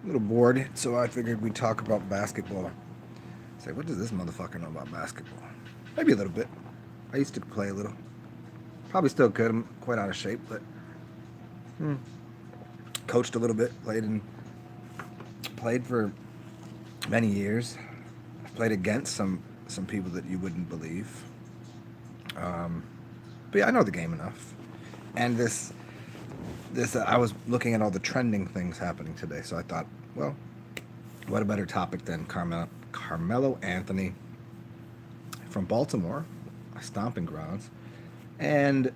A little bored, so I figured we'd talk about basketball. Say, what does this motherfucker know about basketball? Maybe a little bit. I used to play a little. Probably still could. I'm quite out of shape, but coached a little bit. Played for many years. Played against some people that you wouldn't believe. But yeah, I know the game enough. And this I was looking at all the trending things happening today, so I thought, well, what a better topic than Carmelo Anthony from Baltimore, stomping grounds, and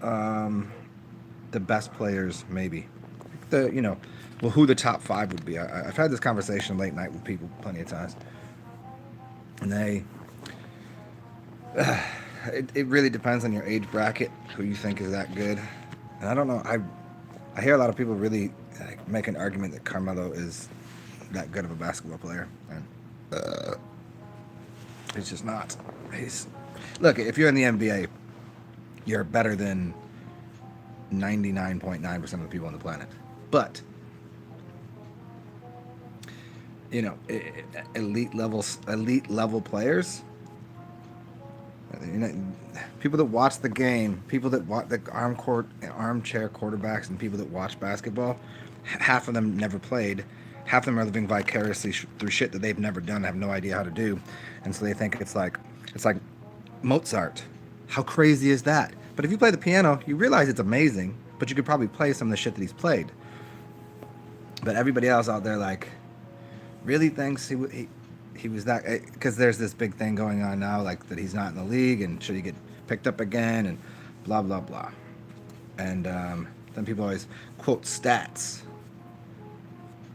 the best players maybe who the top five would be. I've had this conversation late night with people plenty of times, and it really depends on your age bracket who you think is that good. And I don't know. I hear a lot of people really make an argument that Carmelo is that good of a basketball player, and it's just not. He's Look, if you're in the NBA, you're better than 99.9% of the people on the planet. But you know, elite level players, you know, people that watch the game, people that watch the armchair quarterbacks, and people that watch basketball, half of them never played. Half of them are living vicariously through shit that they've never done, have no idea how to do, and so they think it's like Mozart. How crazy is that? But if you play the piano, you realize it's amazing. But you could probably play some of the shit that he's played. But everybody else out there really thinks he was that, because there's this big thing going on now, like that he's not in the league and should he get picked up again and blah blah blah. And then people always quote stats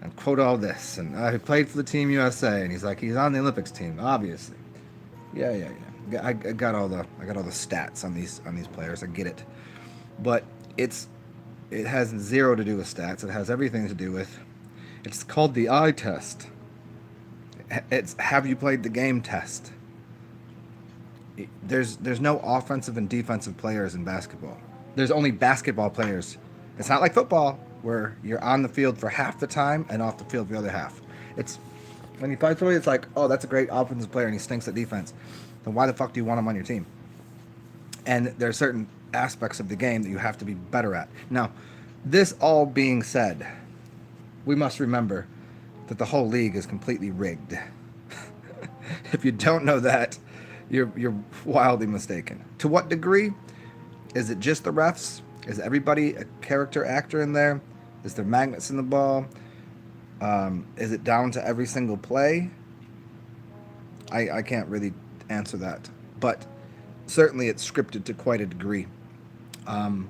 and quote all this, and he played for the Team USA, and he's on the Olympics team, obviously. Yeah. I got all the stats on these players. I get it, but it has zero to do with stats. It has everything to do with, it's called the eye test. It's have you played the game test. There's no offensive and defensive players in basketball. There's only basketball players. It's not like football where you're on the field for half the time and off the field for the other half. It's when you play somebody, it's like, oh, that's a great offensive player and he stinks at defense. Then why the fuck do you want him on your team? And there are certain aspects of the game that you have to be better at. Now, this all being said, we must remember that the whole league is completely rigged. If you don't know that, you're wildly mistaken. To what degree? Is it just the refs? Is everybody a character actor in there? Is there magnets in the ball? Is it down to every single play? I can't really answer that, but certainly it's scripted to quite a degree. Um,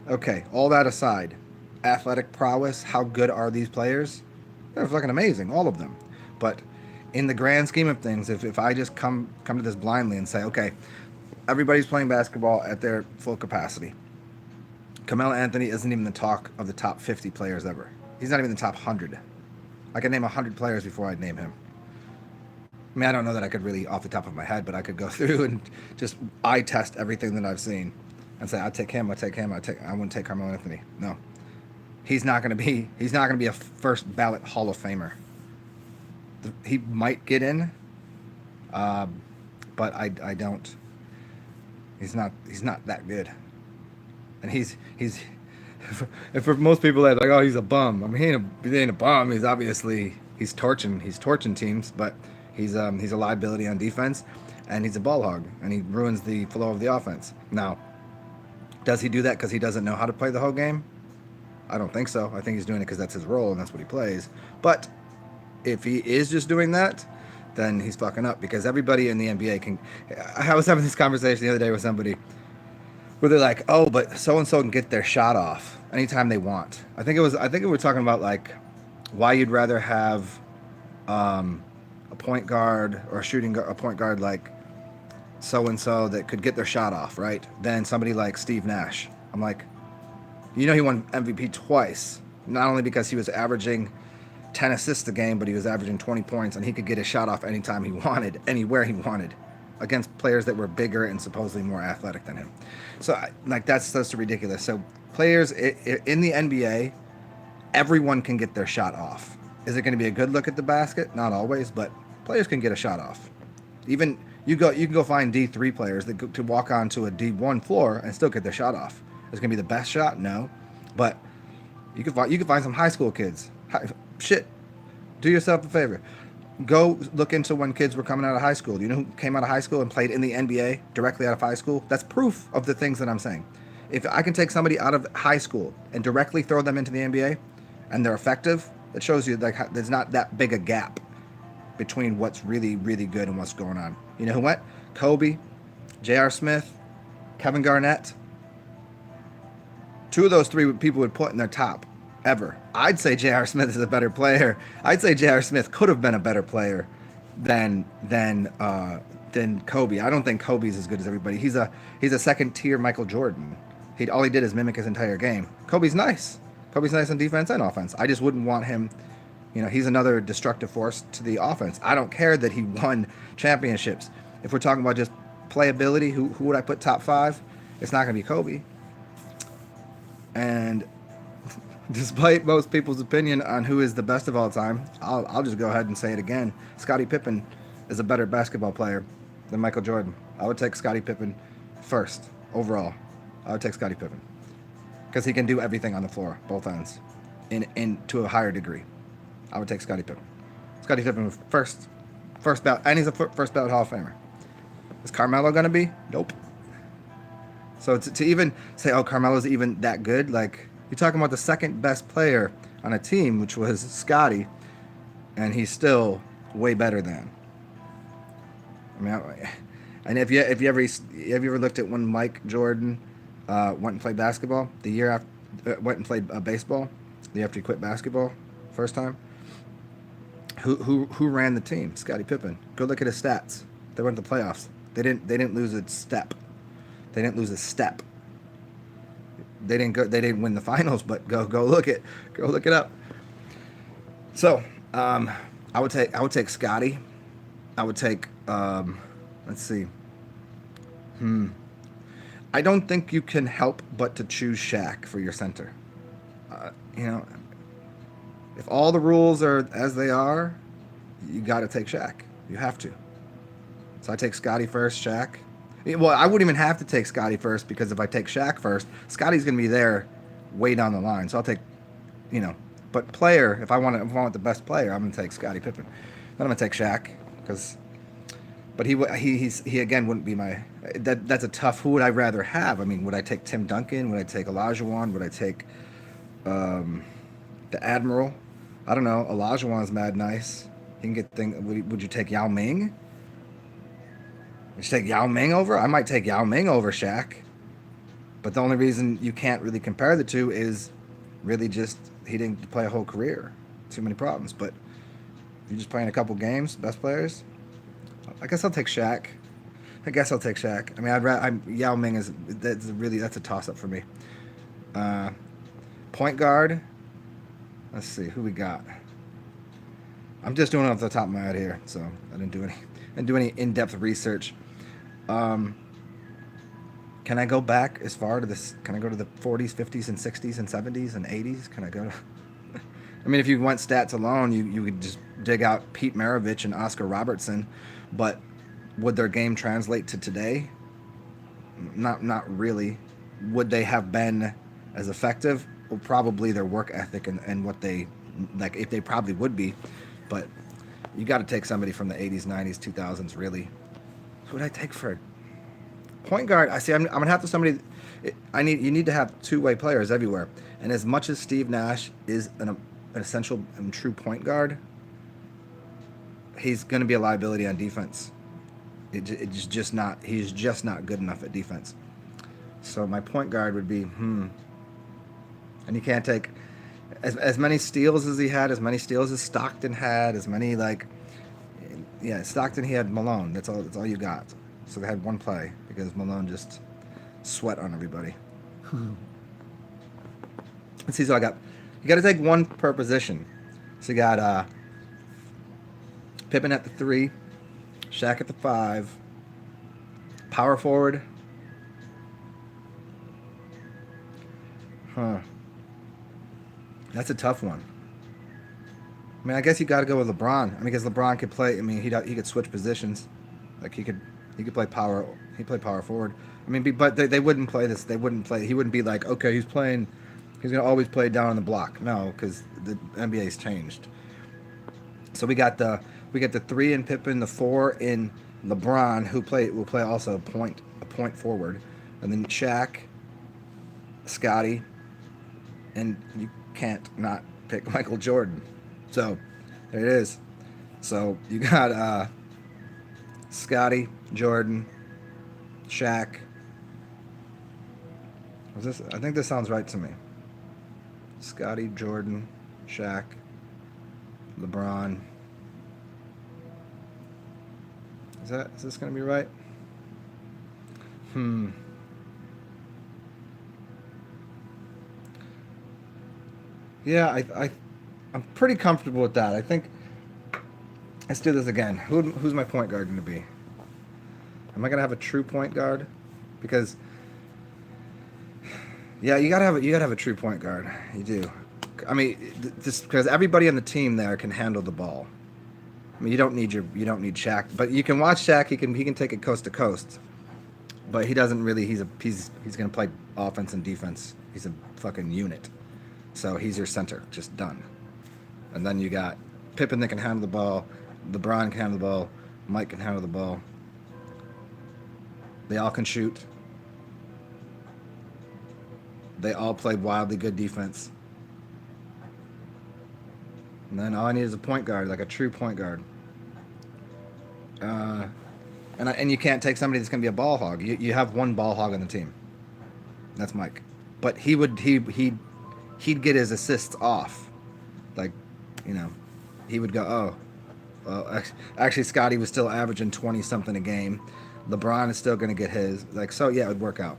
okay, all that aside, athletic prowess, how good are these players? They're fucking amazing, all of them. But in the grand scheme of things, if I just come to this blindly and say, okay, everybody's playing basketball at their full capacity. Carmelo Anthony isn't even the talk of the top 50 players ever. He's not even the top 100. I could name 100 players before I'd name him. I mean, I don't know that I could really off the top of my head, but I could go through and just eye test everything that I've seen and say, I'd take him, I wouldn't take Carmelo Anthony. No. He's not going to be a first ballot Hall of Famer. He might get in, but I don't. He's not that good. And he's and for most people they're like, oh, he's a bum. I mean, he ain't a bum. He's torching teams, but he's a liability on defense, and he's a ball hog, and he ruins the flow of the offense. Now, does he do that because he doesn't know how to play the whole game? I don't think so. I think he's doing it because that's his role and that's what he plays. But if he is just doing that, then he's fucking up, because everybody in the NBA can. I was having this conversation the other day with somebody where they're like, "Oh, but so and so can get their shot off anytime they want." I think we were talking about like why you'd rather have a point guard or a point guard like so and so that could get their shot off, right? Than somebody like Steve Nash. I'm like, he won MVP twice, not only because he was averaging 10 assists a game, but he was averaging 20 points, and he could get his shot off anytime he wanted, anywhere he wanted, against players that were bigger and supposedly more athletic than him. So, that's ridiculous. So, players in the NBA everyone can get their shot off. Is it going to be a good look at the basket? Not always, but players can get a shot off. Even you can go find D3 players that to walk onto a D1 floor and still get their shot off. Is it going to be the best shot? No, but you can find some high school kids. Shit, do yourself a favor. Go look into when kids were coming out of high school. Do you know who came out of high school and played in the NBA directly out of high school? That's proof of the things that I'm saying. If I can take somebody out of high school and directly throw them into the NBA and they're effective, it shows you like there's not that big a gap between what's really, really good and what's going on. You know who went? Kobe, J.R. Smith, Kevin Garnett. 2 of those 3 people would put in their top ever. I'd say J.R. Smith is a better player. I'd say J.R. Smith could have been a better player than Kobe. I don't think Kobe's as good as everybody. He's a second tier Michael Jordan. All he did is mimic his entire game. Kobe's nice. Kobe's nice on defense and offense. I just wouldn't want him. You know, he's another destructive force to the offense. I don't care that he won championships. If we're talking about just playability, who would I put top 5? It's not going to be Kobe. And despite most people's opinion on who is the best of all time, I'll just go ahead and say it again. Scottie Pippen is a better basketball player than Michael Jordan. I would take Scottie Pippen first, overall. I would take Scottie Pippen. Because he can do everything on the floor, both ends, in to a higher degree. I would take Scottie Pippen. Scottie Pippen was first ballot, and he's a first ballot Hall of Famer. Is Carmelo going to be? Nope. So to even say, oh, Carmelo's even that good, like, you're talking about the second best player on a team, which was Scottie, and he's still way better than. I mean, and have you ever looked at when Mike Jordan went and played basketball the year after went and played baseball the year after he quit basketball first time? Who ran the team? Scottie Pippen. Go look at his stats. They went to the playoffs. They didn't lose a step. They didn't lose a step. They didn't win the finals, but go look it up. So I would take Scottie. I would take let's see. I don't think you can help but to choose Shaq for your center. You know, if all the rules are as they are, you got to take Shaq. You have to. So I take Scottie first, Shaq. Well, I wouldn't even have to take Scottie first, because if I take Shaq first, Scottie's going to be there way down the line. So I'll take, you know, but player, if I want the best player, I'm going to take Scottie Pippen. Then I'm going to take Shaq, but he again wouldn't be my, that's a tough, who would I rather have? I mean, would I take Tim Duncan? Would I take Olajuwon? Would I take the Admiral? I don't know. Olajuwon's mad nice. He can get would you take Yao Ming? Would you take Yao Ming over? I might take Yao Ming over Shaq. But the only reason you can't really compare the two is really just he didn't play a whole career. Too many problems. But if you're just playing a couple games, best players, I guess I'll take Shaq. I mean, Yao Ming that's a toss-up for me. Point guard. Let's see who we got. I'm just doing it off the top of my head here, so I didn't do any in-depth research. Can I go back as far to this? Can I go to the 40s, 50s, and 60s, and 70s, and 80s? Can I go to? I mean, if you went stats alone, you could just dig out Pete Maravich and Oscar Robertson, but would their game translate to today? Not really. Would they have been as effective? Well, probably their work ethic and what they like. If they probably would be, but you got to take somebody from the 80s, 90s, 2000s. Really, who would I take for point guard? I see. I'm gonna have to somebody. You need to have two-way players everywhere. And as much as Steve Nash is an essential and true point guard, he's going to be a liability on defense. It's just not. He's just not good enough at defense. So my point guard would be and you can't take as many steals as he had, as many steals as Stockton had, as many Stockton, he had Malone. That's all you got. So they had one play because Malone just sweat on everybody. Let's see. So you got to take one per position. So you got Pippen at the 3, Shaq at the 5, power forward. That's a tough one. I mean, I guess you got to go with LeBron. I mean, because LeBron could play. I mean, he could switch positions. Like he could play power. He play power forward. I mean, but they wouldn't play this. They wouldn't play. He wouldn't be like, okay, he's playing. He's gonna always play down on the block. No, because the NBA's changed. So we got the three in Pippen, the four in LeBron, who play will play also a point forward, and then Shaq, Scotty, and you can't not pick Michael Jordan. So there it is. So you got Scotty, Jordan, Shaq. Was this? I think this sounds right to me. Scotty, Jordan, Shaq, LeBron. Is this gonna be right? Hmm. Yeah, I'm pretty comfortable with that. I think let's do this again. Who's my point guard gonna be? Am I gonna have a true point guard? Because yeah, you gotta have a true point guard. You do. I mean, just because everybody on the team there can handle the ball. I mean, you don't need Shaq, but you can watch Shaq. He can take it coast to coast, but he doesn't really. He's gonna play offense and defense. He's a fucking unit. So he's your center, just done. And then you got Pippen that can handle the ball, LeBron can handle the ball, Mike can handle the ball. They all can shoot. They all play wildly good defense. And then all I need is a point guard, like a true point guard. And you can't take somebody that's going to be a ball hog. You have one ball hog on the team. That's Mike. But he'd get his assists off. Like, you know, he would go, oh, well, actually Scotty was still averaging 20 something a game. LeBron is still going to get his. Like, so yeah, it would work out.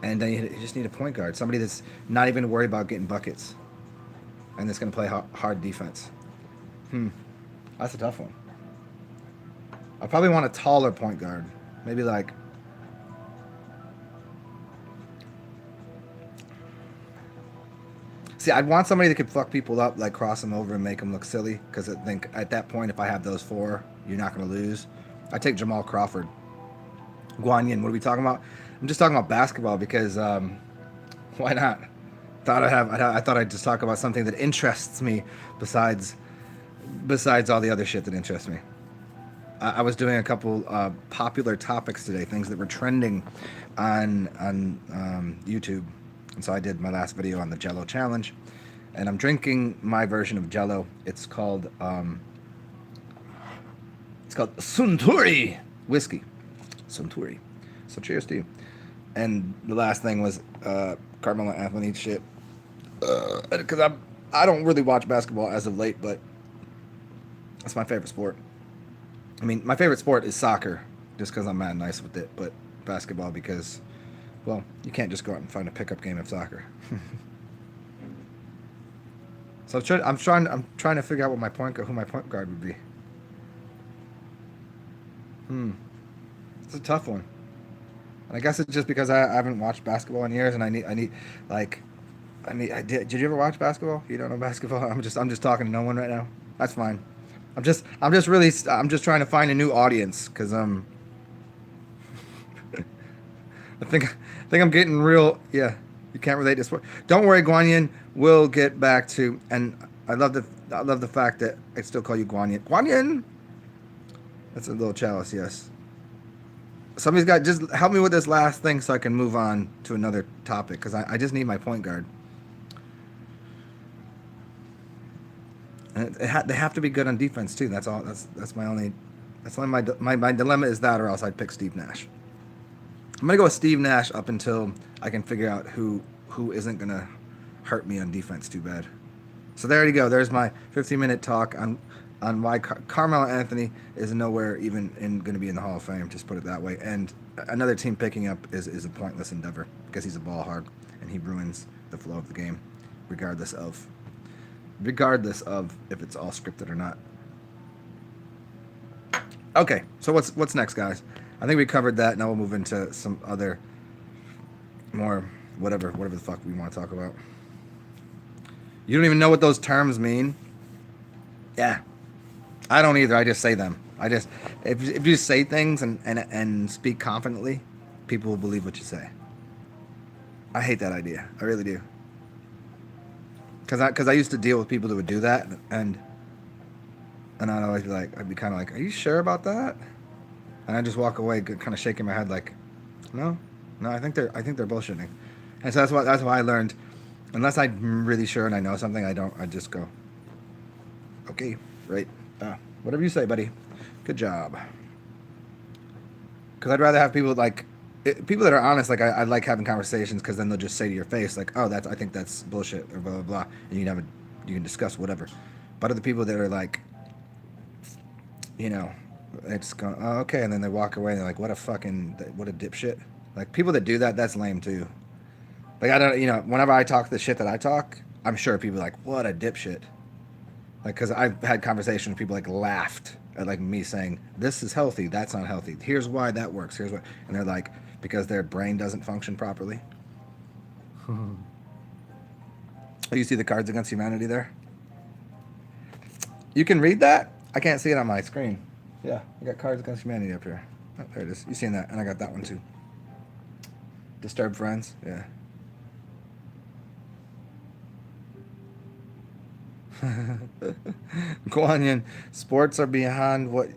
And then you just need a point guard, somebody that's not even worried about getting buckets, and that's going to play hard defense. That's a tough one. I probably want a taller point guard, maybe like. See, I'd want somebody that could fuck people up, like cross them over and make them look silly. Because I think at that point, if I have those four, you're not going to lose. I take Jamal Crawford. Guan Yin, what are we talking about? I'm just talking about basketball because why not? I thought I'd just talk about something that interests me besides all the other shit that interests me. I was doing a couple popular topics today, things that were trending on YouTube, and so I did my last video on the Jello challenge, and I'm drinking my version of Jello. It's called Suntory whiskey, Suntory. So cheers to you. And the last thing was Carmelo Anthony shit, because I don't really watch basketball as of late, but that's my favorite sport. I mean, my favorite sport is soccer, just because I'm mad nice with it. But basketball, because, well, you can't just go out and find a pickup game of soccer. So I'm trying to figure out who my point guard would be. It's a tough one. And I guess it's just because I haven't watched basketball in years, and did you ever watch basketball? You don't know basketball? I'm just talking to no one right now. That's fine. I'm just trying to find a new audience because I think I'm getting real. Yeah, you can't relate to sport. Don't worry, Guan Yin. We'll get back to. And I love the fact that I still call you Guan Yin. Guan Yin. That's a little chalice, yes. Somebody's got just help me with this last thing so I can move on to another topic because I just need my point guard. And they have to be good on defense too. That's all. That's my only. That's only my dilemma is that, or else I'd pick Steve Nash. I'm gonna go with Steve Nash up until I can figure out who isn't gonna hurt me on defense too bad. So there you go. There's my 15-minute talk on why Carmelo Anthony is nowhere even going to be in the Hall of Fame. Just put it that way. And another team picking up is a pointless endeavor because he's a ball hog and he ruins the flow of the game, regardless of if it's all scripted or not. Okay, so what's next, guys? I think we covered that. Now we'll move into some other more whatever the fuck we want to talk about. You don't even know what those terms mean. Yeah, I don't either. I just say them. I just if you say things and speak confidently, people will believe what you say. I hate that idea. I really do. Cause I used to deal with people that would do that, and I'd always be like, I'd be kind of like, are you sure about that? And I just walk away, kind of shaking my head like, no, no, I think they're bullshitting. And so that's why I learned, unless I'm really sure and I know something, I just go, okay, right, whatever you say, buddy. Good job. Because I'd rather have people like people that are honest. Like I like having conversations because then they'll just say to your face like, "Oh, I think that's bullshit," or blah blah blah, and you can discuss whatever. But other people that are like, you know, they just go, "Oh, okay," and then they walk away and they're like, what a dipshit." Like people that do that, that's lame too. Like I don't, whenever I talk the shit that I talk, I'm sure people are like, "What a dipshit." Like, because I've had conversations, people like laughed at like me saying, "This is healthy, that's not healthy. Here's why that works. Here's why," and they're like, because their brain doesn't function properly. Oh, you see the Cards Against Humanity there? You can read that? I can't see it on my screen. Yeah, I got Cards Against Humanity up here. Oh, there it is. You seen that? And I got that one too. Disturbed Friends. Yeah. Guanyin, sports are beyond what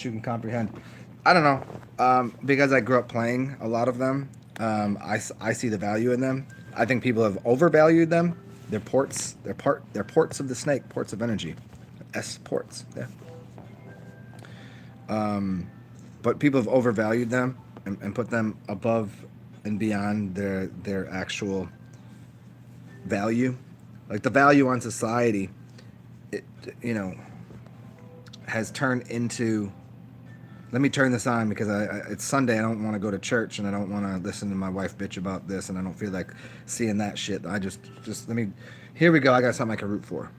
you can comprehend. I don't know, because I grew up playing a lot of them. I see the value in them. I think people have overvalued them. They're ports. They're ports of the snake. Ports of energy. Ports. Yeah. But people have overvalued them and put them above and beyond their actual value. Like the value on society, it, you know, has turned into. Let me turn this on because it's Sunday. I don't want to go to church and I don't want to listen to my wife bitch about this and I don't feel like seeing that shit. I just let me. Here we go. I got something I can root for,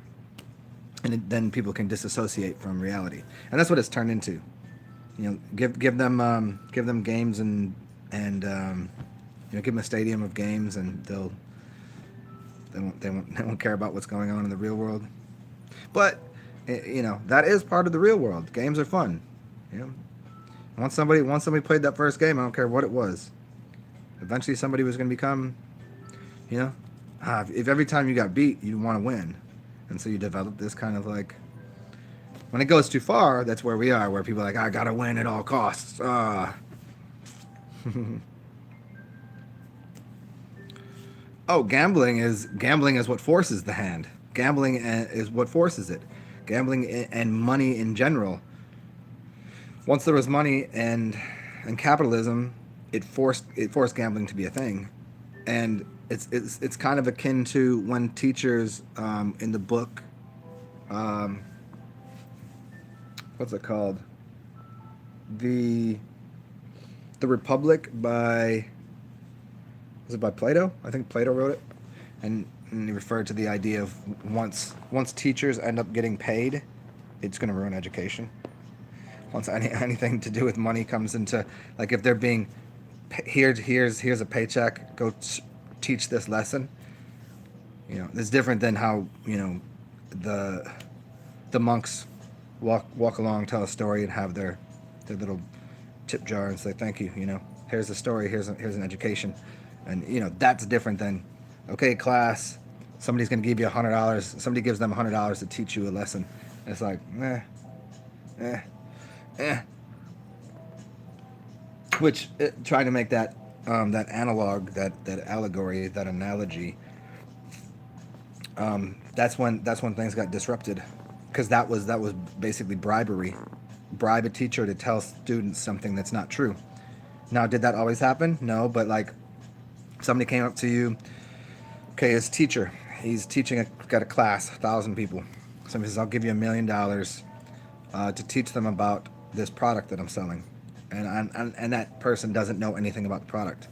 and then people can disassociate from reality, and that's what it's turned into. Give them games and give them a stadium of games and they won't care about what's going on in the real world. But that is part of the real world. Games are fun. You know, once somebody played that first game, I don't care what it was. Eventually, somebody was going to become, if every time you got beat, you want to win, and so you develop this kind of like. When it goes too far, that's where we are, where people are like, I gotta win at all costs. Oh, gambling is what forces the hand. Gambling is what forces it. Gambling and money in general. Once there was money and capitalism, it forced gambling to be a thing, and it's kind of akin to when teachers in the book, what's it called? The Republic by. Was it by Plato? I think Plato wrote it, and he referred to the idea of once teachers end up getting paid, it's going to ruin education. Once anything to do with money comes into, like if they're being here's a paycheck, go teach this lesson. It's different than how the monks walk along, tell a story, and have their little tip jar and say thank you. Here's a story. Here's an education. And that's different than, okay, class, somebody's gonna give you $100. Somebody gives them $100 to teach you a lesson. And it's like, Which trying to make that that analog, that allegory, that analogy. That's when things got disrupted, because that was basically bribery. Bribe a teacher to tell students something that's not true. Now, did that always happen? No, but like. Somebody came up to you, okay, his teacher, he's got a class, 1,000 people. Somebody says, I'll give you $1 million to teach them about this product that I'm selling. And that person doesn't know anything about the product.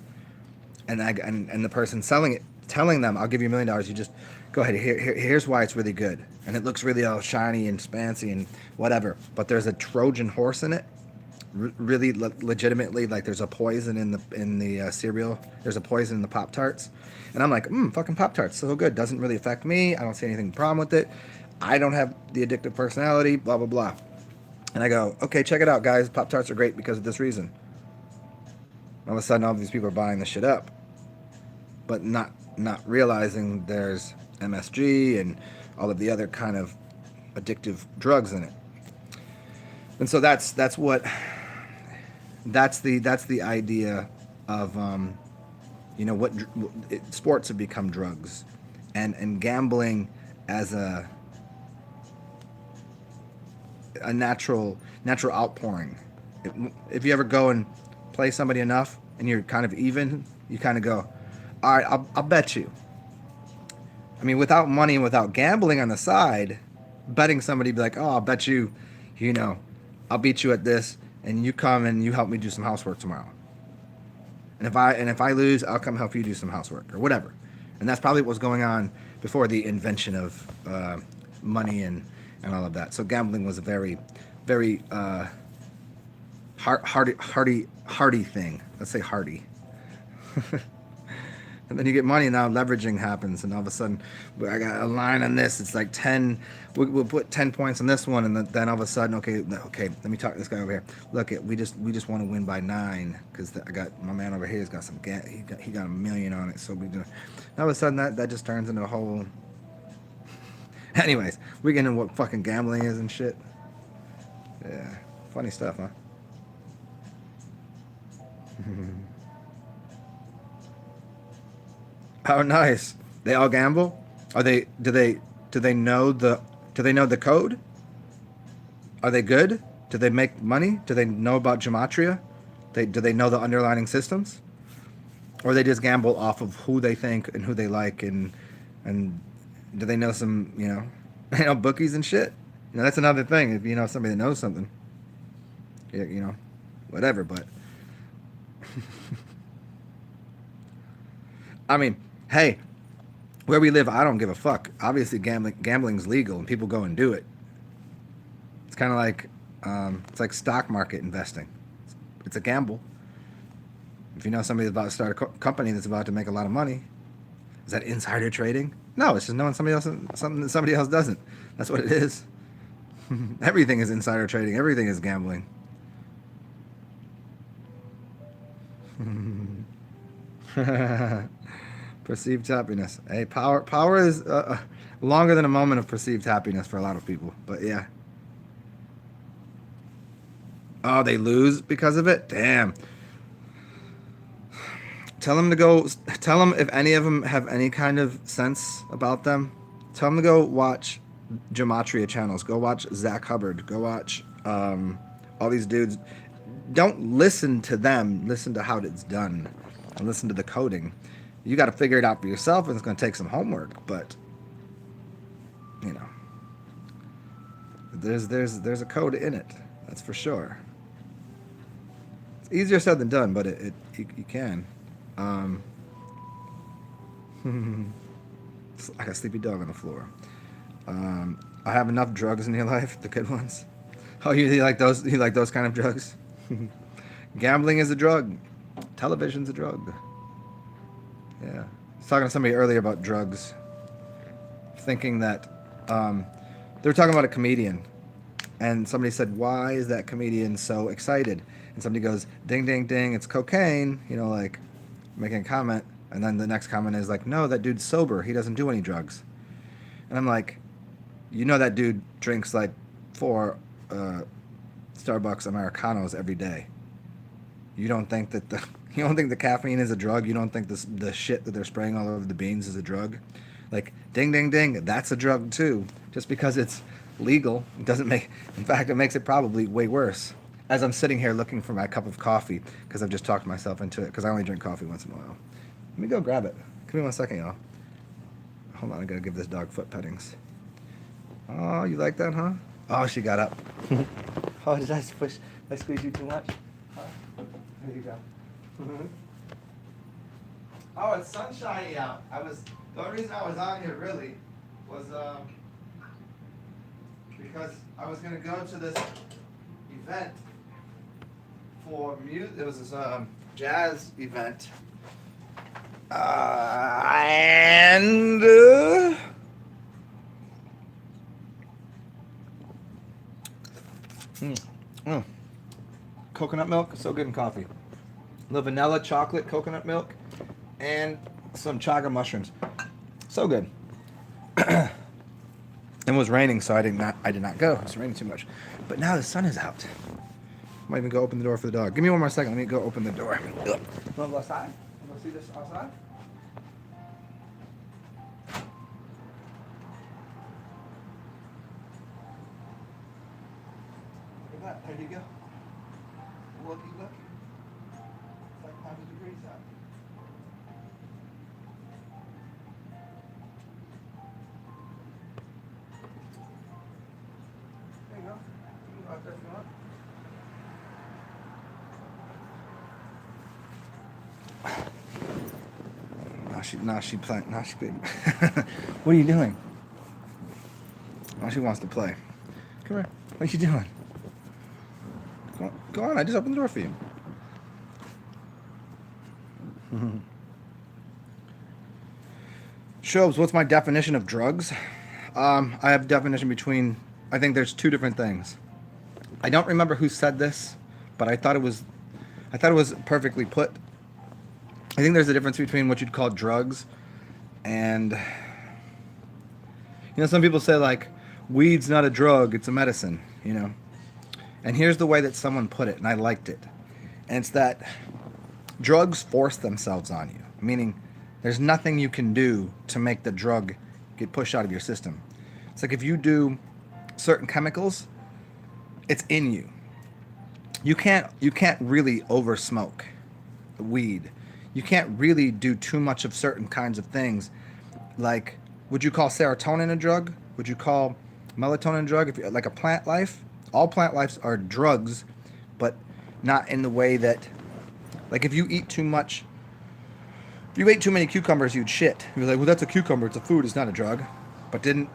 And the person selling it, telling them, I'll give you $1 million, you just go ahead, here's why it's really good. And it looks really all shiny and fancy and whatever. But there's a Trojan horse in it. really legitimately like there's a poison in the cereal. There's a poison in the Pop Tarts, and I'm like, fucking Pop Tarts, so good. Doesn't really affect me. I don't see anything problem with it. I don't have the addictive personality. Blah blah blah. And I go, okay, check it out, guys. Pop Tarts are great because of this reason. All of a sudden, all these people are buying this shit up, but not realizing there's MSG and all of the other kind of addictive drugs in it. And so that's the idea of what sports have become drugs, and gambling as a natural outpouring. If you ever go and play somebody enough and you're kind of even, you kind of go, all right, I'll bet you. I mean, without money and without gambling on the side, betting somebody, be like, oh, I'll bet you, you know, I'll beat you at this, and you come and you help me do some housework tomorrow. And if I lose, I'll come help you do some housework or whatever. And that's probably what was going on before the invention of money and all of that. So gambling was a very, very hardy thing. Let's say hardy. And then you get money, and now leveraging happens, and all of a sudden, I got a line on this. It's like 10. We'll put 10 points on this one, and then all of a sudden, okay. Let me talk to this guy over here. Look, we just want to win by 9 because I got my man over here. He's got some he got $1 million on it. So we do. All of a sudden, that just turns into a whole. Anyways, we get into what fucking gambling is and shit. Yeah, funny stuff, huh? Oh, nice. They all gamble? Are they? Do they know the code? Are they good? Do they make money? Do they know about gematria? Do they know the underlying systems? Or they just gamble off of who they think and who they like, and do they know some bookies and shit? That's another thing. If you know somebody that knows something, whatever. But I mean, hey, where we live, I don't give a fuck. Obviously, gambling's legal, and people go and do it. It's kind of like it's like stock market investing. It's a gamble. If you know somebody's about to start a company that's about to make a lot of money, is that insider trading? No, it's just knowing something that somebody else doesn't. That's what it is. Everything is insider trading. Everything is gambling. Perceived happiness. Hey, power is longer than a moment of perceived happiness for a lot of people. But yeah. Oh, they lose because of it? Damn. Tell them if any of them have any kind of sense about them. Tell them to go watch gematria channels. Go watch Zach Hubbard. Go watch all these dudes. Don't listen to them. Listen to how it's done. And listen to the coding. You got to figure it out for yourself, and it's going to take some homework. But there's a code in it. That's for sure. It's easier said than done, but you can. It's like a sleepy dog on the floor. I have enough drugs in your life, the good ones. Oh, you like those? You like those kind of drugs? Gambling is a drug. Television's a drug. Yeah. I was talking to somebody earlier about drugs, thinking that they were talking about a comedian, and somebody said, "Why is that comedian so excited?" And somebody goes, "Ding, ding, ding! It's cocaine." Like making a comment, and then the next comment is like, "No, that dude's sober. He doesn't do any drugs." And I'm like, that dude drinks like 4 Starbucks Americanos every day. You don't think that the caffeine is a drug? You don't think the shit that they're spraying all over the beans is a drug? Like, ding, ding, ding, that's a drug too. Just because it's legal doesn't make. In fact, it makes it probably way worse. As I'm sitting here looking for my cup of coffee because I've just talked myself into it because I only drink coffee once in a while. Let me go grab it. Give me 1 second, y'all. Hold on, I gotta give this dog foot pettings. Oh, you like that, huh? Oh, she got up. Oh, did I squeeze you too much? Huh? There you go. Oh, it's sunshiny out. The only reason I was on here really was because I was gonna go to this event for music. It was this jazz event, and coconut milk, so good in coffee. The vanilla chocolate coconut milk, and some chaga mushrooms, so good. It was raining, so I did not go. It was raining too much. But now the sun is out. Might even go open the door for the dog. Give me one more second. Let me go open the door. You want to go outside? You want to see this outside? Look at that. There you go. Looky, looky. It's like 100 degrees out. There you go. You can go out there if you want. Now she playing. What are you doing? Now she wants to play. Come here. What are you doing? Go on. I just opened the door for you. Shobes, what's my definition of drugs? I have a definition between. I think there's two different things. I don't remember who said this, but I thought it was perfectly put. I think there's a difference between what you'd call drugs and, some people say like, weed's not a drug, it's a medicine, And here's the way that someone put it, and I liked it. And it's that drugs force themselves on you, meaning there's nothing you can do to make the drug get pushed out of your system. It's like if you do certain chemicals, it's in you. You can't really over smoke weed. You can't really do too much of certain kinds of things. Like, would you call serotonin a drug? Would you call melatonin a drug? If you like a plant life, all plant lives are drugs, but not in the way that, like, if you eat too much, if you ate too many cucumbers, you'd shit. You're like, well, that's a cucumber. It's a food. It's not a drug. But didn't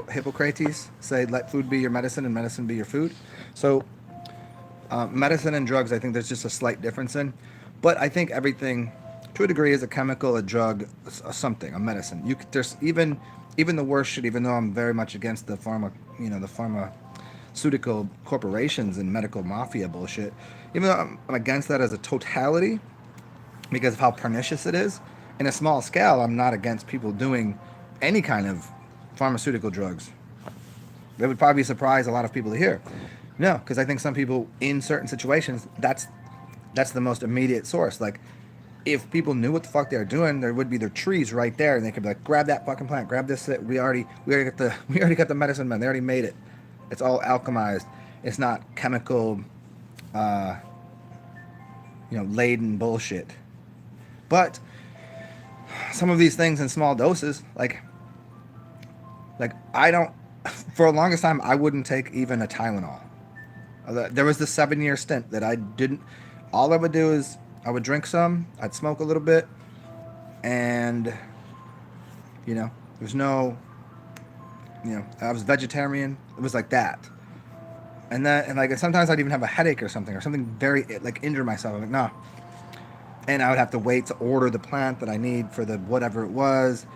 Hippocrates say let food be your medicine and medicine be your food? So medicine and drugs, I think there's just a slight difference in. But I think everything, to a degree, is a chemical, a drug, something, a medicine. There's even the worst shit. Even though I'm very much against the pharmaceutical corporations and medical mafia bullshit. Even though I'm against that as a totality, because of how pernicious it is. In a small scale, I'm not against people doing any kind of pharmaceutical drugs. That would probably surprise a lot of people to hear. No, because I think some people in certain situations, that's the most immediate source. Like, if people knew what the fuck they were doing, there would be their trees right there, and they could be like, grab that fucking plant, grab this. We already got the medicine man. They already made it. It's all alchemized. It's not chemical, laden bullshit. But some of these things in small doses, like I don't. For the longest time, I wouldn't take even a Tylenol. There was this 7-year stint that I didn't. All I would do is I would drink some, I'd smoke a little bit, and there's no, I was vegetarian. It was like that, and like sometimes I'd even have a headache or something very like injure myself. I'm like, nah. And I would have to wait to order the plant that I need for the whatever it was,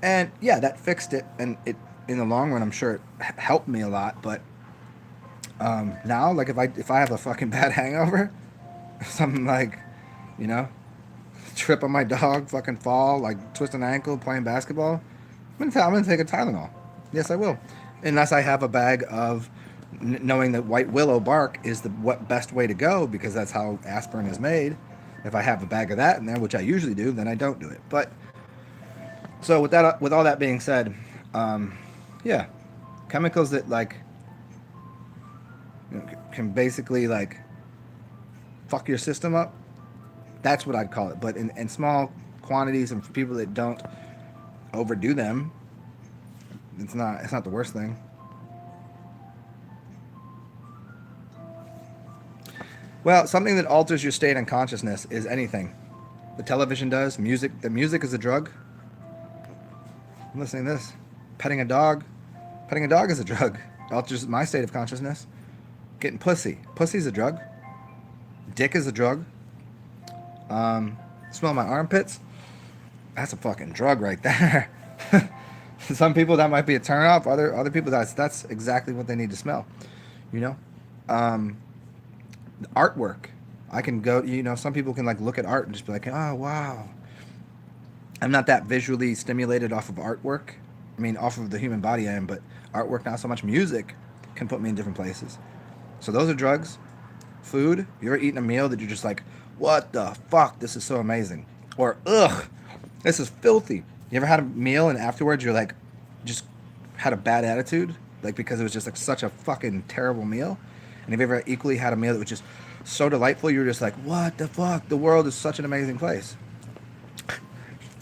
and yeah, that fixed it. And it, in the long run, I'm sure it helped me a lot. But now, like if I have a fucking bad hangover, something like, trip on my dog, fucking fall, like twist an ankle playing basketball, I'm gonna take a Tylenol. Yes, I will, unless I have a bag of knowing that white willow bark is the best way to go, because that's how aspirin is made. If I have a bag of that in there, which I usually do, then I don't do it. But so with all that being said, yeah, chemicals that like can basically like fuck your system up. That's what I'd call it. But in small quantities and for people that don't overdo them, it's not the worst thing. Well, something that alters your state and consciousness is anything. The television does. Music. The music is a drug. I'm listening to this. Petting a dog is a drug. It alters my state of consciousness. Getting pussy. Pussy's a drug. Dick is a drug. Smell my armpits. That's a fucking drug right there. Some people that might be a turn off. Other people that's exactly what they need to smell. You know, um, artwork. I can go. You know, some people can like look at art and just be like, oh wow. I'm not that visually stimulated off of artwork. I mean, off of the human body I am, but artwork not so much. Music can put me in different places. So those are drugs. Food. You ever eaten a meal that you're just like, what the fuck? This is so amazing. Or ugh, this is filthy. You ever had a meal and afterwards you're like, just had a bad attitude, like because it was just like such a fucking terrible meal? And have you ever equally had a meal that was just so delightful you were just like, what the fuck? The world is such an amazing place.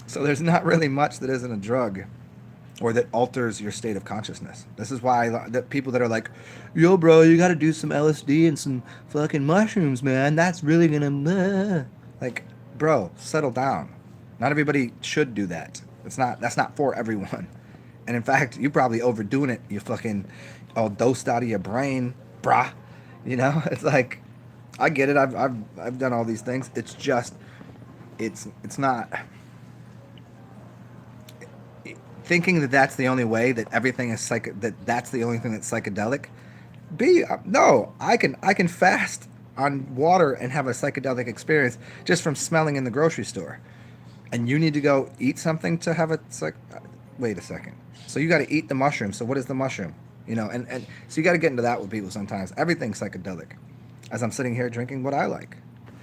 So there's not really much that isn't a drug or that alters your state of consciousness. This is why that people that are like, yo, bro, you got to do some LSD and some fucking mushrooms, man. That's really gonna like, bro, settle down. Not everybody should do that. That's not for everyone. And in fact, you probably overdoing it. You fucking all dosed out of your brain, brah. You know, it's like, I get it. I've done all these things. It's just, it's not. Thinking that that's the only way, that everything is that's the only thing that's psychedelic. No, I can fast on water and have a psychedelic experience just from smelling in the grocery store. And you need to go eat something to have wait a second. So you got to eat the mushroom. So what is the mushroom? You know, and so you got to get into that with people sometimes. Everything's psychedelic. As I'm sitting here drinking what I like.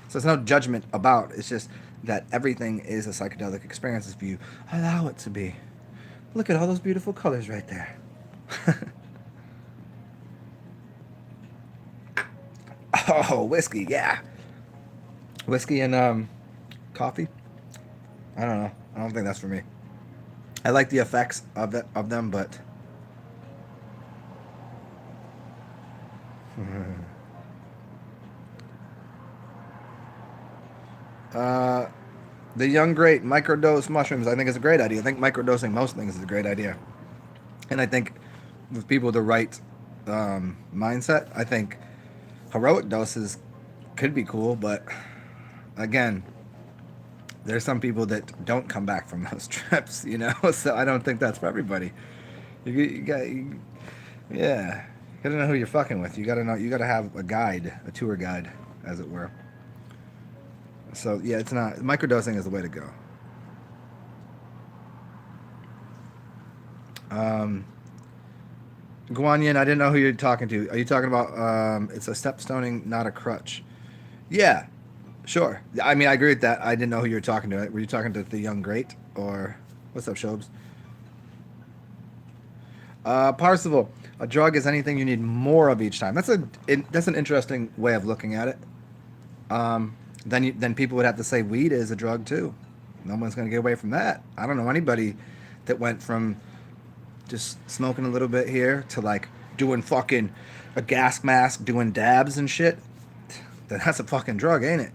So it's no judgment about. It's just that everything is a psychedelic experience if you allow it to be. Look at all those beautiful colors right there. Oh, whiskey, yeah. Whiskey and coffee. I don't know. I don't think that's for me. I like the effects of them, but uh, the young great microdose mushrooms. I think is a great idea. I think microdosing most things is a great idea, and I think with people with the right mindset, I think heroic doses could be cool. But again, there's some people that don't come back from those trips, you know. So I don't think that's for everybody. Yeah, you gotta know who you're fucking with. You gotta know. You gotta have a guide, a tour guide, as it were. So yeah, it's not microdosing is the way to go. Um, Guanyin, I didn't know who you're talking to. Are you talking about? It's a stepstoning, not a crutch. Yeah, sure. I mean, I agree with that. I didn't know who you were talking to. Were you talking to the young great or what's up, Shobes? Parsival, a drug is anything you need more of each time. That's an interesting way of looking at it. Then people would have to say weed is a drug too. No one's gonna get away from that. I don't know anybody that went from just smoking a little bit here to like doing fucking a gas mask, doing dabs and shit. That's a fucking drug, ain't it?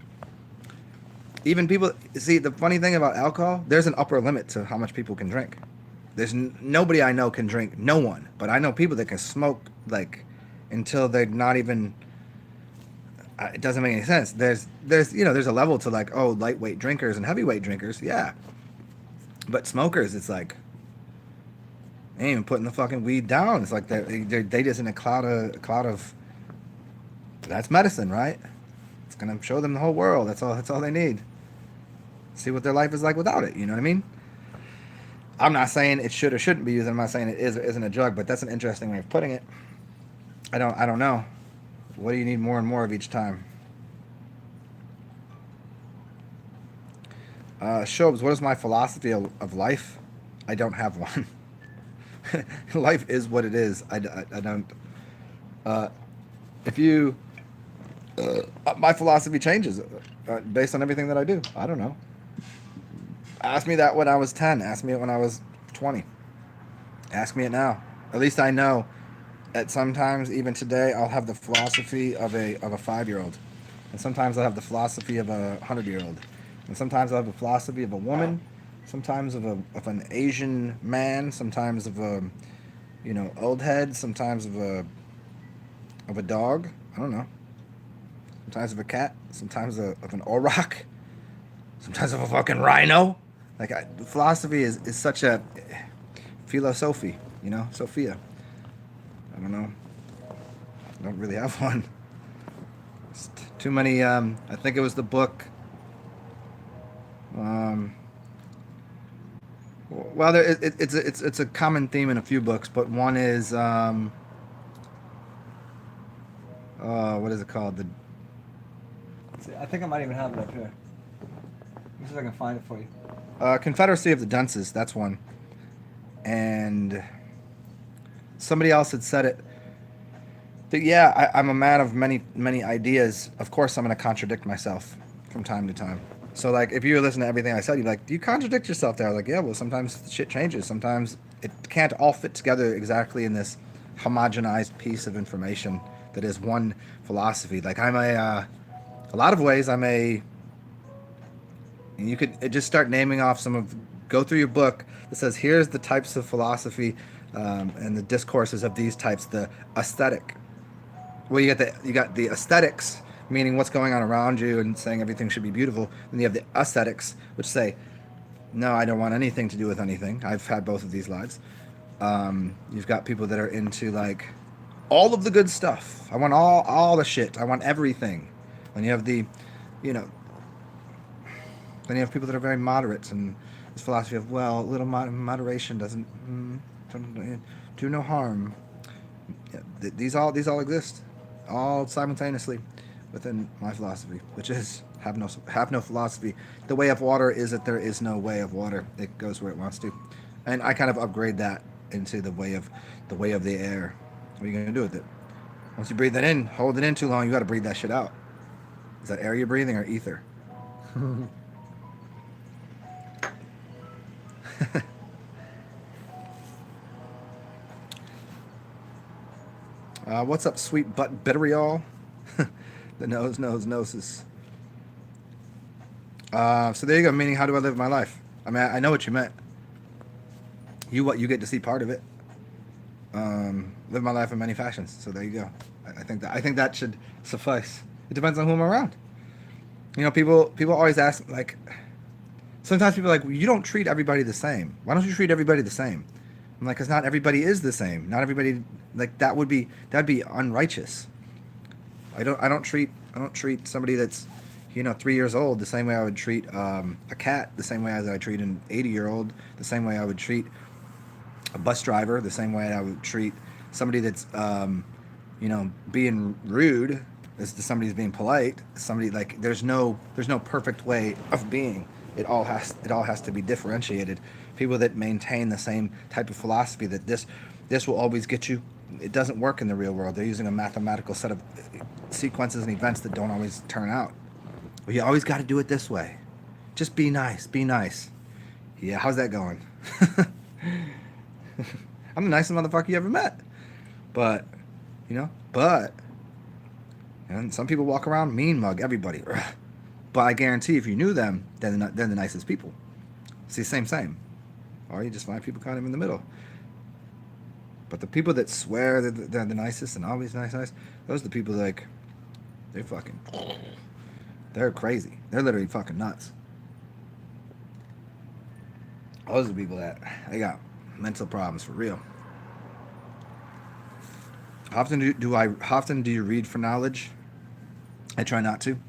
Even people see the funny thing about alcohol. There's an upper limit to how much people can drink. There's nobody I know can drink. No one, but I know people that can smoke like until they're not even. It doesn't make any sense. There's a level to like lightweight drinkers and heavyweight drinkers, yeah. But smokers, it's like they ain't even putting the fucking weed down. It's like they just in a cloud of. That's medicine, right? It's gonna show them the whole world. That's all they need. See what their life is like without it. You know what I mean? I'm not saying it should or shouldn't be used. I'm not saying it is or isn't a drug, but that's an interesting way of putting it. I don't know. What do you need more and more of each time? Shobes, what is my philosophy of life? I don't have one. Life is what it is. I don't. If you, my philosophy changes based on everything that I do. I don't know. Ask me that when I was 10. Ask me it when I was 20. Ask me it now. At least I know. At sometimes, even today, I'll have the philosophy of a 5-year-old, and sometimes I'll have the philosophy of a 100-year-old, and sometimes I'll have the philosophy of a woman, sometimes of an Asian man, sometimes of a old head, sometimes of a dog. I don't know. sometimes of a cat, sometimes of an auroch, sometimes of a fucking rhino. Like philosophy is such a philosophy, you know, Sophia. I don't know. I don't really have one. It's too many. I think it was the book. Um, well, it's a common theme in a few books, but one is what is it called? I think I might even have it up here. Let me see if I can find it for you. Confederacy of the Dunces. That's one. And somebody else had said it. That, yeah, I'm a man of many ideas. Of course, I'm going to contradict myself from time to time. So, like, if you listen to everything I said, you're like, do you contradict yourself there? I was like, yeah, well, sometimes shit changes. Sometimes it can't all fit together exactly in this homogenized piece of information that is one philosophy. Like, a lot of ways, and you could just start naming off go through your book that says, here's the types of philosophy and the discourses of these types, the aesthetic. Well, you got the aesthetics, meaning what's going on around you and saying everything should be beautiful. Then you have the ascetics, which say, no, I don't want anything to do with anything. I've had both of these lives. You've got people that are into like all of the good stuff. I want all the shit. I want everything. Then you have you know, then you have people that are very moderates and this philosophy of, well, little moderation doesn't do no harm. Yeah, these all exist, all simultaneously within my philosophy, which is have no philosophy. The way of water is that there is no way of water. It goes where it wants to, and I kind of upgrade that into the way of the air. What are you gonna do with it? Once you breathe it in, hold it in too long, you got to breathe that shit out. Is that air you're breathing or ether? What's up, sweet butt bitteriol? The noses. So there you go. Meaning, how do I live my life? I mean, I know what you meant. You get to see part of it. Live my life in many fashions. So there you go. I think that should suffice. It depends on who I'm around. You know, people always ask, like, sometimes people are like, well, you don't treat everybody the same. Why don't you treat everybody the same? I'm like, because not everybody is the same. Not everybody, like, that'd be unrighteous. I don't treat somebody that's, 3 years old the same way I would treat a cat, the same way as I treat an 80-year-old, the same way I would treat a bus driver, the same way I would treat somebody that's being rude as to somebody who's being polite. Somebody, like, there's no perfect way of being. It all has to be differentiated. People that maintain the same type of philosophy that this will always get you, it doesn't work in the real world. They're using a mathematical set of sequences and events that don't always turn out. Well, you always got to do it this way. Just be nice. Be nice. Yeah, how's that going? I'm the nicest motherfucker you ever met. But, and some people walk around mean mug everybody. But I guarantee if you knew them, then they're the nicest people. See, same. Or you just find people kind of in the middle. But the people that swear that they're the nicest and always nice, those are the people like, they're crazy. They're literally fucking nuts. Those are the people that, they got mental problems for real. How often do you read for knowledge? I try not to.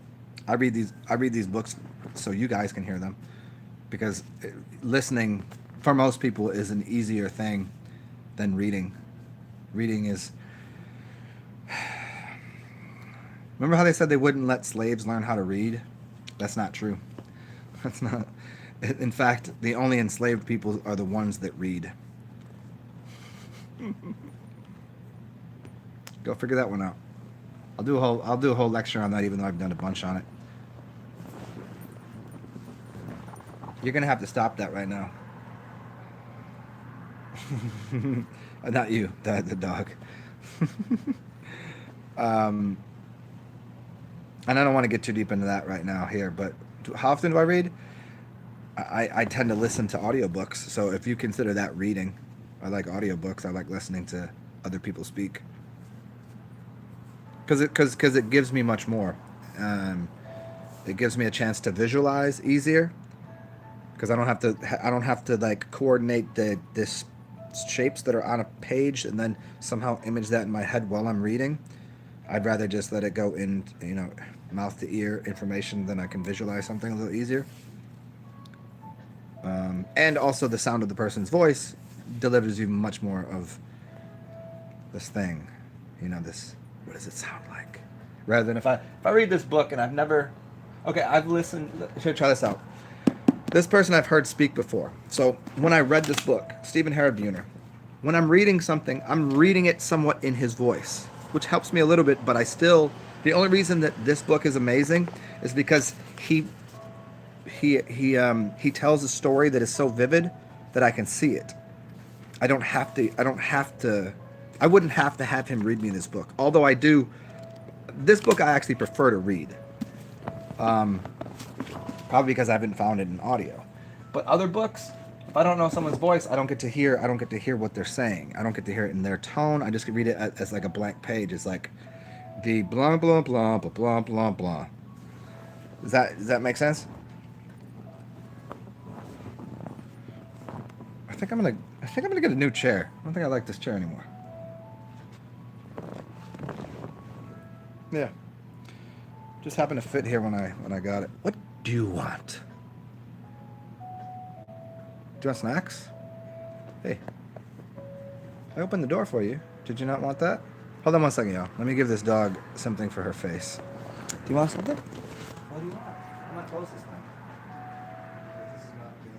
I read these books so you guys can hear them, because listening for most people is an easier thing than reading. Reading is. Remember how they said they wouldn't let slaves learn how to read? That's not true. That's not. In fact, the only enslaved people are the ones that read. Go figure that one out. I'll do a whole lecture on that, even though I've done a bunch on it. You're gonna have to stop that right now. Not you, the dog. And I don't want to get too deep into that right now here, but how often do I read? I tend to listen to audiobooks, so if you consider that reading, I like audiobooks. I like listening to other people speak. Because it gives me much more. It gives me a chance to visualize easier because I don't have to like coordinate this shapes that are on a page and then somehow image that in my head while I'm reading. I'd rather just let it go in, mouth to ear information, then I can visualize something a little easier. And also the sound of the person's voice delivers you much more of this thing. This, what does it sound like? Rather than if I read this book and I've never, okay, I've listened, should I try this out? This person I've heard speak before. So when I read this book, Stephen Buhner, when I'm reading something, I'm reading it somewhat in his voice, which helps me a little bit, but the only reason that this book is amazing is because he tells a story that is so vivid that I can see it. I wouldn't have to have him read me this book. Although I do, this book I actually prefer to read. Probably because I haven't found it in audio. But other books, if I don't know someone's voice, I don't get to hear what they're saying. I don't get to hear it in their tone. I just read it as like a blank page. It's like the blah blah blah blah blah blah blah. Does that make sense? I think I'm gonna get a new chair. I don't think I like this chair anymore. Yeah. Just happened to fit here when I got it. What do you want? Do you want snacks? Hey. I opened the door for you. Did you not want that? Hold on one second, y'all. Let me give this dog something for her face. Do you want something? What do you want? I'm gonna close this thing. This is not good.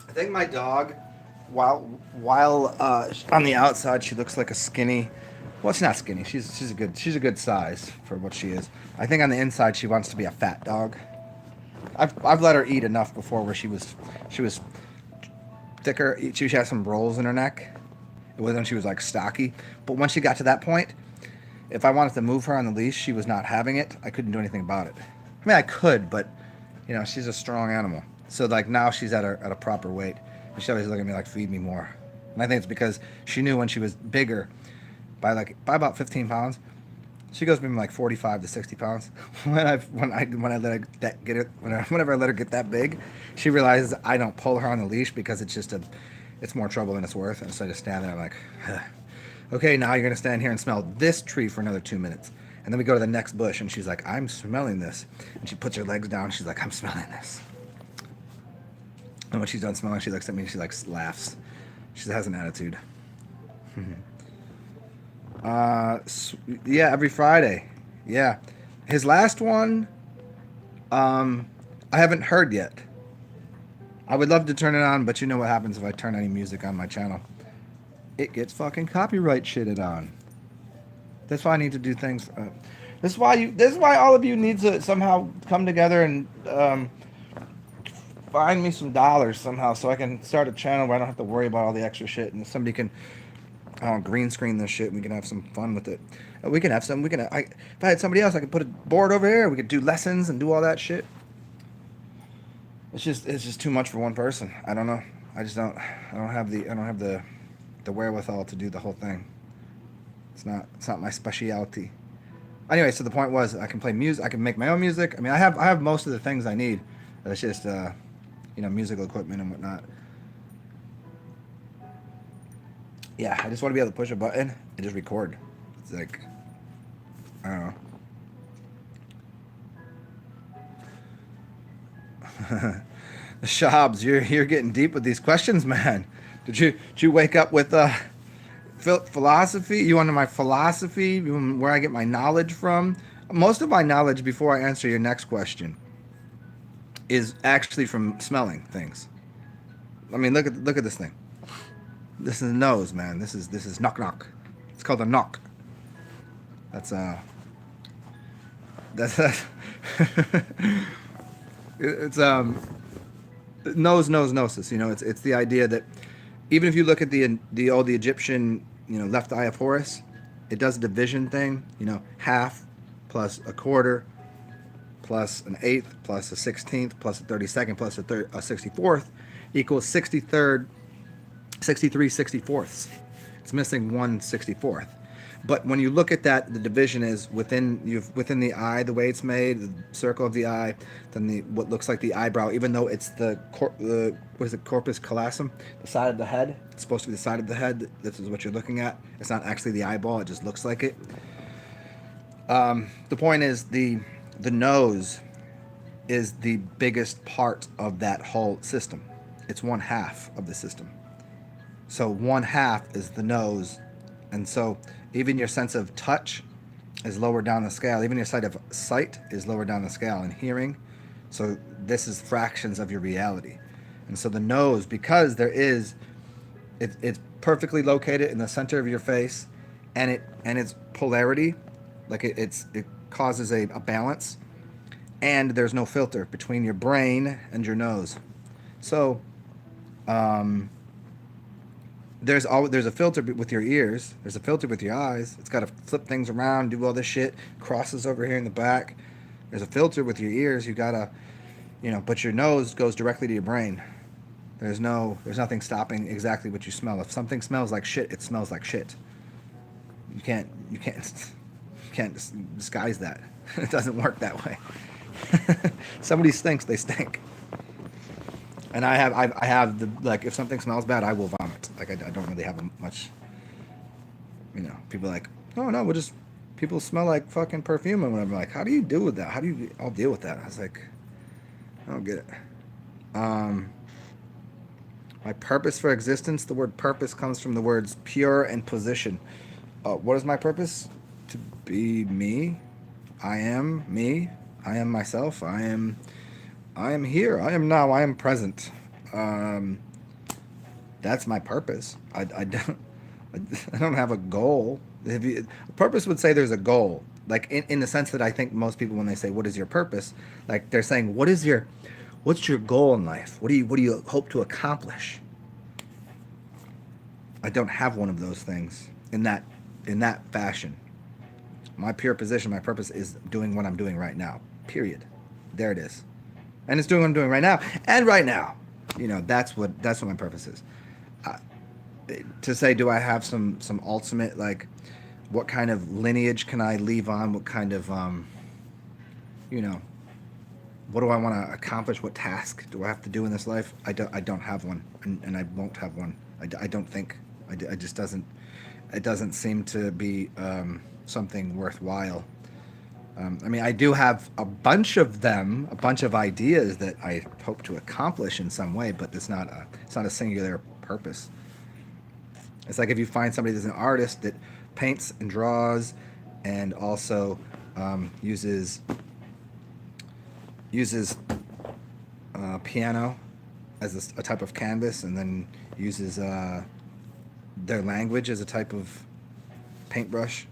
I think my dog, while on the outside she looks like a skinny, well, she's not skinny. She's a good size for what she is. I think on the inside she wants to be a fat dog. I've let her eat enough before where she was thicker. She had some rolls in her neck. It wasn't when she was like stocky, but when she got to that point, if I wanted to move her on the leash, she was not having it. I couldn't do anything about it. I mean, I could, but she's a strong animal. So like now she's at a proper weight. And she always look at me like, feed me more. And I think it's because she knew when she was bigger, by about 15 pounds, she goes from like 45 to 60 pounds. Whenever I let her get that big, she realizes I don't pull her on the leash because it's more trouble than it's worth. And so I just stand there, I'm like, okay, now you're gonna stand here and smell this tree for another 2 minutes. And then we go to the next bush and she's like, I'm smelling this. And she puts her legs down, she's like, I'm smelling this. And when she's done smelling, she looks at me and she like laughs. She has an attitude. Yeah, every Friday. Yeah. His last one, I haven't heard yet. I would love to turn it on, but you know what happens if I turn any music on my channel. It gets fucking copyright shitted on. That's why I need to do things. This is why all of you need to somehow come together and find me some dollars somehow so I can start a channel where I don't have to worry about all the extra shit and somebody can green screen this shit and we can have some fun with it. If I had somebody else, I could put a board over here. We could do lessons and do all that shit. It's just too much for one person. I don't know. I don't have the wherewithal to do the whole thing. It's not my specialty. Anyway, so the point was I can play music. I can make my own music. I mean, I have most of the things I need. It's just musical equipment and whatnot. Yeah, I just want to be able to push a button and just record. It's like, I don't know. Shabs, you're getting deep with these questions, man. Did you wake up with philosophy. You want my philosophy? Where I get my knowledge from? Most of my knowledge, before I answer your next question, is actually from smelling things. I mean, look at this thing. This is nose, man. This is knock knock. It's called a knock. That's that's it's nose gnosis. You know, it's the idea that even if you look at the Egyptian, you know, left eye of Horus, it does a division thing. You know, half plus a quarter plus an eighth plus a 16th plus a 32nd plus a 64th equals 63rd, 63 64ths. It's missing 1 64th. But when you look at that, the division is within the eye, the way it's made, the circle of the eye, then what looks like the eyebrow, even though it's the what is it, corpus callosum, the side of the head. It's supposed to be the side of the head. This is what you're looking at. It's not actually the eyeball. It just looks like it. The point is the nose is the biggest part of that whole system. It's 1/2 of the system. So 1/2 is the nose, and so even your sense of touch is lower down the scale. Even your sight is lower down the scale, and hearing. So this is fractions of your reality. And so the nose, because it's perfectly located in the center of your face, and its polarity, like it causes a balance, and there's no filter between your brain and your nose. So there's a filter with your ears. There's a filter with your eyes. It's got to flip things around, do all this shit. Crosses over here in the back. There's a filter with your ears. You gotta, you know, but your nose goes directly to your brain. There's nothing stopping exactly what you smell. If something smells like shit, it smells like shit. You can't disguise that. It doesn't work that way. Somebody stinks, they stink. And I have the, like, if something smells bad, I will vomit. Like, I don't really have much, you know, people are like, oh no, people smell like fucking perfume. And I'm like, how do you deal with that? How do you all deal with that? I was like, I don't get it. My purpose for existence, the word purpose comes from the words pure and position. What is my purpose? To be me. I am me. I am myself. I am here. I am now. I am present. That's my purpose. I don't have a goal. Purpose would say there's a goal, like in the sense that I think most people, when they say what is your purpose, like they're saying what's your goal in life? What do you hope to accomplish? I don't have one of those things in that fashion. My pure position, my purpose is doing what I'm doing right now. Period. There it is. And it's doing what I'm doing right now. And right now, you know, that's what my purpose is. To say, do I have some ultimate, like, what kind of lineage can I leave on? What kind of, you know, what do I want to accomplish? What task do I have to do in this life? I don't have one, and I won't have one. I don't think. It just doesn't. It doesn't seem to be something worthwhile. I mean, I do have a bunch of ideas that I hope to accomplish in some way, but it's not a singular purpose. It's like if you find somebody that's an artist that paints and draws, and also uses piano as a type of canvas, and then uses their language as a type of paintbrush.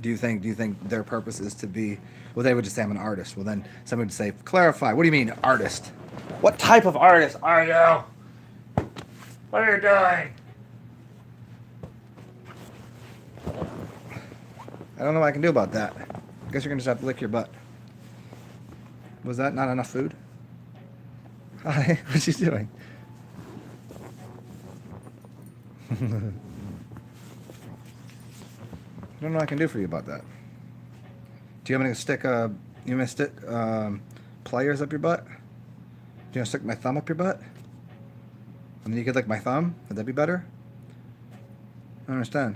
Do you think their purpose is to be? Well, they would just say I'm an artist. Well, then somebody would say, clarify. What do you mean artist? What type of artist are you? What are you doing? I don't know what I can do about that. I guess you're gonna just have to lick your butt. Was that not enough food? Hi, what's she doing? I don't know what I can do for you about that. Do you want me to stick pliers up your butt? Do you want to stick my thumb up your butt? And then you could lick my thumb? Would that be better? I don't understand.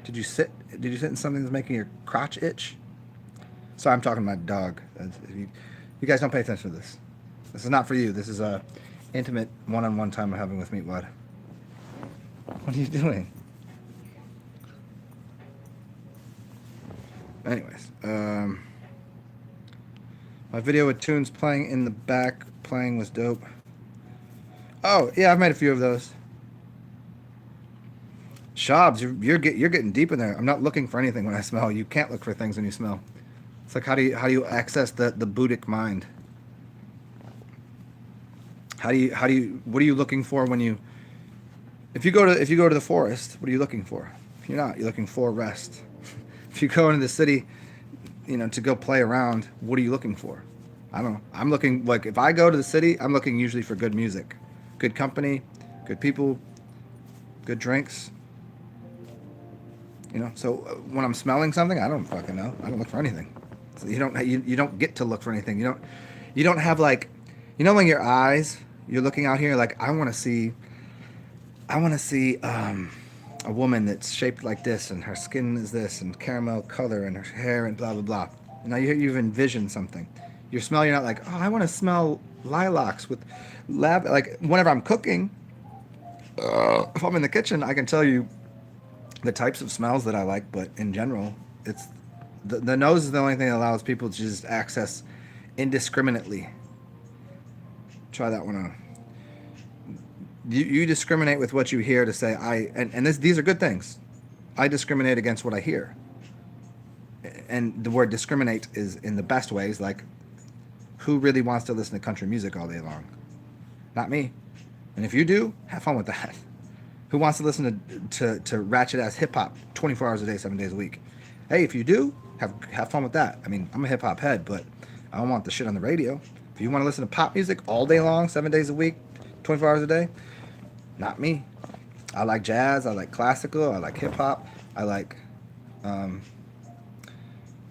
Did you sit in something that's making your crotch itch? Sorry, I'm talking to my dog. You guys don't pay attention to this. This is not for you. This is a intimate one-on-one time I'm having with Meatwad. What are you doing? Anyways, my video with tunes playing in the back playing was dope. Oh yeah, I've made a few of those. Shabs, you're getting deep in there. I'm not looking for anything when I smell. You can't look for things when you smell. It's like how do you access the Buddhic mind? How do you what are you looking for when you if you go to the forest, what are you looking for? If you're looking for rest. If you go into the city, to go play around, what are you looking for? I don't know. I'm looking like if I go to the city, I'm looking usually for good music, good company, good people, good drinks. So when I'm smelling something, I don't fucking know. I don't look for anything. So you don't get to look for anything. You don't have like, when your eyes, you're looking out here like I want to see a woman that's shaped like this and her skin is this and caramel color and her hair and blah blah blah. Now you've envisioned something. Your smell, you're not like, oh, I want to smell lilacs with like whenever I'm cooking, if I'm in the kitchen, I can tell you the types of smells that I like, but in general, it's the nose is the only thing that allows people to just access indiscriminately. Try that one on. You discriminate with what you hear to say these are good things. I discriminate against what I hear. And the word discriminate is in the best ways, like who really wants to listen to country music all day long? Not me. And if you do, have fun with that. Who wants to listen to ratchet ass hip hop 24 hours a day, 7 days a week? Hey, if you do, have fun with that. I mean, I'm a hip hop head, but I don't want the shit on the radio. If you want to listen to pop music all day long, 7 days a week, 24 hours a day, not me. I like jazz. I like classical. I like hip hop. I like. Hold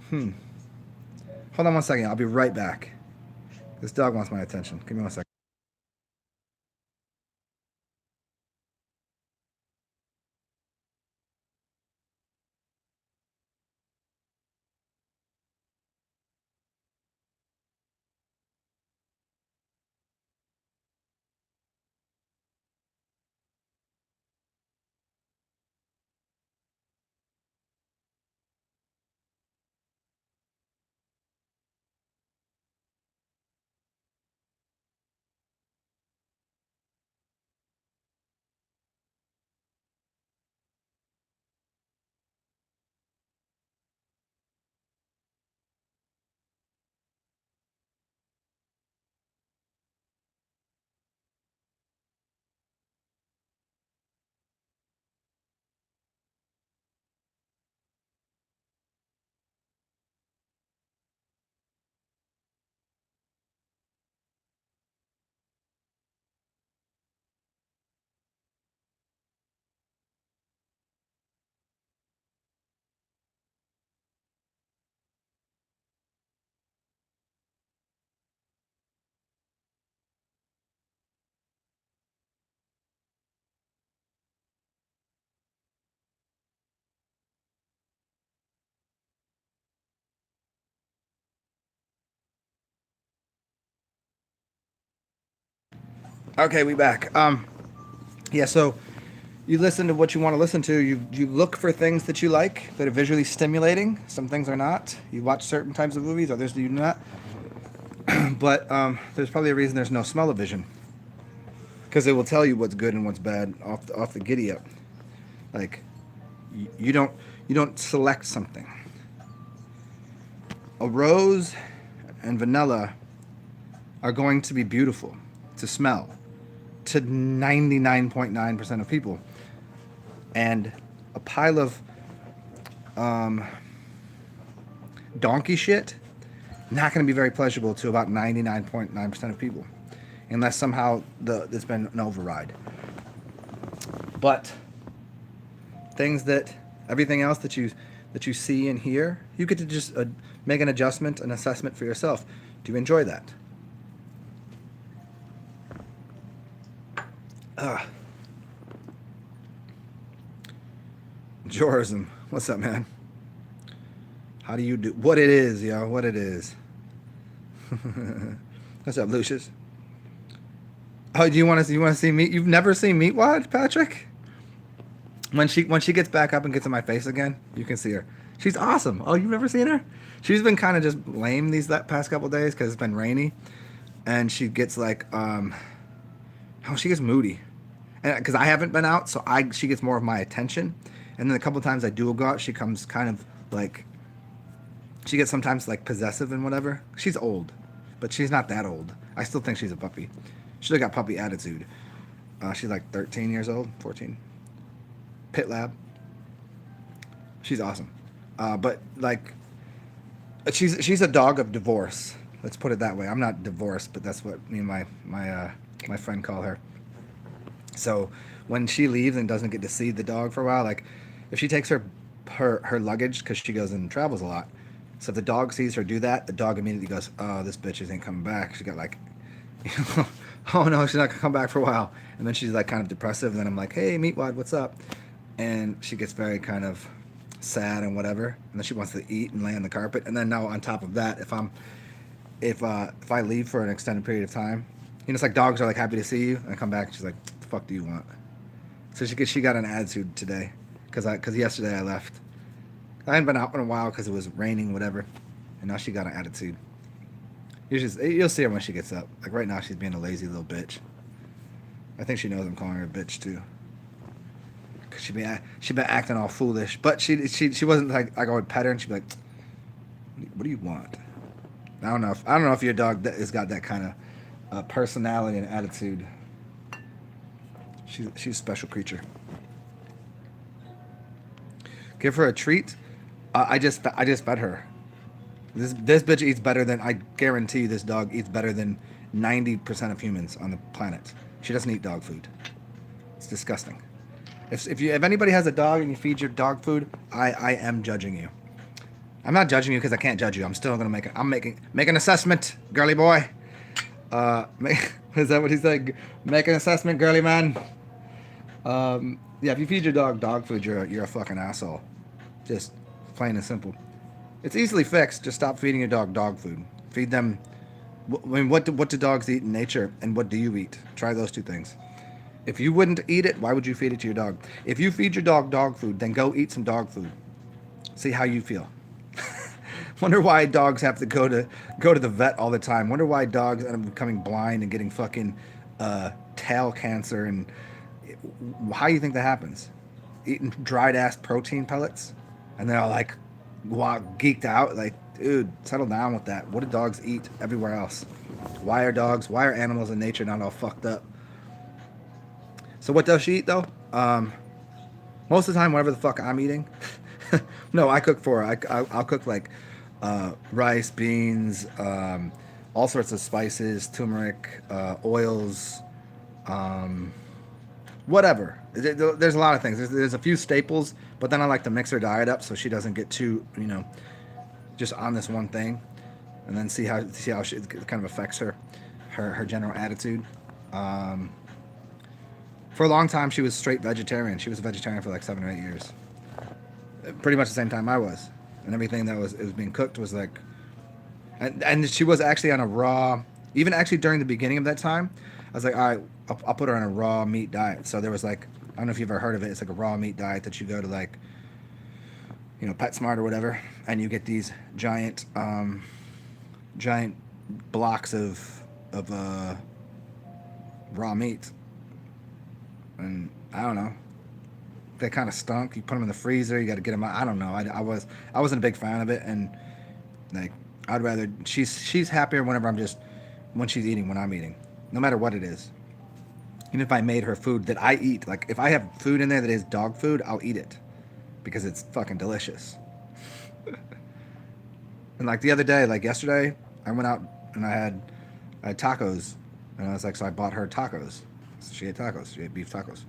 on one second. I'll be right back. This dog wants my attention. Give me one second. Okay, we back. Yeah. So you listen to what you want to listen to. You look for things that you like that are visually stimulating. Some things are not. You watch certain types of movies, others do not. But there's probably a reason there's no smell-o-vision, because it will tell you what's good and what's bad off the giddy up. Like you don't select something. A rose and vanilla are going to be beautiful to smell to 99.9% of people, and a pile of donkey shit not going to be very pleasurable to about 99.9% of people, unless somehow there's been an override. But everything else that you see and hear, you get to just make an assessment for yourself. Do you enjoy that? Jorism, what's up, man? How do you do what it is, yo? What it is? What's up, Lucius? Oh, do you want to see meat? You've never seen Meatwad, Patrick? When she gets back up and gets in my face again, you can see her. She's awesome. Oh, you've never seen her? She's been kind of just lame these past couple days because it's been rainy, and she gets like oh, she gets moody, and because I haven't been out, so she gets more of my attention, and then a couple times I do go out, she comes kind of like she gets sometimes like possessive and whatever. She's old, but she's not that old. I still think she's a puppy. She still got puppy attitude. She's like 13 years old, 14. Pit lab. She's awesome. But like, she's a dog of divorce. Let's put it that way. I'm not divorced, but that's what me and my friend call her. So when she leaves and doesn't get to see the dog for a while, like if she takes her luggage because she goes and travels a lot. So if the dog sees her do that, the dog immediately goes, "Oh, this bitch ain't coming back." She got like, "Oh no, she's not gonna come back for a while." And then she's like kind of depressive. And then I'm like, "Hey, Meatwad, what's up?" And she gets very kind of sad and whatever. And then she wants to eat and lay on the carpet. And then now on top of that, if I leave for an extended period of time, it's like dogs are like happy to see you, and I come back and she's like, "What the fuck do you want?" So she got an attitude today because yesterday I left. I hadn't been out in a while because it was raining, whatever, and now she got an attitude. You'll see her when she gets up. Like right now, she's being a lazy little bitch. I think she knows I'm calling her a bitch too. Cause she been acting all foolish, but she wasn't like I would pet her and she'd be like, "What do you want?" I don't know if your dog has got that kind of personality and attitude. She's a special creature. Give her a treat. I just fed her. This bitch eats better than I guarantee. This dog eats better than 90% of humans on the planet. She doesn't eat dog food. It's disgusting. If anybody has a dog and you feed your dog food, I am judging you. I'm not judging you because I can't judge you. I'm still gonna make an assessment, girly boy. Is that what he said? Make an assessment, girly man. Yeah, if you feed your dog food, you're a fucking asshole. Just plain and simple. It's easily fixed. Just stop feeding your dog food. Feed them. I mean, what do dogs eat in nature, and what do you eat? Try those two things. If you wouldn't eat it, why would you feed it to your dog? If you feed your dog food, then go eat some dog food. See how you feel. Wonder why dogs have to go to the vet all the time. Wonder why dogs end up becoming blind and getting fucking tail cancer. And how do you think that happens? Eating dried ass protein pellets, and they're all like geeked out. Like, dude, settle down with that. What do dogs eat everywhere else? Why are animals in nature not all fucked up? So what does she eat though? Most of the time, whatever the fuck I'm eating. No, I cook for her. I'll cook like rice, beans, all sorts of spices, turmeric, oils, whatever. There's a lot of things. There's a few staples, but then I like to mix her diet up so she doesn't get too, just on this one thing, and then see how it kind of affects her general attitude. For a long time, she was straight vegetarian. She was a vegetarian for like 7 or 8 years. Pretty much the same time I was. And everything that was being cooked was like... And she was actually on a raw... Even actually during the beginning of that time, I was like, all right, I'll put her on a raw meat diet. So there was like... I don't know if you've ever heard of it. It's like a raw meat diet that you go to like... PetSmart or whatever. And you get these giant blocks of raw meat. And I don't know, they kind of stunk. You put them in the freezer, you got to get them out. I don't know. I wasn't a big fan of it, and like I'd rather she's happier when she's eating, when I'm eating, no matter what it is. Even if I made her food that I eat, like if I have food in there that is dog food, I'll eat it because it's fucking delicious. And like the other day, like yesterday, I went out and I had tacos, and I was like, so I bought her tacos. So she ate tacos. She ate beef tacos.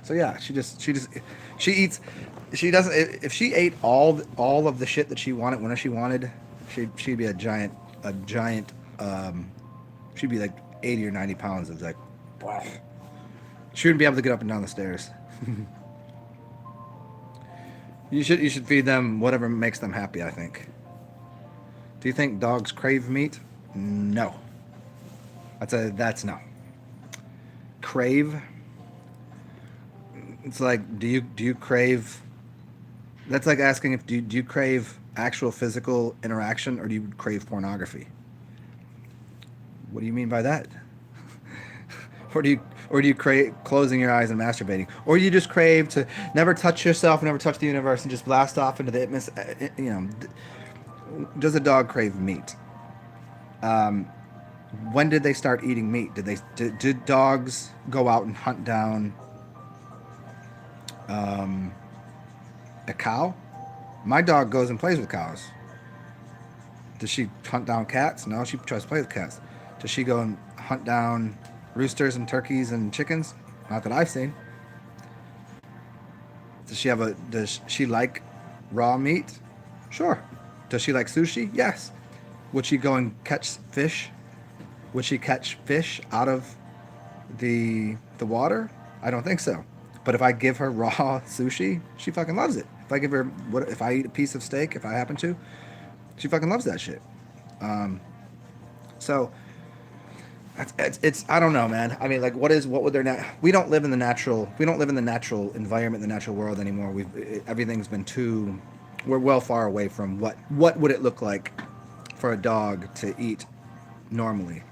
So yeah, she eats. She doesn't. If she ate all of the shit that she wanted whenever she wanted, she'd be a giant. She'd be like 80 or 90 pounds of like. She wouldn't be able to get up and down the stairs. You should feed them whatever makes them happy, I think. Do you think dogs crave meat? No. That's no. Crave? It's like, do you crave? That's like asking if do you crave actual physical interaction or do you crave pornography? What do you mean by that? Or do you crave closing your eyes and masturbating, or do you just crave to never touch yourself, never touch the universe, and just blast off into the itness? Does a dog crave meat? When did they start eating meat? Did dogs go out and hunt down a cow? My dog goes and plays with cows. Does she hunt down cats? No, she tries to play with cats. Does she go and hunt down roosters and turkeys and chickens? Not that I've seen. Does she like raw meat? Sure. Does she like sushi? Yes. Would she go and catch fish? Would she catch fish out of the water? I don't think so. But if I give her raw sushi, she fucking loves it. If I eat a piece of steak, if I happen to, she fucking loves that shit. So it's I don't know, man. I mean, like, what would their we don't live in the natural environment, the natural world anymore. Everything's been too, we're well far away from what would it look like for a dog to eat normally?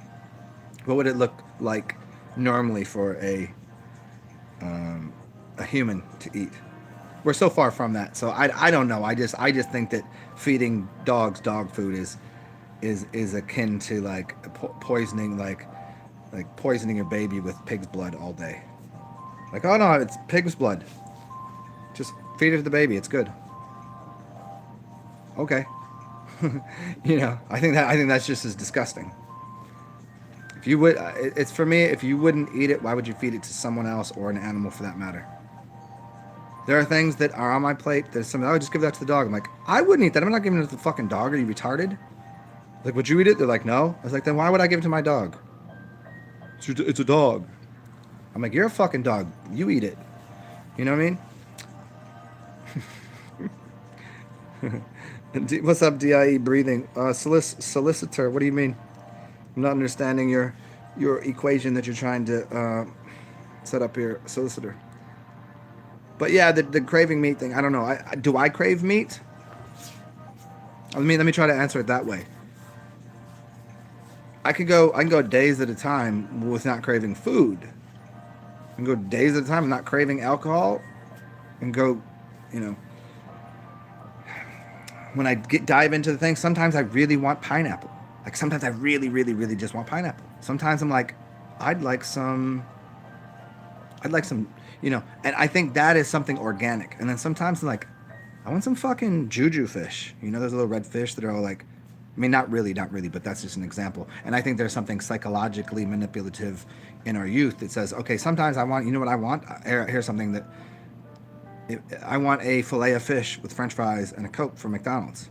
What would it look like normally for a human to eat? We're so far from that. So I don't know. I just think that feeding dogs dog food is akin to like poisoning poisoning your baby with pig's blood all day. Like, oh no, it's pig's blood. Just feed it to the baby. It's good. Okay. I think that's just as disgusting. If you would, it's for me. If you wouldn't eat it, why would you feed it to someone else or an animal for that matter? There are things that are on my plate. There's something I would just give that to the dog. I'm like, I wouldn't eat that. I'm not giving it to the fucking dog. Are you retarded? Like, would you eat it? They're like, no. I was like, then why would I give it to my dog? It's a dog. I'm like, you're a fucking dog. You eat it. You know what I mean? What's up, DIE breathing? Solicitor, what do you mean? I'm not understanding your equation that you're trying to set up here, solicitor. But yeah, the craving meat thing, I don't know. Do I crave meat? Let me try to answer it that way. I can go days at a time with not craving food. I can go days at a time not craving alcohol, and go, when I dive into the thing, sometimes I really want pineapple. Like, sometimes I really, really, really just want pineapple. Sometimes I'm like, I'd like some, and I think that is something organic. And then sometimes I'm like, I want some fucking juju fish. Those little red fish that are all like, I mean, not really, but that's just an example. And I think there's something psychologically manipulative in our youth that says, okay, sometimes I want, what I want? Here's something that, I want a fillet of fish with french fries and a Coke from McDonald's.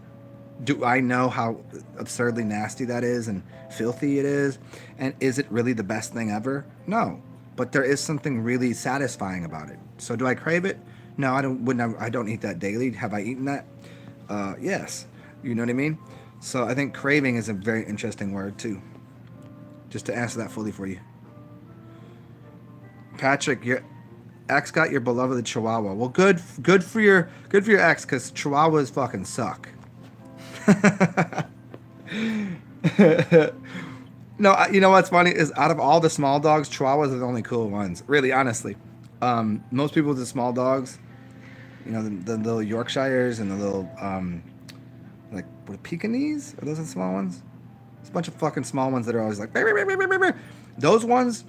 Do I know how absurdly nasty that is and filthy it is? And is it really the best thing ever? No. But there is something really satisfying about it. So do I crave it? No, I don't eat that daily. Have I eaten that? Yes. You know what I mean? So I think craving is a very interesting word too. Just to answer that fully for you. Patrick, your ex got your beloved Chihuahua. Well, good for your ex, because Chihuahuas fucking suck. No, you know what's funny is, out of all the small dogs, Chihuahuas are the only cool ones. Really, honestly. Most people with the small dogs, the little Yorkshires and the little, what, Pekingese? Are those the small ones? It's a bunch of fucking small ones that are always like, "Bah, bah, bah, bah, bah, bah." Those ones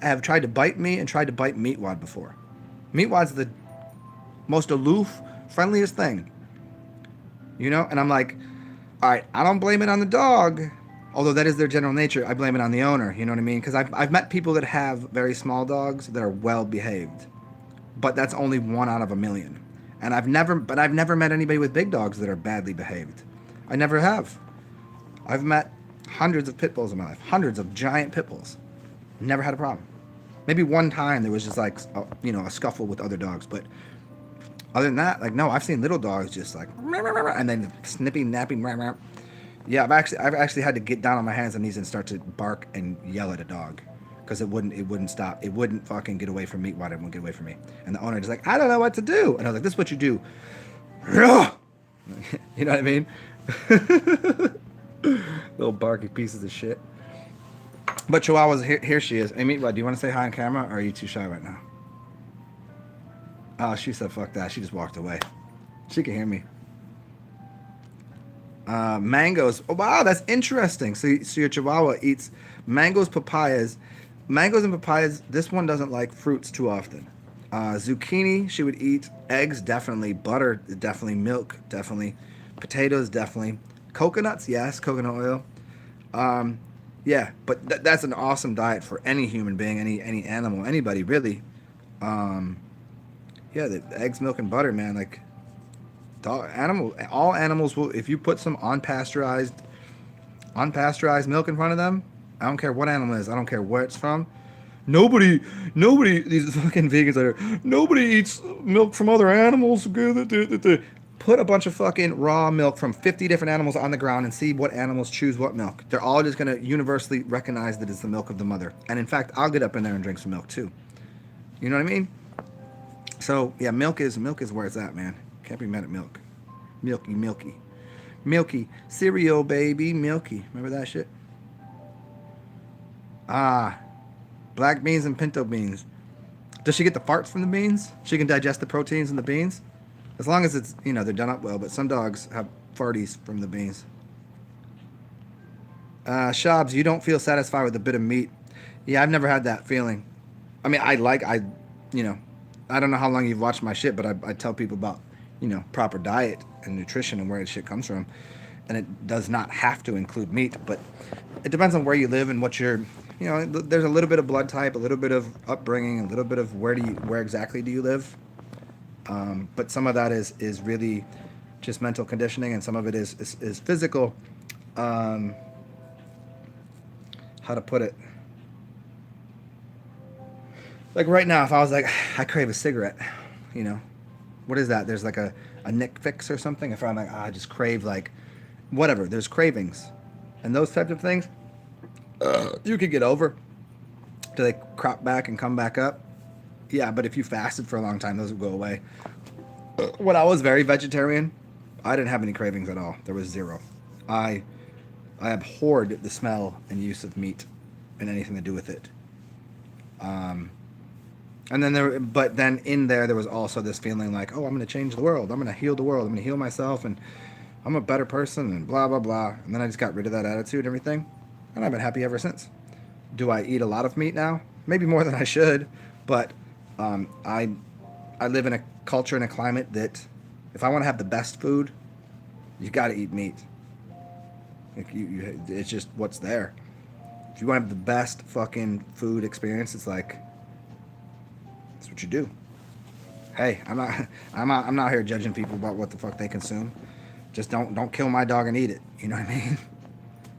have tried to bite me and tried to bite Meatwad before. Meatwad's the most aloof, friendliest thing. And I'm like, all right, I don't blame it on the dog, although that is their general nature. I blame it on the owner. You know what I mean? Because I've met people that have very small dogs that are well behaved, but that's only 1 out of a million. And I've never met anybody with big dogs that are badly behaved. I never have. I've met hundreds of pit bulls in my life, hundreds of giant pit bulls. Never had a problem. Maybe one time there was just like a scuffle with other dogs, but other than that, like, no, I've seen little dogs just like, and then snipping, napping. Yeah, I've actually had to get down on my hands and knees and start to bark and yell at a dog, because it wouldn't stop. It wouldn't fucking get away from me. Why didn't it get away from me? And the owner is like, I don't know what to do. And I was like, this is what you do. You know what I mean? Little barky pieces of shit. But Chihuahua's here she is. Amy, what, do you want to say hi on camera, or are you too shy right now? Oh, she said fuck that. She just walked away. She can hear me. Mangoes. Oh, wow, that's interesting. So your Chihuahua eats mangoes, papayas. Mangoes and papayas, this one doesn't like fruits too often. Zucchini, she would eat. Eggs, definitely. Butter, definitely. Milk, definitely. Potatoes, definitely. Coconuts, yes. Coconut oil. Yeah, but that's an awesome diet for any human being, any animal, anybody, really. Yeah, the eggs, milk, and butter, man. Like, all animals will, if you put some unpasteurized milk in front of them, I don't care what animal it is, I don't care where it's from. Nobody, these fucking vegans are, nobody eats milk from other animals. Put a bunch of fucking raw milk from 50 different animals on the ground and see what animals choose what milk. They're all just going to universally recognize that it's the milk of the mother. And in fact, I'll get up in there and drink some milk too. You know what I mean? So, yeah, milk is where it's at, man. Can't be mad at milk. Milky. Cereal, baby. Milky. Remember that shit? Black beans and pinto beans. Does she get the farts from the beans? She can digest the proteins in the beans? As long as it's, they're done up well. But some dogs have farties from the beans. Shabs, you don't feel satisfied with a bit of meat. Yeah, I've never had that feeling. I mean, I don't know how long you've watched my shit, but I tell people about, proper diet and nutrition and where the shit comes from. And it does not have to include meat, but it depends on where you live and what you're, there's a little bit of blood type, a little bit of upbringing, a little bit of where exactly do you live. But some of that is really just mental conditioning, and some of it is physical. How to put it? Like right now, if I was like, I crave a cigarette, what is that? There's like a Nick fix or something. If I'm like, I just crave like, whatever. There's cravings, and those types of things, you could get over. Do they crop back and come back up? Yeah, but if you fasted for a long time, those would go away. When I was very vegetarian, I didn't have any cravings at all. There was zero. I abhorred the smell and use of meat and anything to do with it. And then in there was also this feeling like, oh, I'm going to change the world. I'm going to heal the world. I'm going to heal myself, and I'm a better person, and blah, blah, blah. And then I just got rid of that attitude and everything, and I've been happy ever since. Do I eat a lot of meat now? Maybe more than I should, but I live in a culture and a climate that if I want to have the best food, you got to eat meat. It's just what's there. If you want to have the best fucking food experience, it's like, that's what you do. Hey, I'm not here judging people about what the fuck they consume. Just don't kill my dog and eat it. You know what I mean?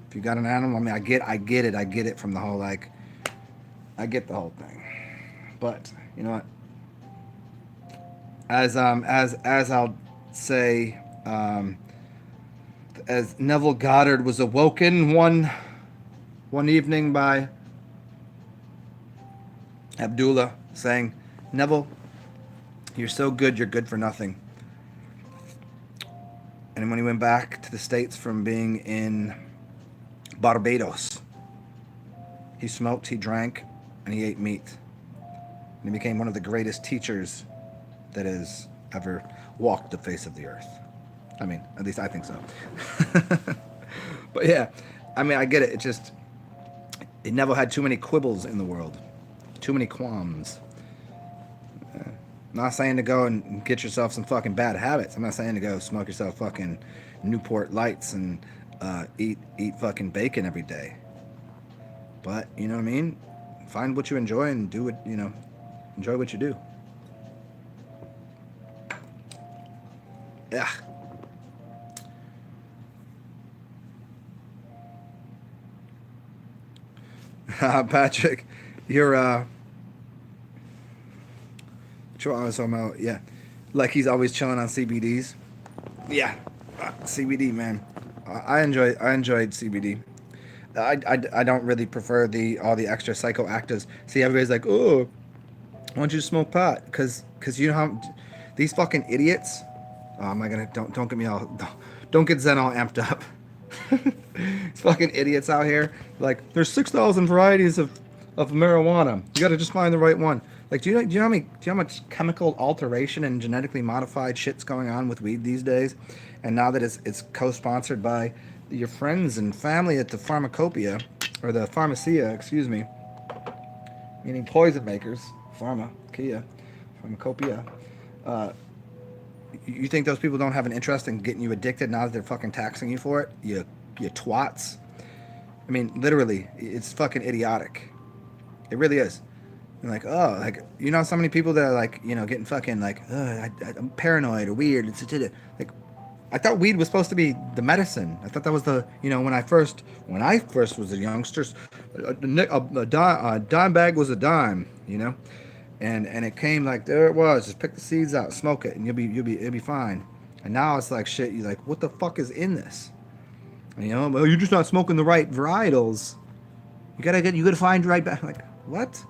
If you got an animal, I mean, I get it from the whole, like, I get the whole thing. But you know what? As I'll say, as Neville Goddard was awoken one evening by Abdullah saying, Neville, you're so good, you're good for nothing. And when he went back to the States from being in Barbados, he smoked, he drank, and he ate meat. And he became one of the greatest teachers that has ever walked the face of the earth. I mean, at least I think so. But yeah, I mean, I get it. It Neville had too many quibbles in the world. Too many qualms. Not saying to go and get yourself some fucking bad habits. I'm not saying to go smoke yourself fucking Newport Lights and eat fucking bacon every day. But, you know what I mean? Find what you enjoy and do what, enjoy what you do. Yeah. Patrick, you're yeah, like he's always chilling on CBDs. Yeah, CBD, man. I enjoyed CBD. I don't really prefer the all the extra psychoactives. See, everybody's like, oh, why don't you smoke pot? Because you know how these fucking idiots. Oh, am I gonna don't get me all don't get Zen all amped up. These fucking idiots out here. Like, there's 6,000 varieties of marijuana. You got to just find the right one. Like, do you know how much chemical alteration and genetically modified shit's going on with weed these days? And now that it's co-sponsored by your friends and family at the pharmacopoeia, or the pharmacia, excuse me, meaning poison makers, pharmacia, pharmacopoeia. Uh, you think those people don't have an interest in getting you addicted now that they're fucking taxing you for it? You twats. I mean, literally, it's fucking idiotic. It really is. And like, oh, like, you know, so many people that are like, you know, getting fucking like, I'm paranoid or weird. Like, I thought weed was supposed to be the medicine. I thought that was the, you know, when I first was a youngster, a dime bag was a dime, you know, and it came like there it was. Just pick the seeds out, smoke it, and it'll be fine. And now it's like shit. You're like, what the fuck is in this? And, you know, well, you're just not smoking the right varietals. You gotta find the right back. Like, what?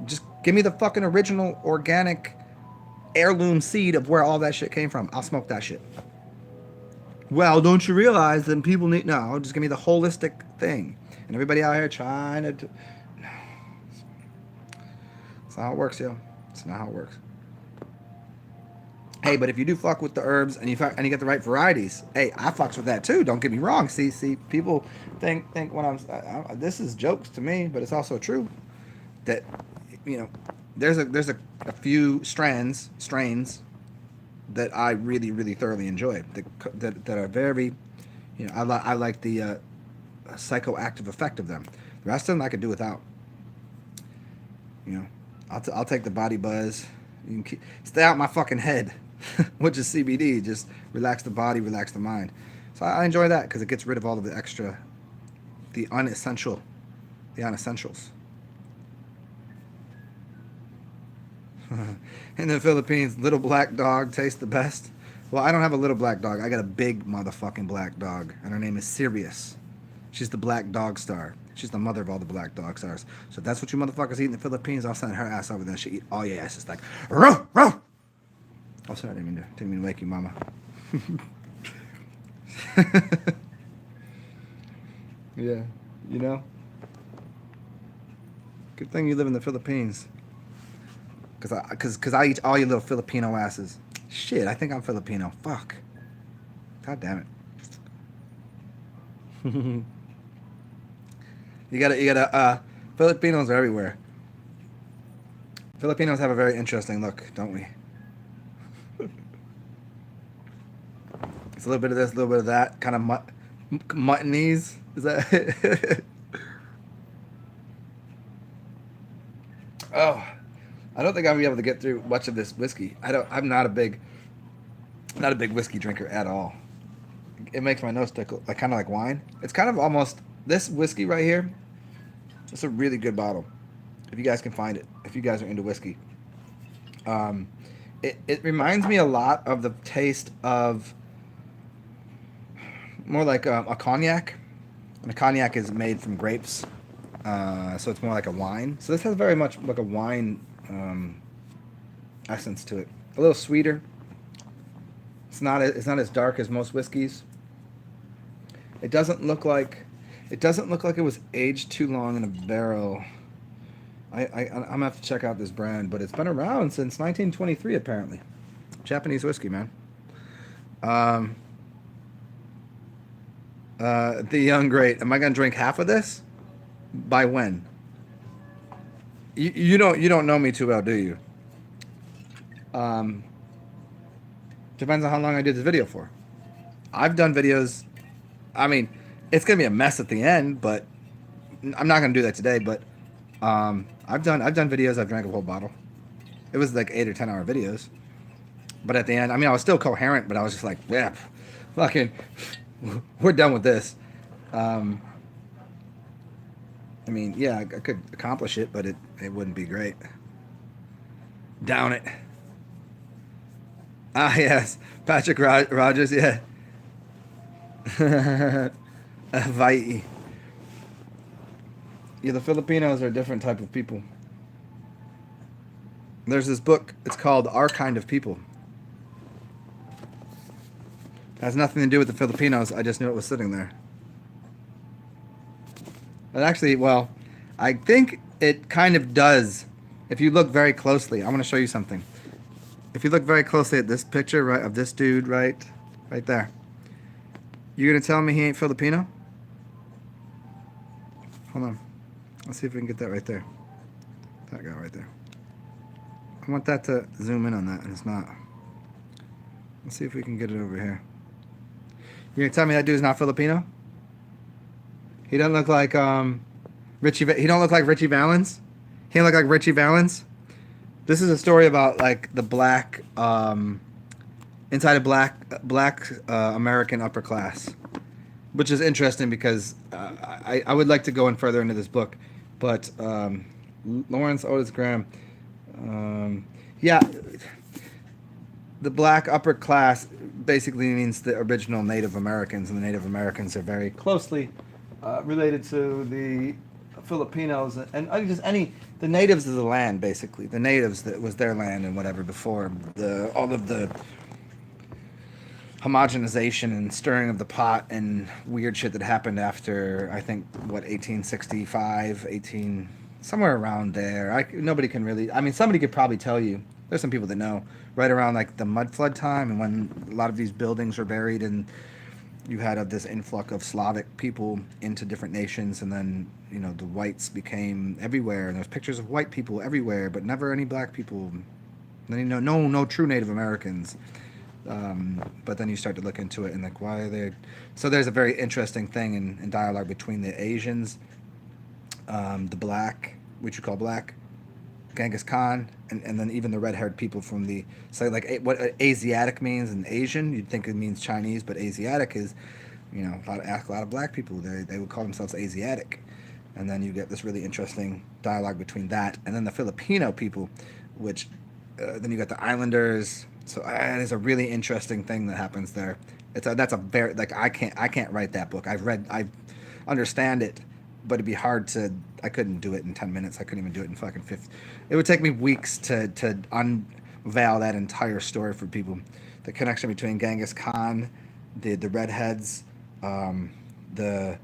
Just give me the fucking original organic heirloom seed of where all that shit came from. I'll smoke that shit. Well, don't you realize that people need... No, just give me the holistic thing. And everybody out here trying to... No. It's not how it works, yo. It's not how it works. Hey, but if you do fuck with the herbs and you get the right varieties, hey, I fucks with that too. Don't get me wrong. See, people think when this is jokes to me, but it's also true that, you know, there's a few strains that I really, really thoroughly enjoy that are very, you know, I like the psychoactive effect of them. The rest of them I could do without. You know, I'll take the body buzz. You can stay out my fucking head, which is CBD. Just relax the body, relax the mind. So I enjoy that because it gets rid of all of the extra, the unessentials. In the Philippines, little black dog tastes the best. Well, I don't have a little black dog. I got a big motherfucking black dog, and her name is Sirius. She's the black dog star. She's the mother of all the black dog stars. So if that's what you motherfuckers eat in the Philippines, I'll send her ass over there and she'll eat all your asses like, row, row. Oh, sorry, I didn't mean to wake you, mama. Yeah, you know? Good thing you live in the Philippines. Cause I eat all you little Filipino asses. Shit, I think I'm Filipino. Fuck. God damn it. You gotta, Filipinos are everywhere. Filipinos have a very interesting look, don't we? It's a little bit of this, a little bit of that, kind of muttonese. Is that? Oh, I don't think I'm gonna be able to get through much of this whiskey. I'm not a big whiskey drinker at all. It makes my nose tickle, like kind of like wine. It's kind of almost this whiskey right here. It's a really good bottle. If you guys can find it, if you guys are into whiskey, it reminds me a lot of the taste of more like a cognac, and a cognac is made from grapes, so it's more like a wine. So this has very much like a wine essence to it. A little sweeter. It's not as dark as most whiskeys. It doesn't look like it was aged too long in a barrel. I'm gonna have to check out this brand, but it's been around since 1923 apparently. Japanese whiskey, man. The young great. Am I gonna drink half of this? By when? You don't know me too well, do you? Depends on how long I did this video for. I've done videos. I mean, it's gonna be a mess at the end, but I'm not gonna do that today. But I've done videos. I've drank a whole bottle. It was like 8 or 10 hour videos. But at the end, I mean, I was still coherent, but I was just like, yeah, fucking, we're done with this. I mean, yeah, I could accomplish it, but it wouldn't be great. Down it. Ah, yes. Patrick Rogers, yeah. Hawaii. Yeah, the Filipinos are a different type of people. There's this book. It's called Our Kind of People. It has nothing to do with the Filipinos. I just knew it was sitting there. But actually, well, I think it kind of does. If you look very closely, I want to show you something. If you look very closely at this picture, right, of this dude, right there, you're gonna tell me he ain't Filipino? Hold on. Let's see if we can get that right there. That guy right there. I want that to zoom in on that, and it's not. Let's see if we can get it over here. You're gonna tell me that dude's not Filipino? He doesn't look like Richie. He don't look like Richie Valens. He don't look like Richie Valens. This is a story about like the black inside a black American upper class, which is interesting because I would like to go in further into this book, but Lawrence Otis Graham, yeah, the black upper class basically means the original Native Americans, and the Native Americans are very closely related to the Filipinos and just the natives of the land, basically the natives that was their land and whatever before all of the homogenization and stirring of the pot and weird shit that happened after I think 1865, somewhere around there. Nobody can really. I mean, somebody could probably tell you. There's some people that know right around like the mud flood time and when a lot of these buildings were buried and you had this influx of Slavic people into different nations, and then the whites became everywhere, and there's pictures of white people everywhere, but never any black people. Then no true Native Americans. But then you start to look into it and like why are they? So there's a very interesting thing in dialogue between the Asians, the black, which you call black, Genghis Khan, and then even the red-haired people from the like what Asiatic means in Asian. You'd think it means Chinese, but Asiatic is, a lot of black people. They would call themselves Asiatic, and then you get this really interesting dialogue between that and then the Filipino people, which then you got the Islanders. So it's a really interesting thing that happens there. That's a very like I can't write that book. I understand it, but it'd be hard to. I couldn't do it in 10 minutes. I couldn't even do it in fucking 50. It would take me weeks to unveil that entire story for people. The connection between Genghis Khan, the redheads, the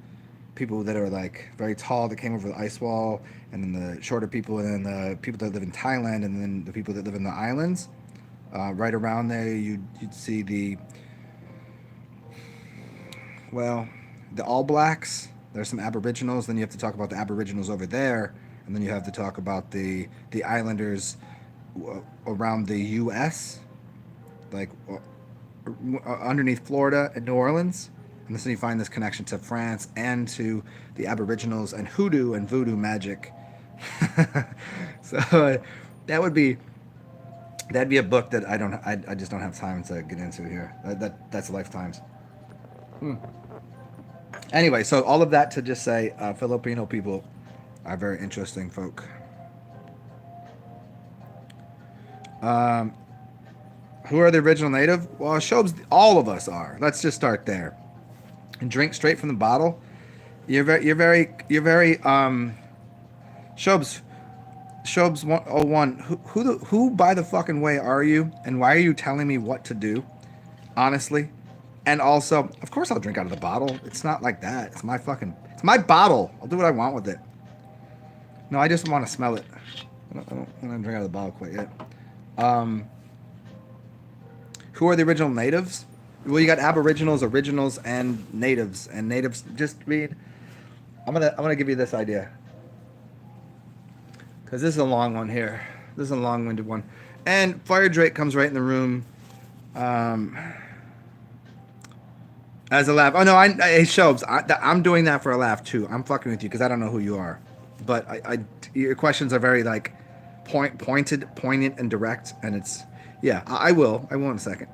people that are like very tall that came over the ice wall, and then the shorter people, and then the people that live in Thailand, and then the people that live in the islands. Right around there, you'd see the All Blacks. There's some Aboriginals. Then you have to talk about the Aboriginals over there, and then you have to talk about the Islanders around the U.S., like underneath Florida and New Orleans. And then you find this connection to France and to the Aboriginals and hoodoo and voodoo magic. So that'd be a book that I just don't have time to get into here. That's lifetimes. Anyway, so all of that to just say, Filipino people are very interesting folk. Who are the original native? Well, Shobes, all of us are. Let's just start there. And drink straight from the bottle. You're very Shobes 101. Who by the fucking way are you? And why are you telling me what to do? Honestly. And also, of course I'll drink out of the bottle. It's not like that. It's my bottle. I'll do what I want with it. No, I just want to smell it. I don't want to drink out of the bottle quite yet. Who are the original natives? Well, you got Aboriginals, originals, and natives. And natives just mean. I'm gonna give you this idea. Because this is a long one here. This is a long-winded one. And Fire Drake comes right in the room. As a laugh. Oh, no, hey, Shobes, I'm doing that for a laugh, too. I'm fucking with you because I don't know who you are. But your questions are very, like, pointed, poignant, and direct. And it's, yeah, I will. I will in a second.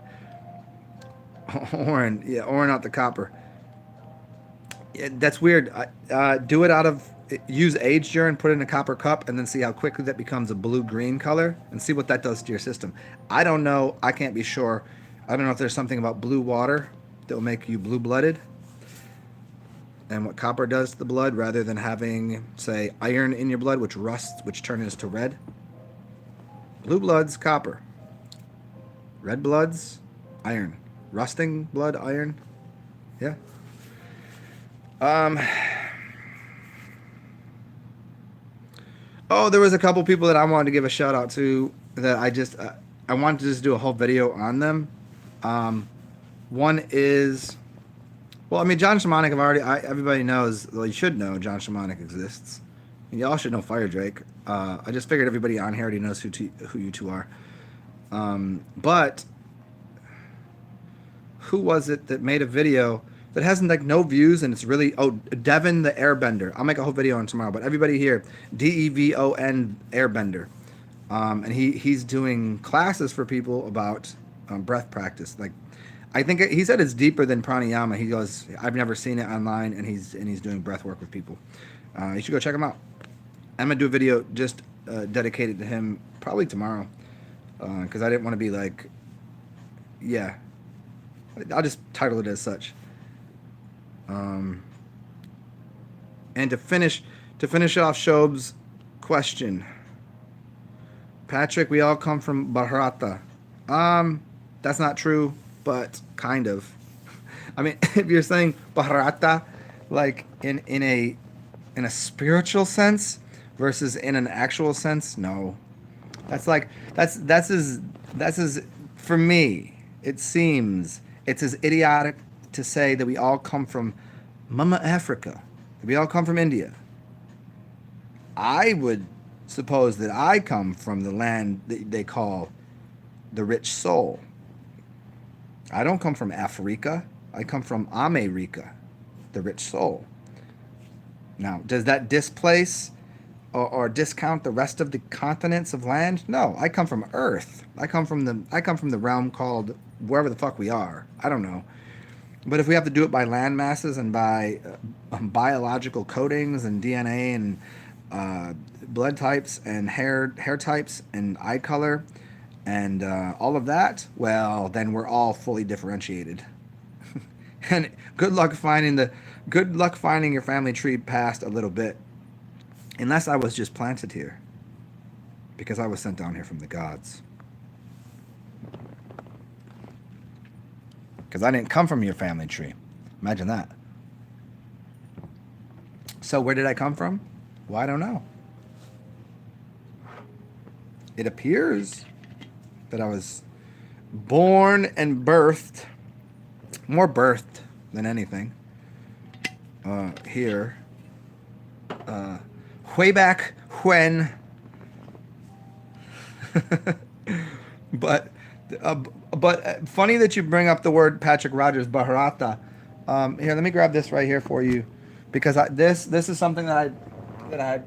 Oren out the copper. Yeah, that's weird. Do it out of, use aged urine, put it in a copper cup, and then see how quickly that becomes a blue-green color, and see what that does to your system. I don't know. I can't be sure. I don't know if there's something about blue water that will make you blue-blooded. and what copper does to the blood, rather than having, say, iron in your blood, which rusts, which turns to red. Blue blood's copper. Red blood's iron. Rusting blood, iron. Yeah. Oh, there was a couple people that I wanted to give a shout out to that I wanted to just do a whole video on them. One is, well, I mean, John Shamanic. Everybody knows. Well, you should know John Shamanic exists. And y'all should know Fire Drake. I just figured everybody on here already knows who you two are. But who was it that made a video that has like no views and it's really, Devon the Airbender. I'll make a whole video on tomorrow. But everybody here, Devon Airbender, and he's doing classes for people about breath practice. Like, I think he said it's deeper than pranayama. He goes, I've never seen it online, and he's doing breath work with people. You should go check him out. I'm gonna do a video just dedicated to him probably tomorrow, because I didn't want to be like, yeah. I'll just title it as such. And to finish off Shob's question, Patrick, we all come from Bharata. That's not true, but kind of. I mean, if you're saying Bharata, like in a spiritual sense versus in an actual sense, no. That's as for me. It seems it's as idiotic to say that we all come from Mama Africa, that we all come from India. I would suppose that I come from the land that they call the rich soul. I don't come from Africa. I come from America, the rich soul. Now, does that displace or discount the rest of the continents of land? No, I come from Earth. I come from the realm called wherever the fuck we are. I don't know. But if we have to do it by land masses and by biological coatings and DNA and blood types and hair types and eye color and all of that, well, then we're all fully differentiated. And good luck finding your family tree past a little bit, unless I was just planted here, because I was sent down here from the gods. Because I didn't come from your family tree. Imagine that. So where did I come from? Well, I don't know. It appears that I was born and birthed, more birthed than anything, here. Way back when. But funny that you bring up the word Patrick Rogers, Bharata. Here, let me grab this right here for you, because this is something that I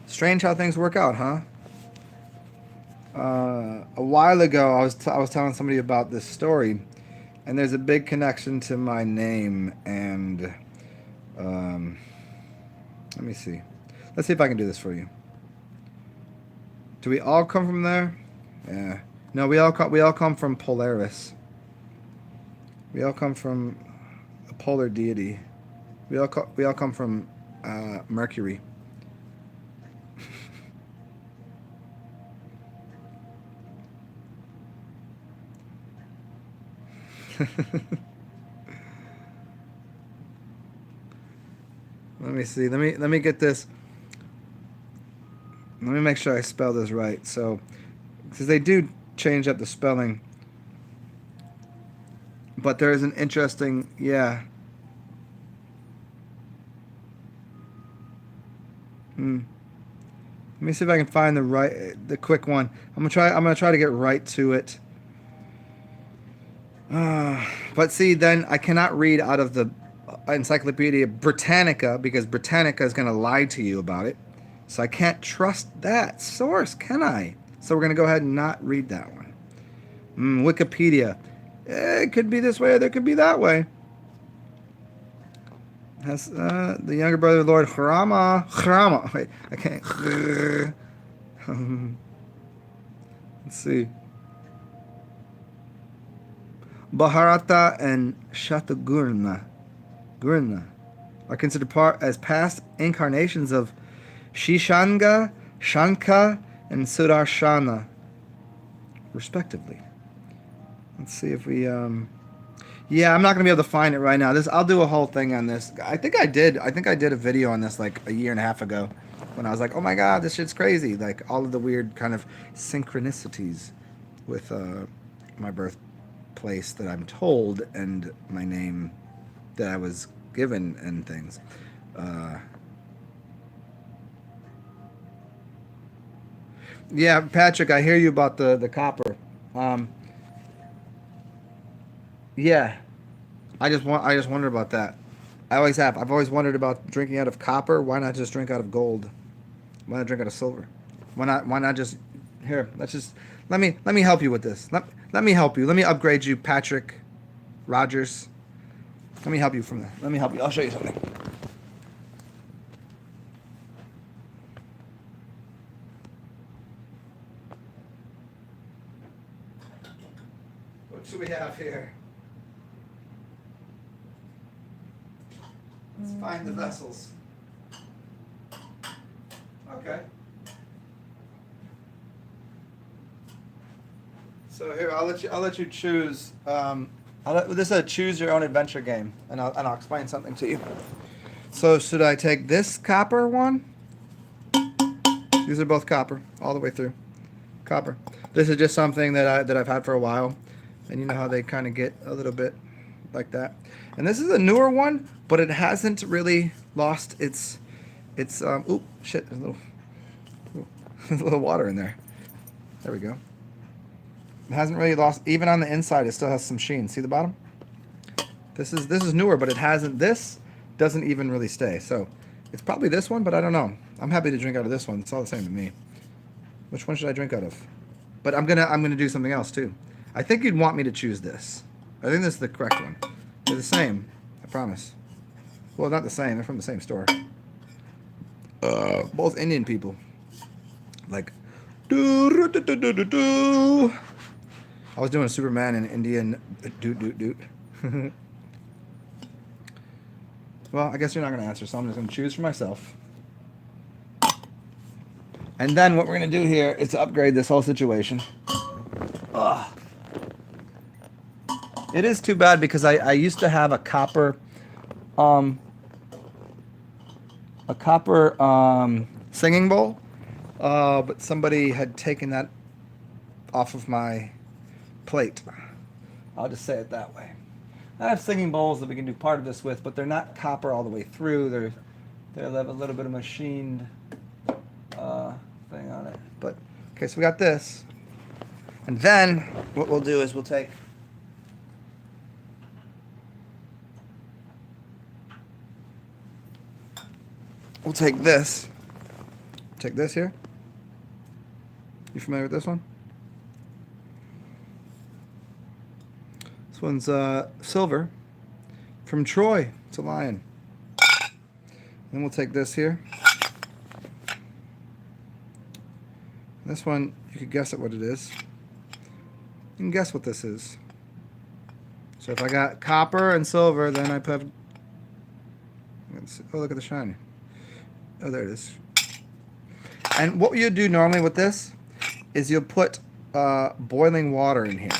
strange how things work out, huh? A while ago, I was telling somebody about this story, and there's a big connection to my name. And let me see. Let's see if I can do this for you. Do we all come from there? Yeah. No, we all come from Polaris. We all come from a polar deity. We all come from Mercury. Let me see. Let me get this. Let me make sure I spell this right. So, because they do change up the spelling, but there is an interesting, yeah. Let me see if I can find the quick one. I'm gonna try to get right to it. But see, then I cannot read out of the Encyclopedia Britannica, because Britannica is gonna lie to you about it. So I can't trust that source, can I? So we're going to go ahead and not read that one. Wikipedia. It could be this way, or there could be that way. Has the younger brother of Lord Hrama. Wait, I can't. Let's see. Bharata and Shatagurna Gurna are considered as past incarnations of Shishanga, Shanka, and Sudarshana, respectively. Let's see if we yeah, I'm not gonna be able to find it right now. I'll do a whole thing on this. I think I did a video on this like a year and a half ago when I was like, oh my god, this shit's crazy. Like all of the weird kind of synchronicities with my birthplace that I'm told and my name that I was given and things. Yeah, Patrick, I hear you about the copper. Um, yeah, I just wondered about that. I always have. I've always wondered about drinking out of copper. Why not just drink out of gold? Why not drink out of silver? Why not just here? Let's just let me help you with this. Let me help you. Let me upgrade you, Patrick Rogers. Let me help you from that. Let me help you. I'll show you something. What do we have here? Let's find the vessels. Okay. So here, I'll let you choose. This is a choose your own adventure game, and I'll explain something to you. So should I take this copper one? These are both copper, all the way through. Copper. This is just something that I've had for a while, and you know how they kind of get a little bit like that. And this is a newer one, but it hasn't really lost its oop, shit, there's a little water in there. There we go. It hasn't really lost, even on the inside it still has some sheen. See the bottom? This is newer, but it hasn't, this doesn't even really stay. So it's probably this one, but I don't know. I'm happy to drink out of this one. It's all the same to me. Which one should I drink out of? But I'm gonna do something else too. I think you'd want me to choose this. I think this is the correct one. They're the same, I promise. Well, not the same. They're from the same store. Both Indian people. Like, do do do do do do. I was doing a Superman in Indian doot doot doot. Well, I guess you're not gonna answer, so I'm just gonna choose for myself. And then what we're gonna do here is to upgrade this whole situation. Ugh. It is too bad because I used to have a copper singing bowl, but somebody had taken that off of my plate. I'll just say it that way. I have singing bowls that we can do part of this with, but they're not copper all the way through. They have a little bit of machined thing on it. But okay, so we got this, and then what we'll do is we'll take this. Take this here. You familiar with this one? This one's silver from Troy. It's a lion. Then we'll take this here. This one, you could guess at what it is. You can guess what this is. So if I got copper and silver, then I put. Oh, look at the shiny. Oh, there it is. And what you do normally with this is you'll put boiling water in here.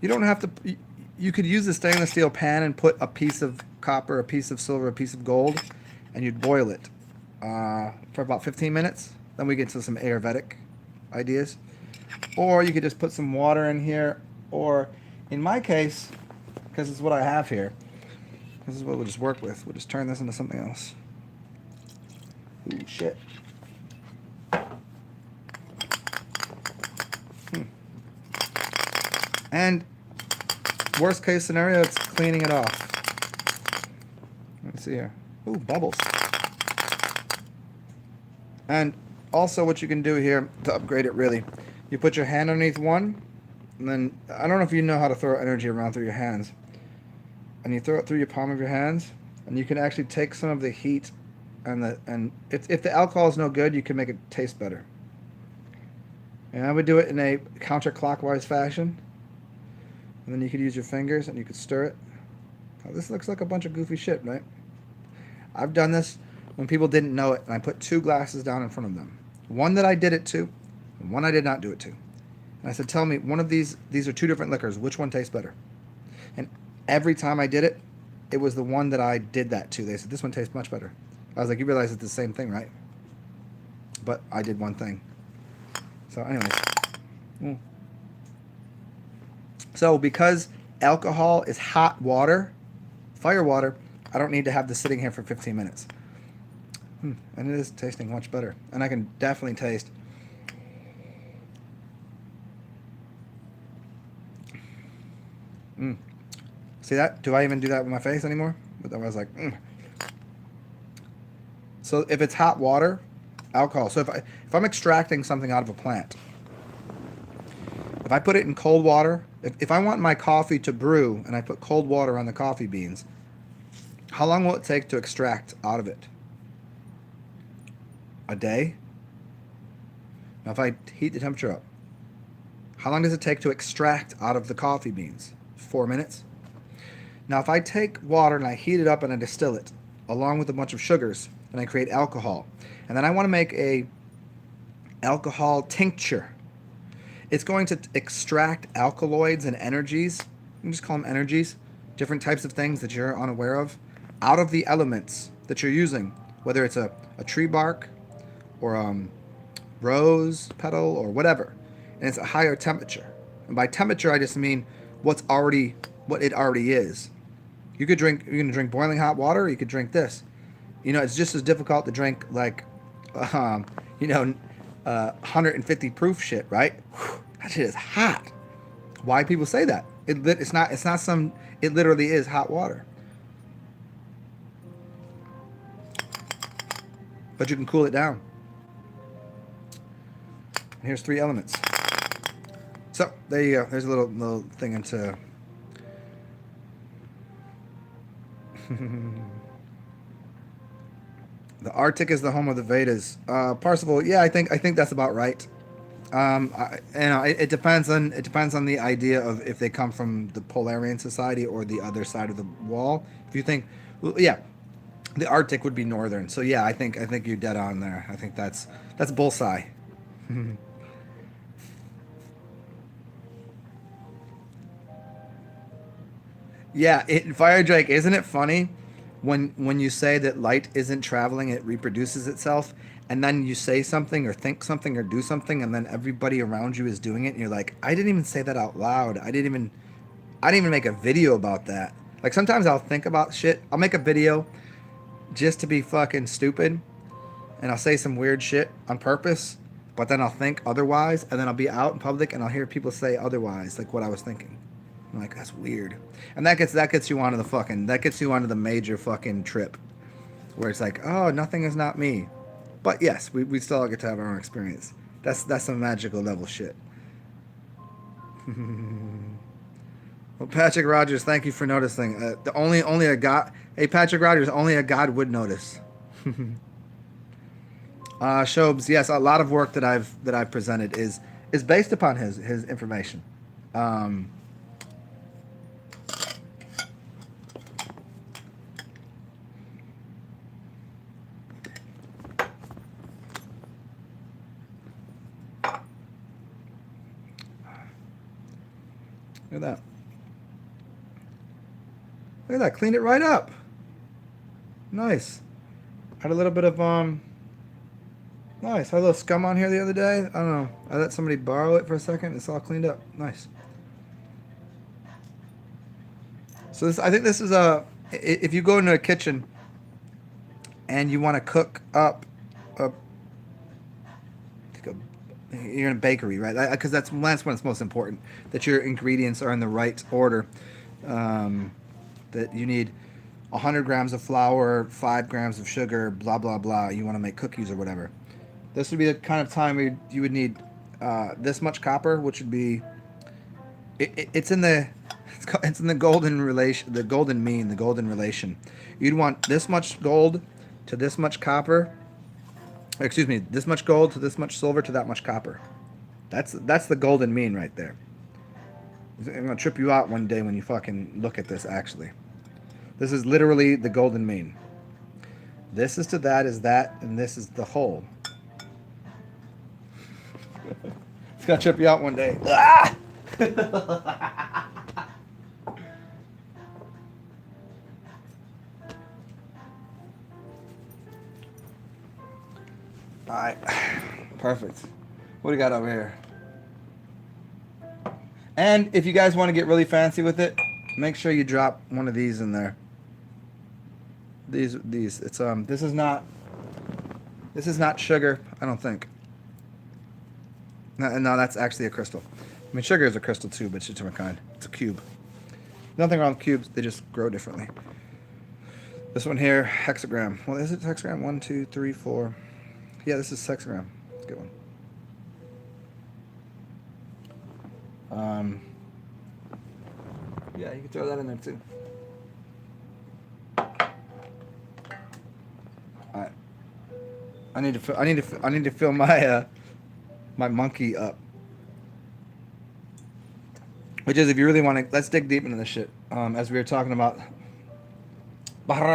You don't have to. You could use a stainless steel pan and put a piece of copper, a piece of silver, a piece of gold, and you'd boil it for about 15 minutes. Then we get to some Ayurvedic ideas. Or you could just put some water in here. Or in my case, because it's what I have here, this is what we'll just work with. We'll just turn this into something else. Ooh, shit. And worst case scenario, it's cleaning it off. Let's see here. Ooh, bubbles. And also what you can do here to upgrade it really, you put your hand underneath one, and then, I don't know if you know how to throw energy around through your hands. And you throw it through your palm of your hands, and you can actually take some of the heat and if the alcohol is no good, you can make it taste better. And I would do it in a counterclockwise fashion. And then you could use your fingers and you could stir it. Oh, this looks like a bunch of goofy shit, right? I've done this when people didn't know it, and I put 2 glasses down in front of them. One that I did it to, and one I did not do it to. And I said, tell me, one of these are 2 different liquors. Which one tastes better? And every time I did it, it was the one that I did that to. They said, this one tastes much better. I was like, you realize it's the same thing, right? But I did one thing. So anyways. So because alcohol is hot water, fire water, I don't need to have this sitting here for 15 minutes. And it is tasting much better. And I can definitely taste. See that? Do I even do that with my face anymore? But I was like, So if it's hot water, alcohol. So if I'm extracting something out of a plant, if I put it in cold water, if I want my coffee to brew and I put cold water on the coffee beans, how long will it take to extract out of it? A day? Now if I heat the temperature up, how long does it take to extract out of the coffee beans? 4 minutes? Now if I take water and I heat it up and I distill it, along with a bunch of sugars, and I create alcohol, and then I want to make a alcohol tincture, it's going to extract alkaloids and energies, you can just call them energies, different types of things that you're unaware of, out of the elements that you're using, whether it's a tree bark or rose petal or whatever, and it's a higher temperature. And by temperature, I just mean what it already is. You can drink boiling hot water, or you could drink this. You know, it's just as difficult to drink like, 150 proof shit, right? Whew, that shit is hot. Why people say that? It literally is hot water. But you can cool it down. And here's 3 elements. So there you go. There's a little thing into. The Arctic is the home of the Vedas. Parsifal, yeah, I think that's about right. It depends on the idea of if they come from the Polarian Society or the other side of the wall. If you think, well, yeah, the Arctic would be northern. So yeah, I think you're dead on there. I think that's bullseye. Yeah, Fire Drake, isn't it funny when you say that light isn't traveling, it reproduces itself, and then you say something or think something or do something, and then everybody around you is doing it, and you're like, I didn't even say that out loud. I didn't even make a video about that. Like sometimes I'll think about shit. I'll make a video just to be fucking stupid, and I'll say some weird shit on purpose, but then I'll think otherwise, and then I'll be out in public and I'll hear people say otherwise, like what I was thinking. I'm like, that's weird. And that gets you onto the major fucking trip where it's like, oh, nothing is not me. But yes, we still all get to have our own experience. That's some magical level shit. Well, Patrick Rogers, thank you for noticing. Only a god. Hey, Patrick Rogers, only a god would notice. Shobes, yes, a lot of work that I've presented is based upon his information. Look at that. Look at that. Cleaned it right up. Nice. Had a little bit of nice. Had a little scum on here the other day. I don't know. I let somebody borrow it for a second. It's all cleaned up. Nice. So I think this is if you go into a kitchen and you want to cook up you're in a bakery, right? Because that's when it's most important, that your ingredients are in the right order. That you need 100 grams of flour, 5 grams of sugar, blah, blah, blah. You want to make cookies or whatever. This would be the kind of time where you would need this much copper, which would be, it's in the golden relation, the golden mean, the golden relation. You'd want this much gold to this much copper. Excuse me, this much gold to this much silver to that much copper. That's the golden mean right there. I'm gonna trip you out one day when you fucking look at this. Actually, this is literally the golden mean. This is to that is that, and this is the whole. It's gonna trip you out one day. Ah! All right, perfect. What do you got over here? And if you guys want to get really fancy with it, make sure you drop one of these in there. These. It's This is not sugar. I don't think. No, that's actually a crystal. I mean, sugar is a crystal too, but it's a different kind. It's a cube. Nothing wrong with cubes. They just grow differently. This one here, hexagram. Well, is it hexagram? 1, 2, 3, 4. Yeah, this is hexagram. It's a good one. Yeah, you can throw that in there too. All right. I need to fill my my monkey up. Which is, if you really want to, let's dig deep into this shit. As we were talking about, what's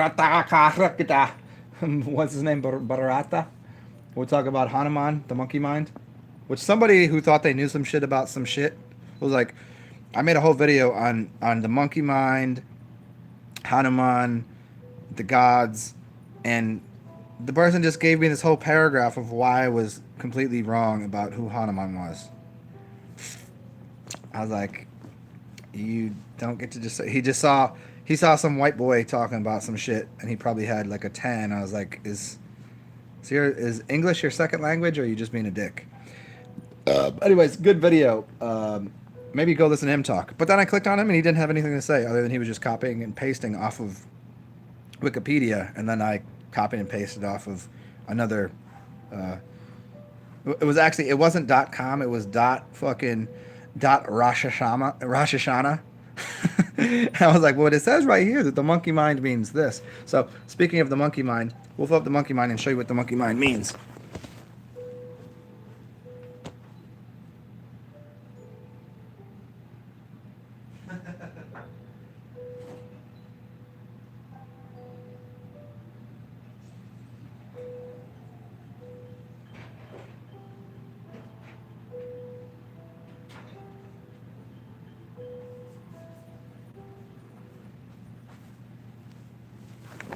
his name? Bharata. We'll talk about Hanuman, the monkey mind, which somebody who thought they knew some shit about some shit was like, I made a whole video on the monkey mind, Hanuman, the gods, and the person just gave me this whole paragraph of why I was completely wrong about who Hanuman was. I was like, you don't get to just say, he saw some white boy talking about some shit, and he probably had like a 10. I was like, is English your second language, or are you just being a dick? Anyways, good video. Maybe go listen to him talk. But then I clicked on him, and he didn't have anything to say other than he was just copying and pasting off of Wikipedia, and then I copied and pasted off of another. It wasn't .com. It was Rosh Hashanah. And I was like, well, it says right here that the monkey mind means this. So speaking of the monkey mind, we'll fill up the monkey mind and show you what the monkey mind means.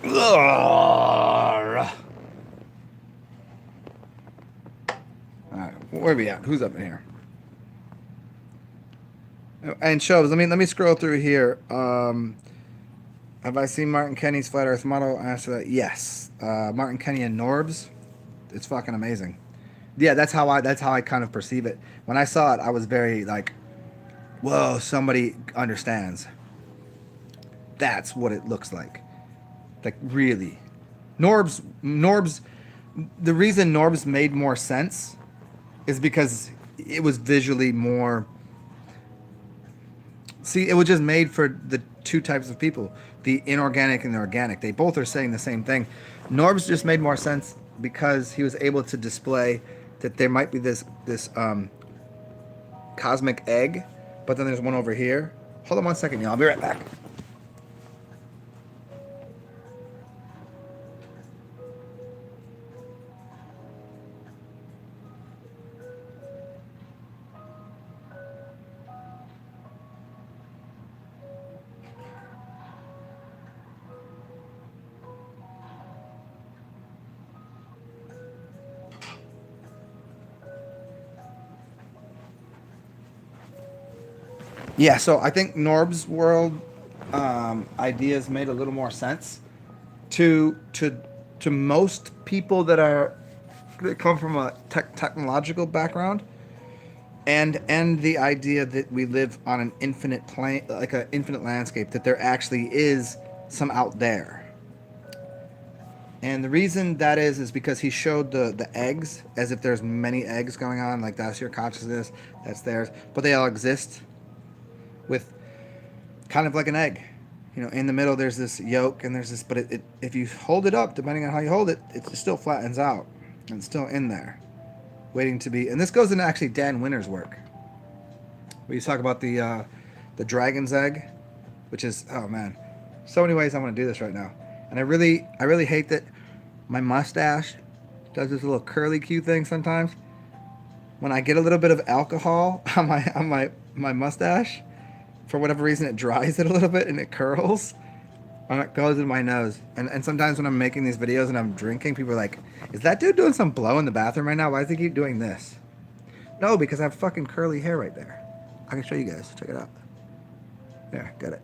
Alright, where are we at? Who's up in here? And shows. Let me scroll through here. Have I seen Martin Kenny's Flat Earth model? Answer that yes. Martin Kenny and Norbs. It's fucking amazing. Yeah, that's how I kind of perceive it. When I saw it, I was very like, whoa, somebody understands. That's what it looks like. Like, really. Norbs, the reason Norbs made more sense is because it was visually more, see, it was just made for the two types of people, the inorganic and the organic. They both are saying the same thing. Norbs just made more sense because he was able to display that there might be this cosmic egg, but then there's one over here. Hold on one second, y'all. I'll be right back. Yeah, so I think Norb's world ideas made a little more sense to most people that come from a technological background, and the idea that we live on an infinite plane, like an infinite landscape, that there actually is some out there. And the reason that is because he showed the eggs as if there's many eggs going on, like that's your consciousness, that's theirs, but they all exist with kind of like an egg. You know, in the middle there's this yolk and there's this, but it if you hold it up, depending on how you hold it, it still flattens out and it's still in there, waiting to be. And this goes into actually Dan Winter's work, where you talk about the the dragon's egg, which is, oh man, so many ways I want to do this right now. And I really hate that my mustache does this little curly Q thing sometimes. When I get a little bit of alcohol on my mustache, for whatever reason, it dries it a little bit and it curls. And it goes in my nose. And sometimes when I'm making these videos and I'm drinking, people are like, is that dude doing some blow in the bathroom right now? Why does he keep doing this? No, because I have fucking curly hair right there. I can show you guys. Check it out. There, got it.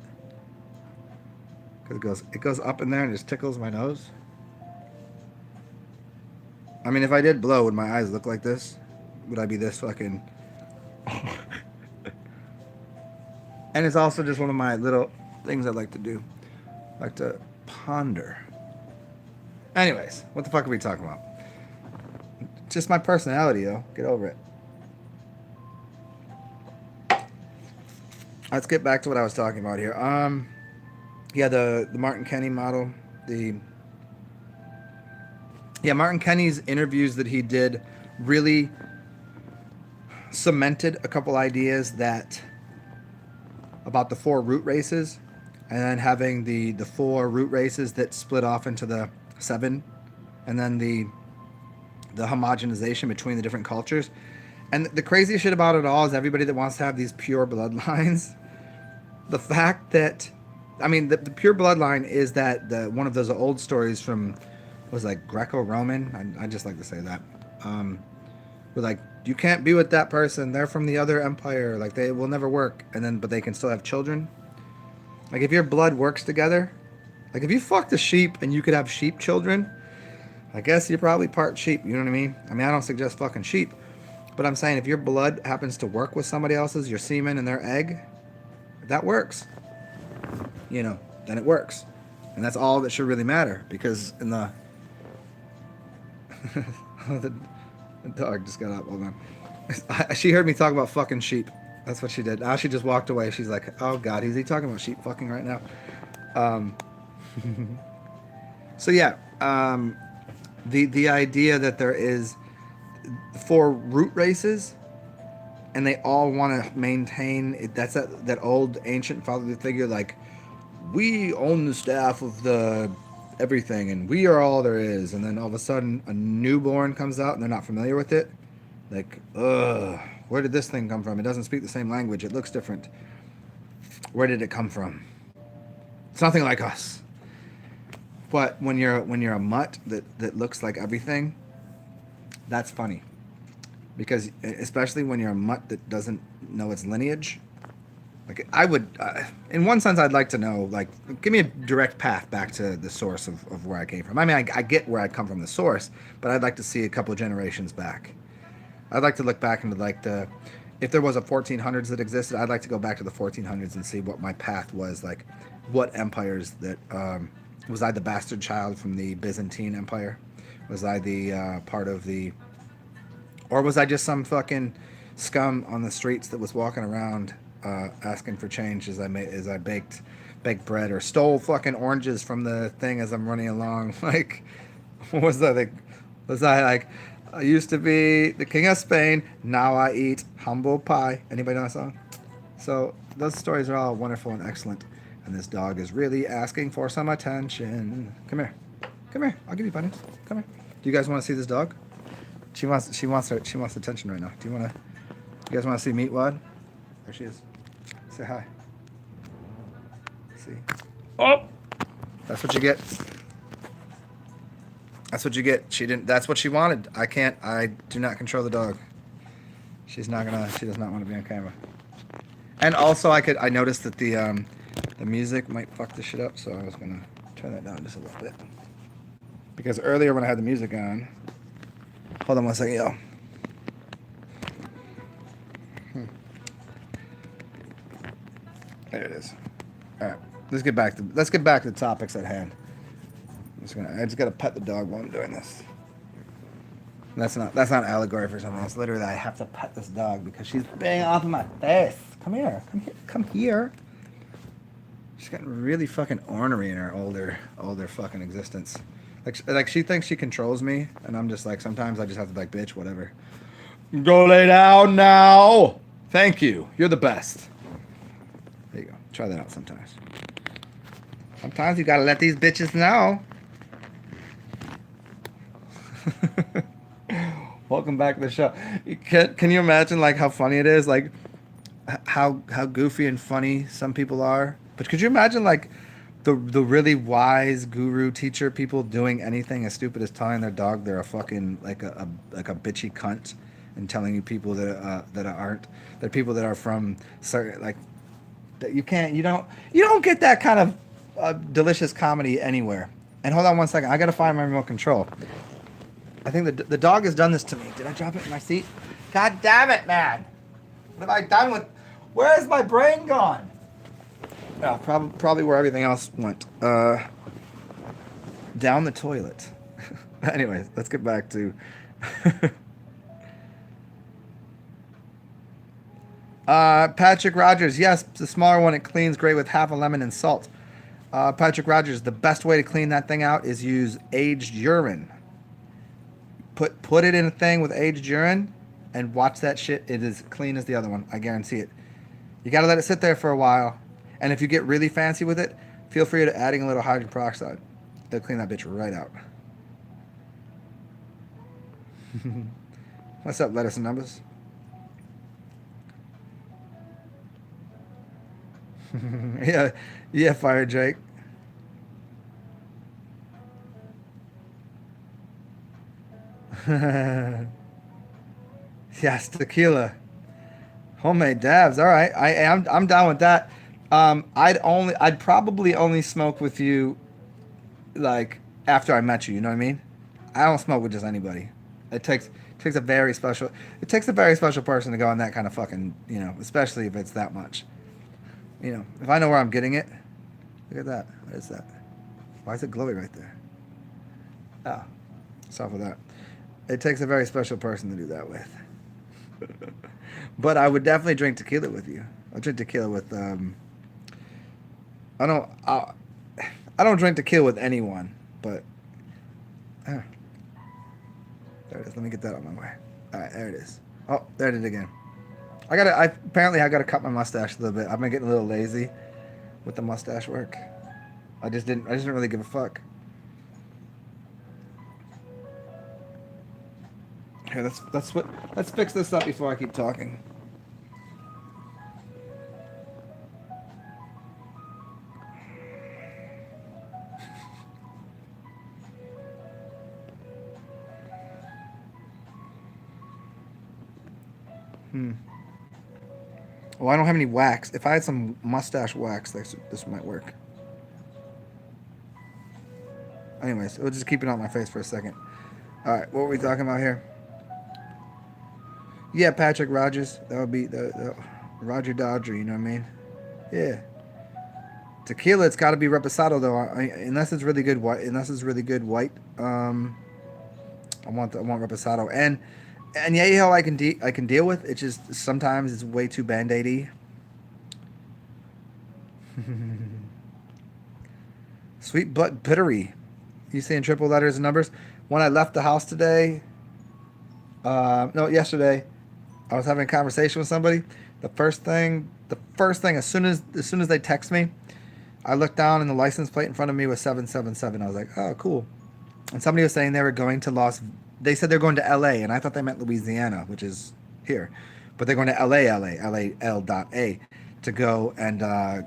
Because it goes up in there and just tickles my nose. I mean, if I did blow, would my eyes look like this? Would I be this fucking... And it's also just one of my little things I like to do. I like to ponder. Anyways, what the fuck are we talking about? Just my personality, yo. Get over it. Let's get back to what I was talking about here. Yeah, the Martin Kenny model. Martin Kenny's interviews that he did really cemented a couple ideas about the 4 root races, and then having the 4 root races that split off into the 7, and then the homogenization between the different cultures. And the crazy shit about it all is everybody that wants to have these pure bloodlines, the fact that, I mean, the pure bloodline is that one of those old stories from, was like Greco-Roman, I just like to say that, where like, you can't be with that person, they're from the other empire, like they will never work, but they can still have children. Like if your blood works together, like if you fucked a sheep and you could have sheep children, I guess you're probably part sheep, you know what I mean? I mean, I don't suggest fucking sheep, but I'm saying if your blood happens to work with somebody else's, your semen and their egg, that works, you know, then it works. And that's all that should really matter, because in the the dog just got up. Hold on. She heard me talk about fucking sheep. That's what she did. Now she just walked away. She's like, oh God, is he talking about sheep fucking right now? So yeah, the idea that there is 4 root races and they all want to maintain it, that's that old ancient fatherly figure, like, we own the staff of the everything and we are all there is, and then all of a sudden a newborn comes out and they're not familiar with it, like, where did this thing come from? It doesn't speak the same language, it looks different, where did it come from? It's nothing like us. But when you're a mutt that looks like everything, that's funny, because especially when you're a mutt that doesn't know its lineage. Like, I would, in one sense, I'd like to know, like, give me a direct path back to the source of where I came from. I mean, I get where I come from, the source, but I'd like to see a couple of generations back. I'd like to look back into, like, if there was a 1400s that existed, I'd like to go back to the 1400s and see what my path was, like, what empires that, was I the bastard child from the Byzantine Empire? Was I the part of or was I just some fucking scum on the streets that was walking around asking for change as I baked bread, or stole fucking oranges from the thing as I'm running along? Like, what was that? Like, was I like, I used to be the king of Spain, now I eat humble pie? Anybody know that song? So those stories are all wonderful and excellent. And this dog is really asking for some attention. Come here. Come here. I'll give you bunnies. Come here. Do you guys want to see this dog? She wants attention right now. You guys want to see Meatwad? There she is. Say hi. See. Oh! That's what you get. That's what you get. That's what she wanted. I do not control the dog. She does not want to be on camera. And also I noticed that the music might fuck this shit up, so I was gonna turn that down just a little bit. Because earlier when I had the music on, hold on one second, yo. There it is. All right, let's get back to the topics at hand. I just gotta pet the dog while I'm doing this. That's not allegory for something. It's literally I have to pet this dog because she's banging off of my face. Come here. She's getting really fucking ornery in her older fucking existence. Like she thinks she controls me, and I'm just like, sometimes I just have to be like, bitch, whatever. Go lay down now. Thank you. You're the best. There you go. Try that out sometimes. Sometimes you gotta let these bitches know. Welcome back to the show. Can you imagine like how funny it is? Like how goofy and funny some people are. But could you imagine like the really wise guru teacher people doing anything as stupid as telling their dog they're a fucking like a bitchy cunt, and telling you people that aren't, that people that are from certain like that you don't get that kind of delicious comedy anywhere. And hold on one second, I gotta find my remote control. I think the dog has done this to me. Did I drop it in my seat? God damn it, man! What have I done with? Where is my brain gone? Oh, probably where everything else went. Down the toilet. Anyways, let's get back to. Patrick Rogers, yes, the smaller one. It cleans great with half a lemon and salt. Patrick Rogers, the best way to clean that thing out is use aged urine. Put it in a thing with aged urine, and watch that shit. It is clean as the other one. I guarantee it. You gotta let it sit there for a while, and if you get really fancy with it, feel free to adding a little hydrogen peroxide. They'll clean that bitch right out. What's up, lettuce and numbers? yeah, Fire Jake. Yes, tequila, homemade dabs. All right, I'm down with that. I'd probably only smoke with you, like after I met you. You know what I mean? I don't smoke with just anybody. It takes a very special. It takes a very special person to go on that kind of fucking, especially if it's that much. If I know where I'm getting it. Look at that. What is that? Why is it glowy right there? Oh, it's off of that. It takes a very special person to do that with. But I would definitely drink tequila with you. I'll drink tequila with. I don't drink tequila with anyone, but. There it is. Let me get that on my way. All right, there it is. Oh, there it is again. Apparently I gotta cut my mustache a little bit. I've been getting a little lazy with the mustache work. I just didn't really give a fuck. Here, let's fix this up before I keep talking. Well, I don't have any wax. If I had some mustache wax, this might work. Anyways, we'll just keep it on my face for a second. All right, what were we talking about here? Yeah, Patrick Rogers. That would be the Roger Dodger. You know what I mean? Yeah. Tequila, it's got to be reposado though. Unless it's really good white. I want reposado, and yeah, I can deal with. It's just sometimes it's way too band-aidy. Sweet but bittery. You saying triple letters and numbers? When I left the house today, yesterday, I was having a conversation with somebody. The first thing, as soon as they text me, I looked down and the license plate in front of me was 777. I was like, oh, cool. And somebody was saying they were going to they said they're going to LA, and I thought they meant Louisiana, which is here. But they're going to LA.A to go and, were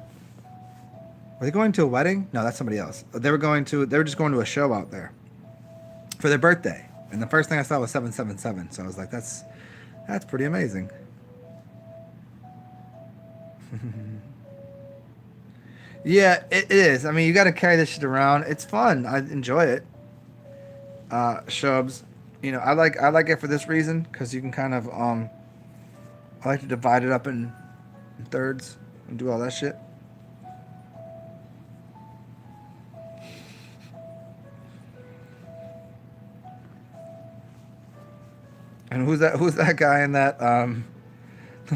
they going to a wedding? No, that's somebody else. They were just going to a show out there for their birthday. And the first thing I saw was 777. So I was like, that's pretty amazing. Yeah, it is. I mean, you got to carry this shit around. It's fun. I enjoy it. Shubs, I like it for this reason, because you can kind of I like to divide it up in thirds and do all that shit. And who's that guy in that the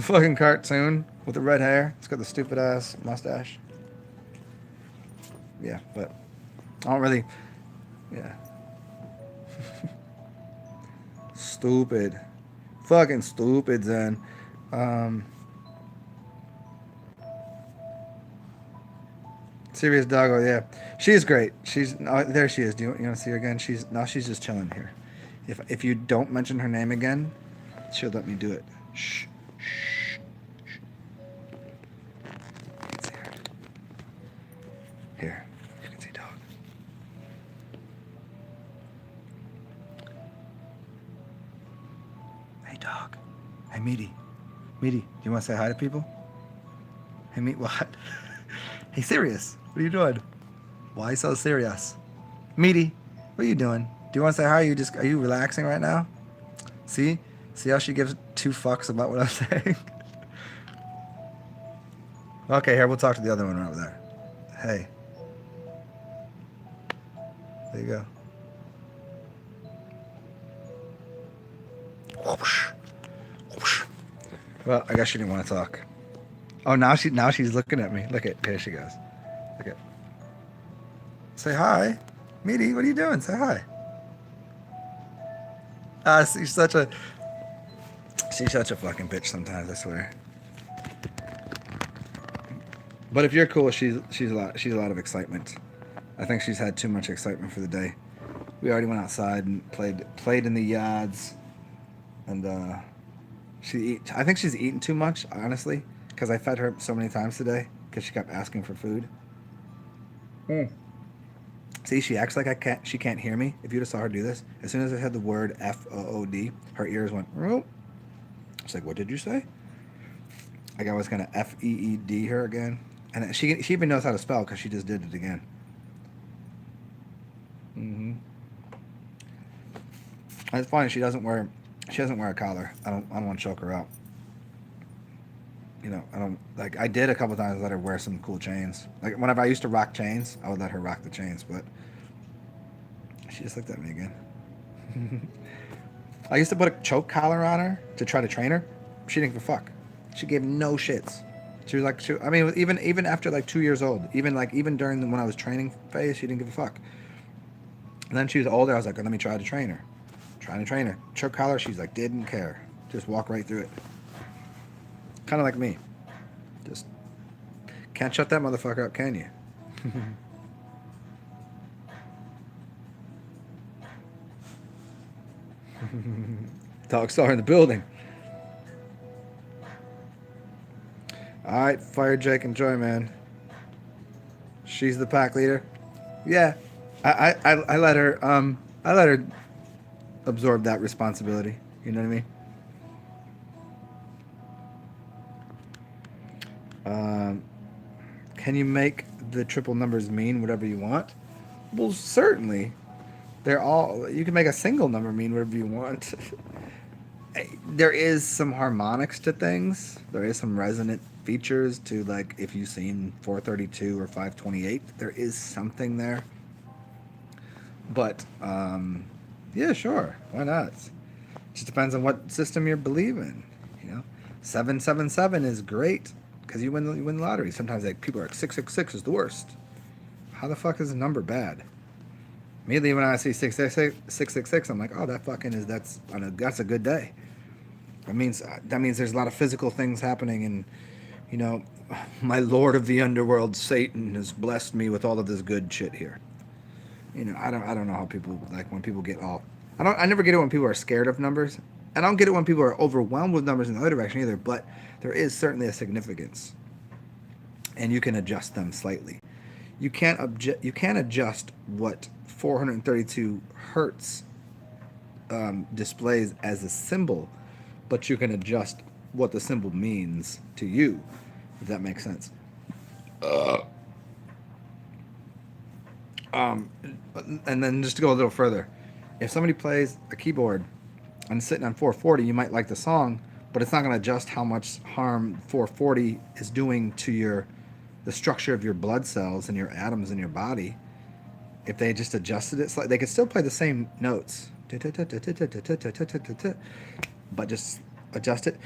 fucking cartoon with the red hair? It's got the stupid ass mustache. Yeah, but I don't really. Yeah. Stupid. Fucking stupid, Zen. Serious doggo, yeah. She's great. She's there. She is. Do you want to see her again? She's just chilling here. If you don't mention her name again, she'll let me do it. Shh. Shh. You can see her. Here. You can see dog. Hey dog. Hey Meaty. Meaty, do you want to say hi to people? Hey Meat, what? Hey Sirius, what are you doing? Why so serious? Meaty, what are you doing? Do you want to say hi? Are you relaxing right now? See how she gives 2 fucks about what I'm saying? Okay, here, we'll talk to the other one over there. Hey. There you go. Whoosh. Whoosh. Well, I guess she didn't want to talk. Oh, now she's looking at me. Look at, here she goes. Look at. Say hi. Meaty, what are you doing? Say hi. She's such a fucking bitch sometimes, I swear. But if you're cool, she's a lot of excitement. I think she's had too much excitement for the day. We already went outside and played in the yards, and I think she's eaten too much, honestly, because I fed her so many times today because she kept asking for food. See, she acts like she can't hear me. If you just saw her do this, as soon as I said the word F-O-O-D, her ears went, oh. It's like, what did you say? Like I was gonna F-E-E-D her again. And she even knows how to spell because she just did it again. It's funny, she doesn't wear a collar. I don't want to choke her out. You know, I did a couple times let her wear some cool chains. Like whenever I used to rock chains, I would let her rock the chains, but she just looked at me again. I used to put a choke collar on her to try to train her. She didn't give a fuck. She gave no shits. She was like, even after like 2 years old, even during when I was training phase, she didn't give a fuck. And then she was older. I was like, let me try to train her. Trying to train her. Choke collar, she's like, didn't care. Just walk right through it. Kind of like me. Just can't shut that motherfucker up, can you? Dog star in the building. Alright, Fire Jake and Joy, man. She's the pack leader. Yeah. I let her absorb that responsibility. You know what I mean? Can you make the triple numbers mean whatever you want? Well, certainly. You can make a single number mean whatever you want. There is some harmonics to things. There is some resonant features to, like, if you've seen 432 or 528, there is something there. But, yeah, sure. Why not? Just depends on what system you're believing. You know, 777 is great because you win the lottery. Sometimes like people are like 666 is the worst. How the fuck is a number bad? Immediately when I see 666, I'm like, oh, that's a good day. That means there's a lot of physical things happening, and you know, my lord of the underworld, Satan, has blessed me with all of this good shit here. You know, I don't know how people, like, when people get all, I never get it when people are scared of numbers. I don't get it when people are overwhelmed with numbers in the other direction either, but there is certainly a significance. And you can adjust them slightly. You can't adjust what 432 hertz displays as a symbol, but you can adjust what the symbol means to you, if that makes sense. And then just to go a little further, if somebody plays a keyboard and sitting on 440, you might like the song, but it's not going to adjust how much harm 440 is doing to the structure of your blood cells and your atoms in your body. If they just adjusted it slightly, they could still play the same notes, but just adjust it.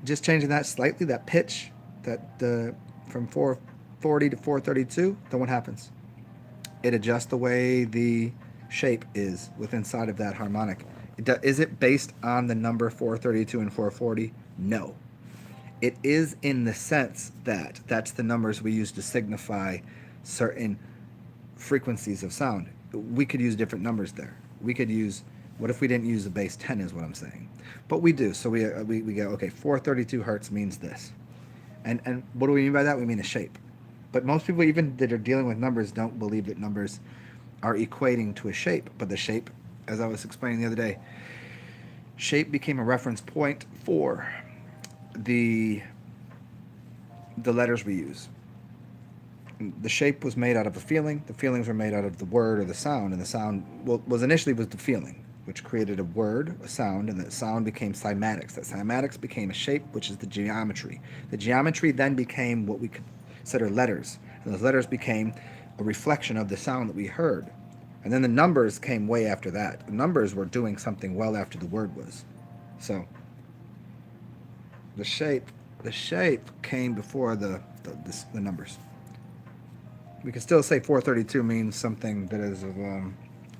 Just changing that slightly, that pitch, from 440 to 432, then what happens? It adjusts the way the shape is inside of that harmonic. Is it based on the number 432 and 440? No. It is in the sense that that's the numbers we use to signify certain frequencies of sound. We could use different numbers there. We could use, what if we didn't use the base 10 is what I'm saying. But we do. So we go, okay, 432 hertz means this. And what do we mean by that? We mean a shape. But most people, even that are dealing with numbers, don't believe that numbers are equating to a shape. But the shape, as I was explaining the other day, shape became a reference point for the letters we use. The shape was made out of a feeling. The feelings were made out of the word or the sound, and the sound was initially the feeling, which created a word, a sound, and that sound became cymatics. That cymatics became a shape, which is the geometry. The geometry then became what we consider letters, and those letters became a reflection of the sound that we heard. And then the numbers came way after that. The numbers were doing something well after the word was. So the shape came before the numbers. We can still say 432 means something that is of,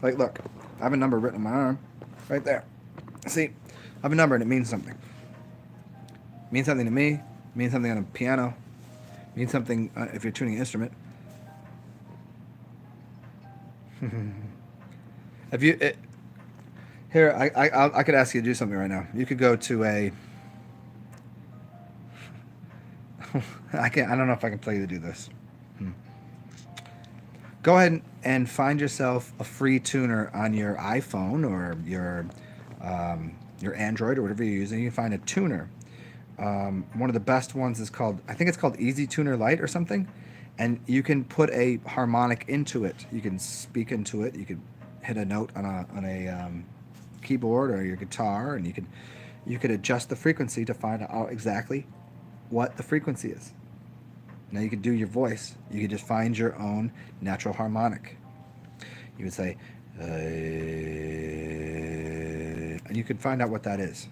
like, look, I have a number written on my arm, right there. See, I have a number and it means something. It means something to me. It means something on a piano. It means something if you're tuning an instrument. Have you? Here, I could ask you to do something right now. You could go to a. I don't know if I can tell you to do this. Go ahead and find yourself a free tuner on your iPhone or your Android or whatever you're using. You can find a tuner. One of the best ones is called, I think it's called Easy Tuner Lite or something, and you can put a harmonic into it. You can speak into it. You can hit a note on a keyboard or your guitar, and you could adjust the frequency to find out exactly what the frequency is. Now you could do your voice. You could just find your own natural harmonic. You would say, and you could find out what that is.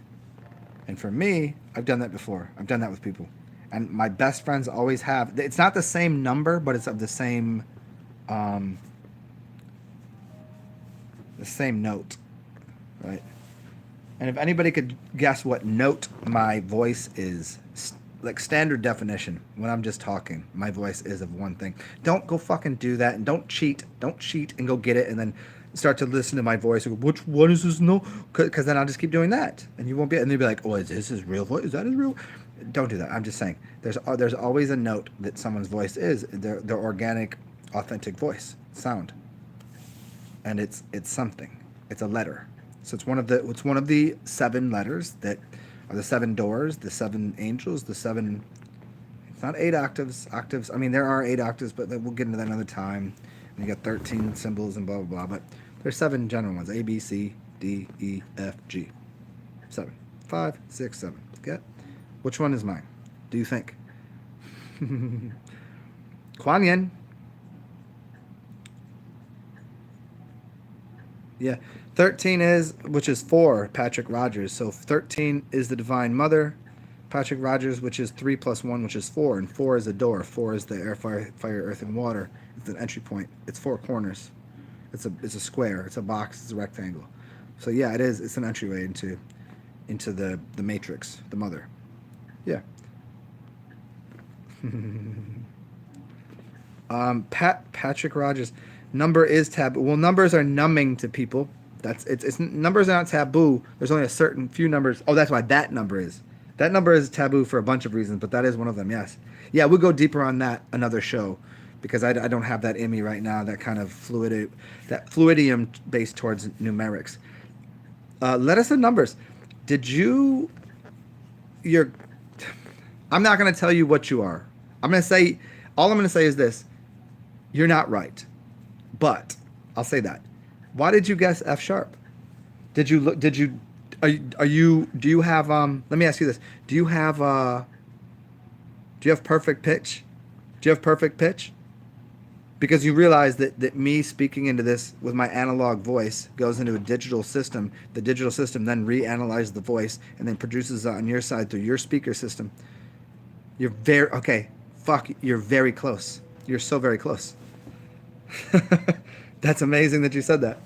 And for me, I've done that before. I've done that with people. And my best friends always have. It's not the same number, but it's of the same note, right? And if anybody could guess what note my voice is, like standard definition, when I'm just talking, my voice is of one thing. Don't go fucking do that, and don't cheat. Don't cheat and go get it and then start to listen to my voice and go, which one is this? No, because then I'll just keep doing that, and you won't be. And they'll be like, oh, is this his real voice? Is that his real? Don't do that. I'm just saying, there's always a note that someone's voice is their organic, authentic voice sound, and it's something. It's a letter. So it's one of the 7 letters that are the 7 doors, the 7 angels, the 7. It's not 8 octaves. Octaves. I mean, there are 8 octaves, but we'll get into that another time. And you got 13 symbols and blah blah blah. But there's 7 general ones: A, B, C, D, E, F, G. 7, 5, 6, 7. Get? Which one is mine? Do you think? Kuan Yin. Yeah. 13 is, which is 4, Patrick Rogers. So 13 is the Divine Mother, Patrick Rogers, which is 3 plus 1, which is 4. And 4 is a door. 4 is the air, fire, earth, and water. It's an entry point. It's 4 corners. It's a square. It's a box. It's a rectangle. So yeah, it is. It's an entryway into the matrix, the mother. Yeah. Patrick Rogers. Number is taboo. Well, numbers are numbing to people. It's numbers are not taboo. There's only a certain few numbers. Oh, that's why that number is. That number is taboo for a bunch of reasons, but that is one of them. Yes. Yeah, we'll go deeper on that another show, because I don't have that in me right now. That kind of fluidium based towards numerics. Let us know numbers. I'm not going to tell you what you are. All I'm going to say is this: you're not right. But I'll say that. Why did you guess F sharp? Do you have let me ask you this. Do you have perfect pitch? Do you have perfect pitch? Because you realize that me speaking into this with my analog voice goes into a digital system. The digital system then reanalyzes the voice and then produces it on your side through your speaker system. You're very close. You're so very close. That's amazing that you said that.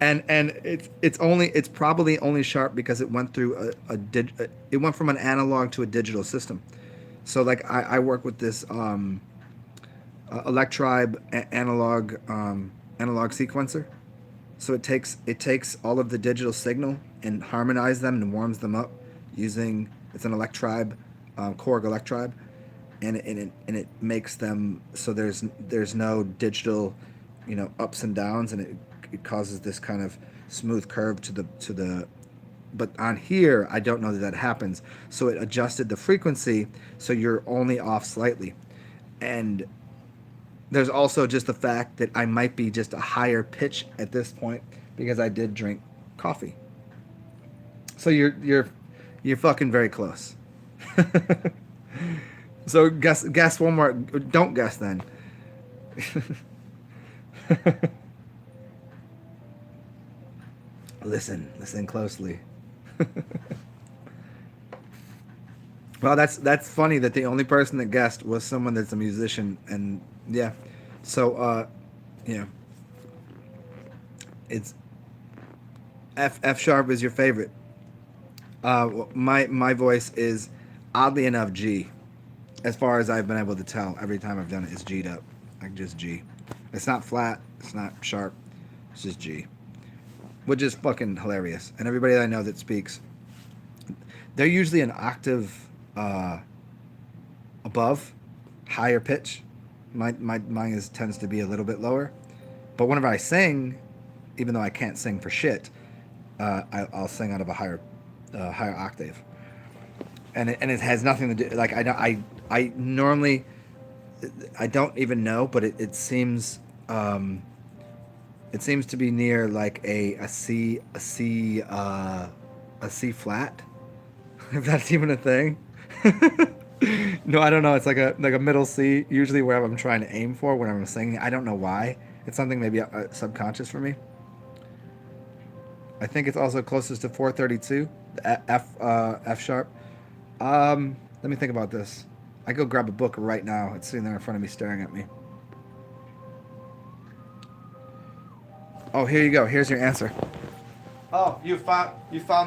And it's probably only sharp because it went through it went from an analog to a digital system. So like I work with this Electribe analog sequencer. So it takes all of the digital signal and harmonize them and warms them up using it's an Electribe, Korg Electribe, and it makes them so there's no digital, ups and downs, and it causes this kind of smooth curve to the. But on here, I don't know that happens. So it adjusted the frequency so you're only off slightly, and there's also just the fact that I might be just a higher pitch at this point because I did drink coffee. So you're fucking very close. So guess one more. Don't guess then. Listen closely. Well, that's funny that the only person that guessed was someone that's a musician, and yeah, so yeah, it's F sharp is your favorite. My voice is oddly enough G, as far as I've been able to tell. Every time I've done it, it's G'd up, like just G. It's not flat, it's not sharp, it's just G, which is fucking hilarious. And everybody that I know that speaks, they're usually an octave above, higher pitch. Mine tends to be a little bit lower, but whenever I sing, even though I can't sing for shit, I'll sing out of a higher octave, and it has nothing to do. Like I normally I don't even know, but it seems to be near like a C flat, if that's even a thing. No, I don't know. It's like a middle C, usually where I'm trying to aim for when I'm singing. I don't know why. It's something maybe subconscious for me. I think it's also closest to 432, the F sharp. Let me think about this. I go grab a book right now. It's sitting there in front of me, staring at me. Oh, here you go. Here's your answer. Oh, you found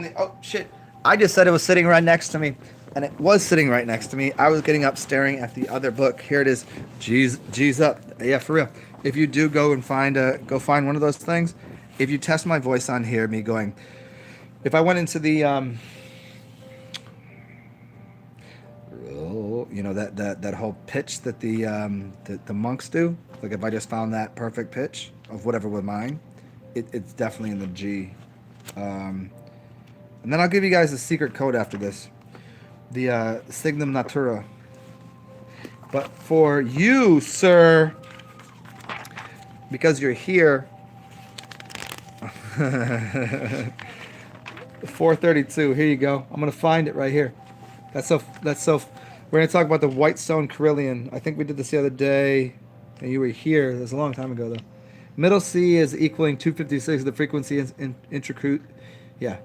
the. Oh shit! I just said it was sitting right next to me, and it was sitting right next to me. I was getting up, staring at the other book. Here it is. G's up. Yeah, for real. If you do go find one of those things, if you test my voice on here, me going, if I went into the that whole pitch that the monks do, like if I just found that perfect pitch of whatever was mine, it's definitely in the G. And then I'll give you guys a secret code after this, the Signum Natura. But for you, sir, because you're here, 432. Here you go. I'm gonna find it right here. That's so. We're gonna talk about the Whitestone Carillion. I think we did this the other day, and you were here. That's a long time ago, though. Middle C is equaling 256. The frequency is intricate. Yeah.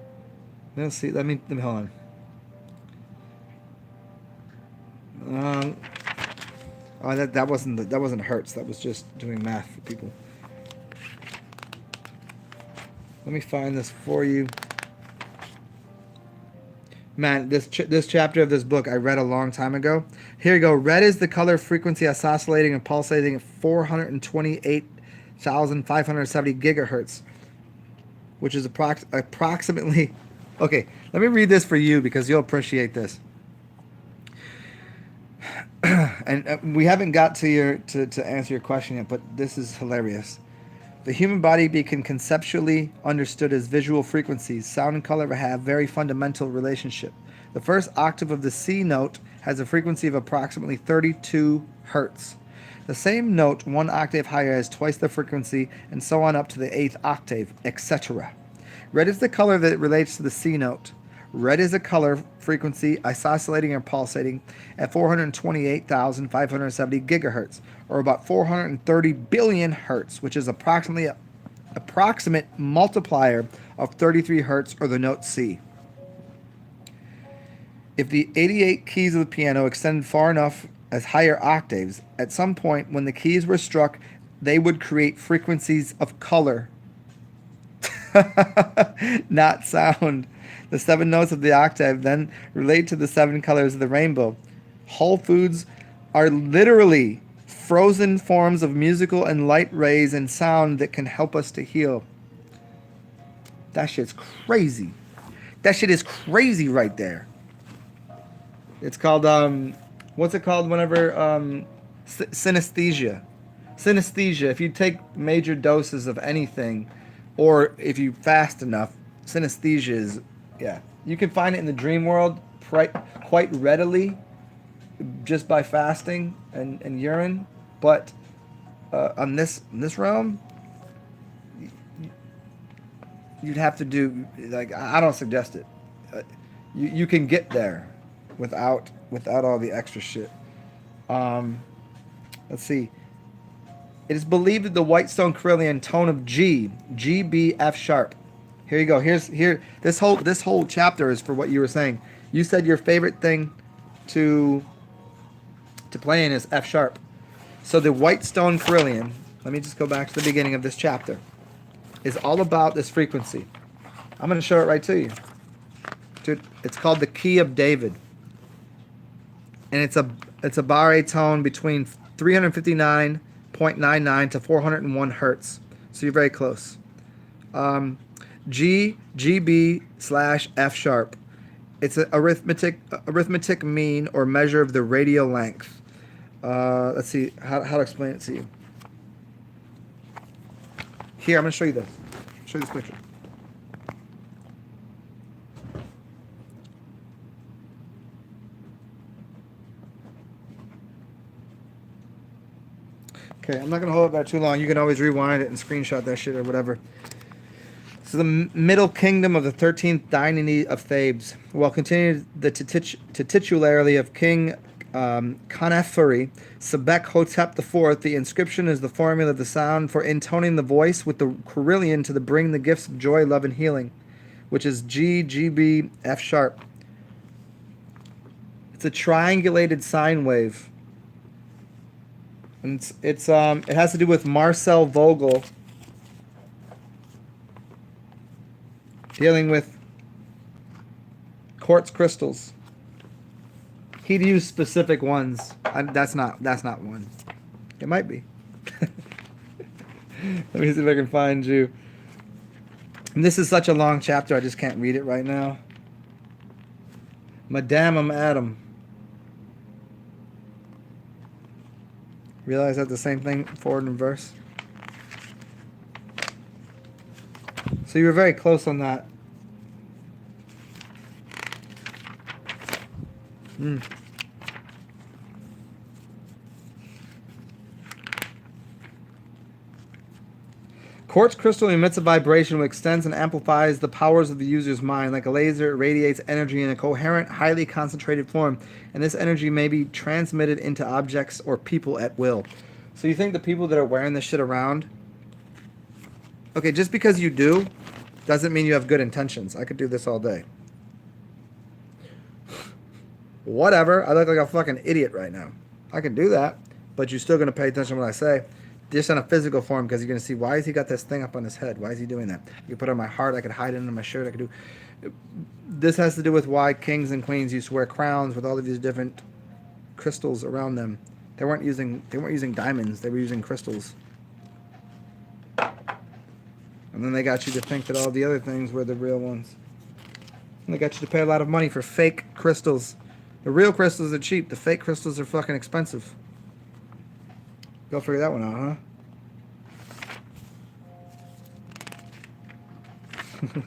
Middle C. Let me hold on. Oh, that wasn't hertz. That was just doing math for people. Let me find this for you. Man, this chapter of this book I read a long time ago. Here you go. Red is the color frequency oscillating and pulsating at 428,570 gigahertz, which is approximately. Okay, let me read this for you because you'll appreciate this. And we haven't got to answer your question yet, but this is hilarious. The human body can conceptually understood as visual frequencies. Sound and color have very fundamental relationship. The first octave of the C note has a frequency of approximately 32 hertz. The same note one octave higher has twice the frequency, and so on up to the 8th octave, etc. Red is the color that relates to the C note. Red is a color frequency oscillating or pulsating at 428,570 gigahertz, or about 430 billion hertz, which is approximately approximate multiplier of 33 hertz, or the note C. If the 88 keys of the piano extended far enough as higher octaves, at some point when the keys were struck, they would create frequencies of color, not sound. The 7 notes of the octave then relate to the 7 colors of the rainbow. Whole foods are literally frozen forms of musical and light rays and sound that can help us to heal. That shit's crazy. That shit is crazy right there. It's called what's it called whenever synesthesia. Synesthesia. If you take major doses of anything, or if you fast enough, synesthesia is, yeah. You can find it in the dream world quite readily, just by fasting and urine, but on this realm, you'd have to do, like, I don't suggest it. You can get there without all the extra shit. Let's see. It is believed that the Whitestone Carillion tone of G, B, F sharp. Here you go. Here. This whole chapter is for what you were saying. You said your favorite thing to play in is F sharp. So the Whitestone Carillion, let me just go back to the beginning of this chapter, is all about this frequency. I'm going to show it right to you. Dude, it's called the Key of David. And it's a barre tone between 359.99 to 401 hertz. So you're very close. G, GB / F sharp. It's an arithmetic mean or measure of the radial length. Let's see how to explain it to you. Here, I'm going to show you this. Show you this picture. Okay, I'm not going to hold it back too long. You can always rewind it and screenshot that shit or whatever. So the middle kingdom of the 13th dynasty of Thebes, while continuing the titularity of King Khaneferi, Sebek Hotep IV, the inscription is the formula of the sound for intoning the voice with the Carillion to bring the gifts of joy, love, and healing, which is G, GB, F sharp. It's a triangulated sine wave. And it has to do with Marcel Vogel dealing with quartz crystals. He'd use specific ones. That's not one. It might be. Let me see if I can find you. And this is such a long chapter, I just can't read it right now. Madame Adam. Realize that's the same thing forward and verse. So you were very close on that. Quartz crystal emits a vibration which extends and amplifies the powers of the user's mind. Like a laser, it radiates energy in a coherent, highly concentrated form, and this energy may be transmitted into objects or people at will. So you think the people that are wearing this shit around, okay, just because you do doesn't mean you have good intentions. I could do this all day. Whatever. I look like a fucking idiot right now. I can do that, but you're still going to pay attention to what I say. Just in a physical form, because you're going to see, why has he got this thing up on his head? Why is he doing that? You could put it on my heart. I could hide it under my shirt. I could do... This has to do with why kings and queens used to wear crowns with all of these different crystals around them. They weren't using diamonds. They were using crystals. And then they got you to think that all the other things were the real ones. And they got you to pay a lot of money for fake crystals. The real crystals are cheap. The fake crystals are fucking expensive. Go figure that one out, huh?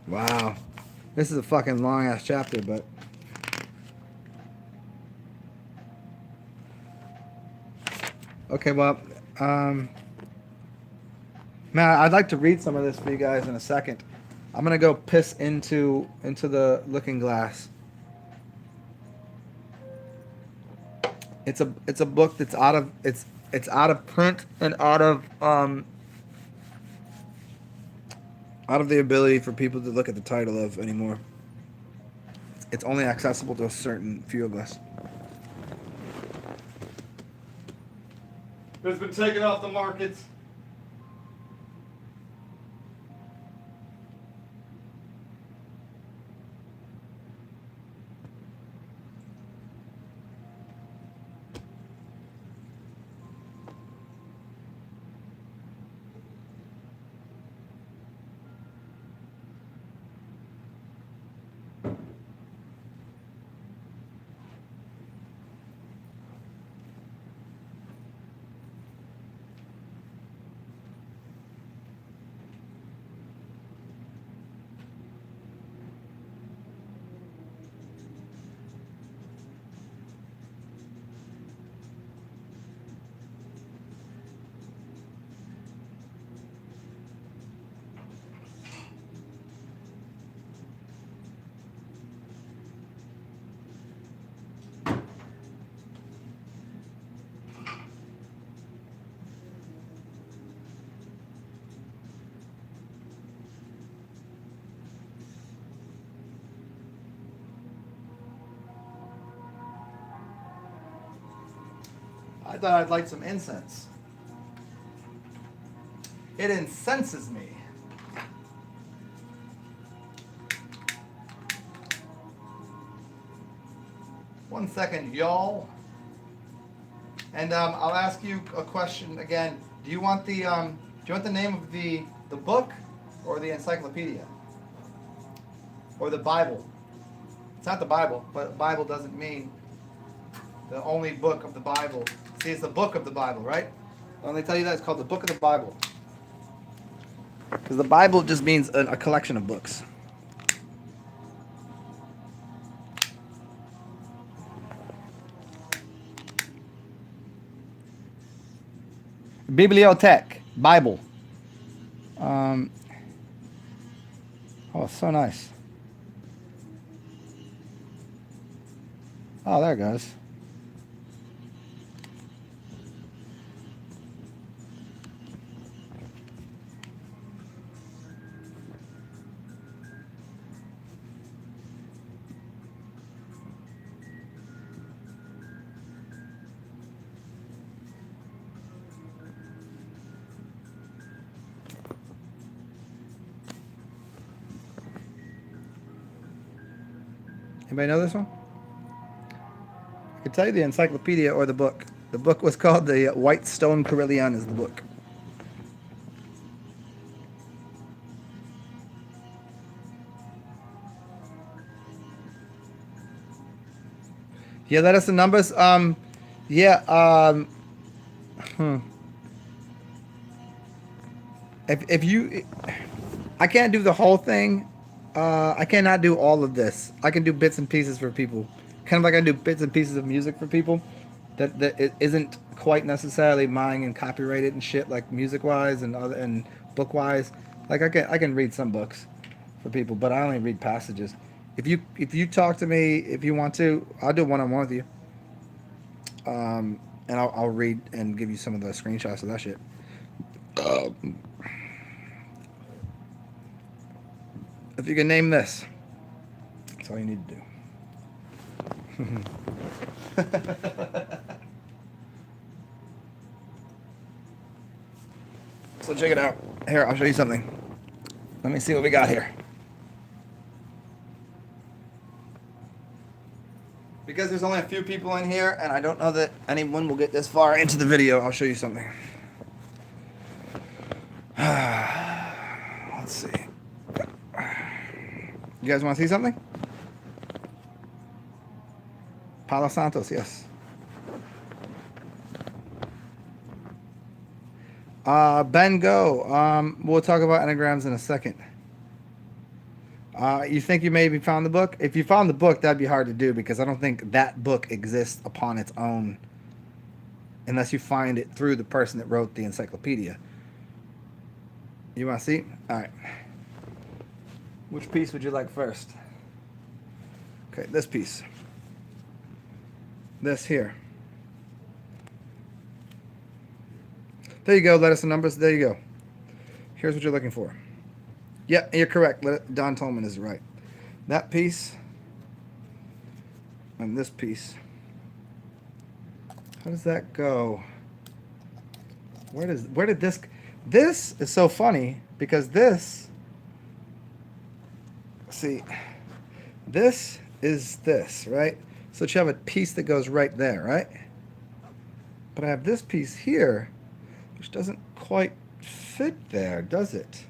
Wow. This is a fucking long ass chapter, but okay, well, man, I'd like to read some of this for you guys in a second. I'm gonna go piss into the looking glass. It's a book that's out of print and out of the ability for people to look at the title of anymore. It's only accessible to a certain few of us. It's been taken off the markets. thought I'd light some incense. It incenses me. One second, y'all. And I'll ask you a question again. Do you want the name of the book or the encyclopedia? Or the Bible? It's not the Bible, but Bible doesn't mean the only book of the Bible. See, it's the book of the Bible, right? When they tell you that, it's called the book of the Bible. Because the Bible just means a collection of books. Bibliothèque, Bible. Oh, so nice. Oh, there it goes. Anybody know this one? I can tell you the encyclopedia or the book. The book was called the White Stone Carillion is the book. Yeah, let us the numbers. If you, I can't do the whole thing. I cannot do all of this. I can do bits and pieces for people. Kind of like I do bits and pieces of music for people that it isn't quite necessarily mine and copyrighted and shit, like music wise and other and book wise. Like I can read some books for people, but I only read passages. If you talk to me, if you want to, I'll do one-on-one with you. And I'll read and give you some of the screenshots of that shit. If you can name this, that's all you need to do. So check it out. Here, I'll show you something. Let me see what we got here. Because there's only a few people in here, and I don't know that anyone will get this far into the video, I'll show you something. Let's see. You guys want to see something? Palo Santos, yes. Ben Go. We'll talk about enneagrams in a second. You think you maybe found the book? If you found the book, that'd be hard to do because I don't think that book exists upon its own unless you find it through the person that wrote the encyclopedia. You want to see? All right. Which piece would you like first? Okay, this piece. This here. There you go, letters and numbers. There you go. Here's what you're looking for. Yeah, you're correct. Don Tolman is right. That piece and this piece. How does that go? Where did this... This is so funny because this... See, this is this, right? So you have a piece that goes right there, right? But I have this piece here, which doesn't quite fit there, does it?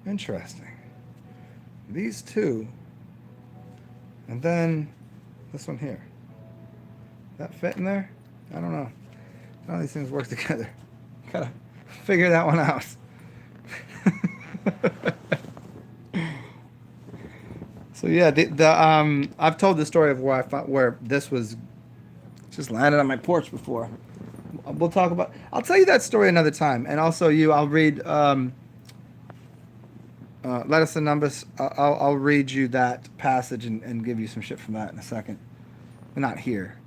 Interesting. These two, and then this one here. That fit in there? I don't know. None of these things work together. Gotta figure that one out. So yeah, I've told the story of where this was just landed on my porch before. We'll talk about. I'll tell you that story another time, and also I'll read. Letters and numbers. I'll read you that passage and give you some shit from that in a second. Not here,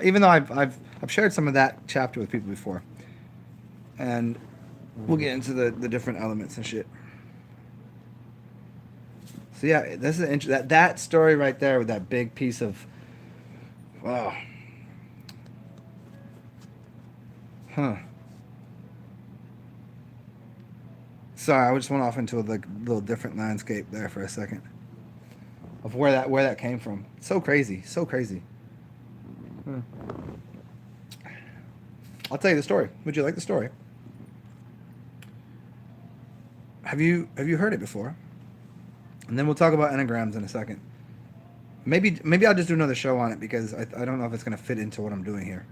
even though I've shared some of that chapter with people before, and we'll get into the different elements and shit. So yeah, this is that story right there with that big piece of, wow. Huh. Sorry, I just went off into a like little different landscape there for a second of where that came from. So crazy, so crazy. Hmm. I'll tell you the story. Would you like the story? Have you heard it before? And then we'll talk about enneagrams in a second. Maybe I'll just do another show on it because I don't know if it's gonna fit into what I'm doing here.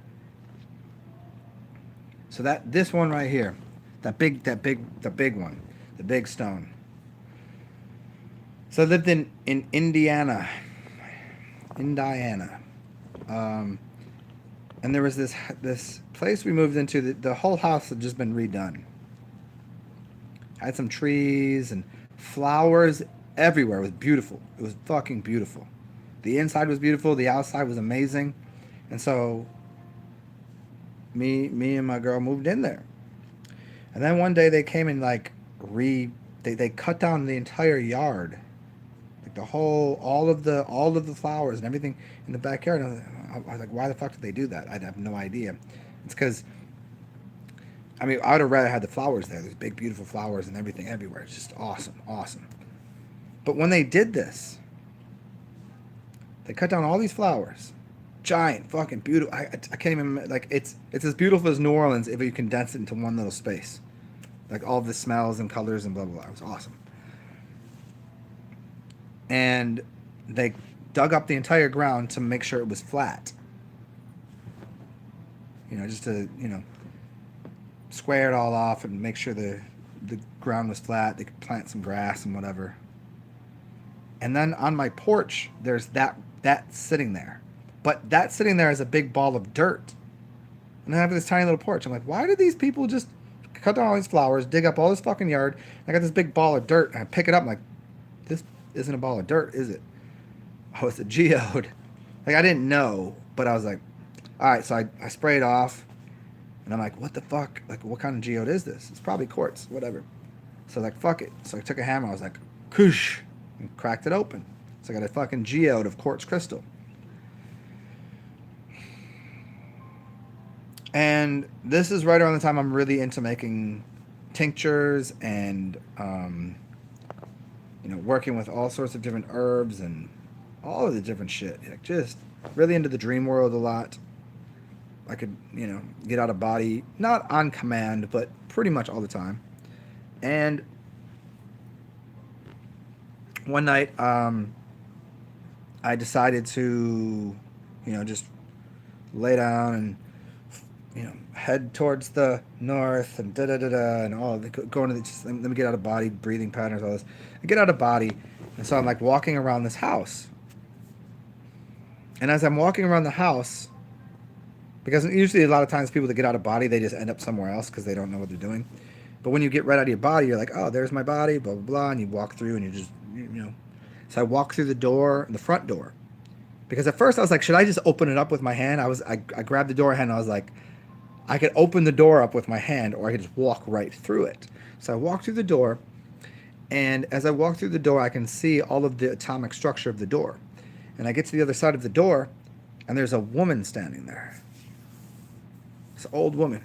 So that this one right here, the big one, the big stone. So I lived in Indiana, um, and there was this place we moved into. The whole house had just been redone. Had some trees and flowers everywhere. It was beautiful. It was fucking beautiful. The inside was beautiful. The outside was amazing. And so me and my girl moved in there. And then one day they came and like they cut down the entire yard, like the whole all of the flowers and everything in the backyard. And I was like, why the fuck did they do that? I have no idea. It's because I mean I would have rather had the flowers there. There's big beautiful flowers and everything everywhere. It's just awesome, awesome. But when they did this, they cut down all these flowers, giant, fucking beautiful. I can't even like it's as beautiful as New Orleans if you condense it into one little space, like all the smells and colors and blah blah blah. It was awesome. And they dug up the entire ground to make sure it was flat. Just to square it all off and make sure the ground was flat. They could plant some grass and whatever. And then on my porch, there's that sitting there. But that sitting there is a big ball of dirt. And I have this tiny little porch. I'm like, why did these people just cut down all these flowers, dig up all this fucking yard? I got this big ball of dirt, and I pick it up. I'm like, this isn't a ball of dirt, is it? Oh, it's a geode. Like, I didn't know, but I was like, all right. So I spray it off, and I'm like, what the fuck? Like, what kind of geode is this? It's probably quartz, whatever. So like, fuck it. So I took a hammer. I was like, koosh, and cracked it open. So I got a fucking geode of quartz crystal. And this is right around the time I'm really into making tinctures and, working with all sorts of different herbs and all of the different shit. Like just really into the dream world a lot. I could, get out of body, not on command, but pretty much all the time. And one night, I decided to, just lay down and head towards the north and da da da da and all going to just let me get out of body, breathing patterns, all this. I get out of body, and so I'm like walking around this house. And as I'm walking around the house, because usually a lot of times people that get out of body, they just end up somewhere else because they don't know what they're doing. But when you get right out of your body, you're like, oh, there's my body, blah blah blah, and you walk through and you just So I walk through the front door, because at first I was like, should I just open it up with my hand? I grabbed the door hand and I was like, I could open the door up with my hand, or I could just walk right through it. So I walk through the door, and as I walk through the door, I can see all of the atomic structure of the door. And I get to the other side of the door, and there's a woman standing there. This old woman.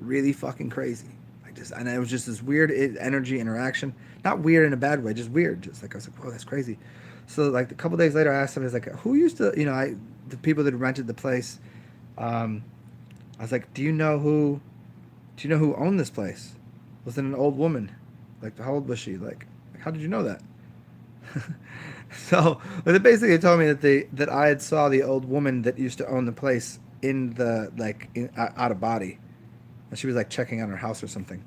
Really fucking crazy. And it was just this weird energy interaction. Not weird in a bad way, just weird. Just like, I was like, whoa, that's crazy. So like a couple days later, I asked somebody, I was like, who used to, the people that rented the place, I was like, do you know who owned this place? Was it an old woman? Like, how old was she? Like how did you know that? So, they basically told me that I had saw the old woman that used to own the place out of body. And she was like checking on her house or something.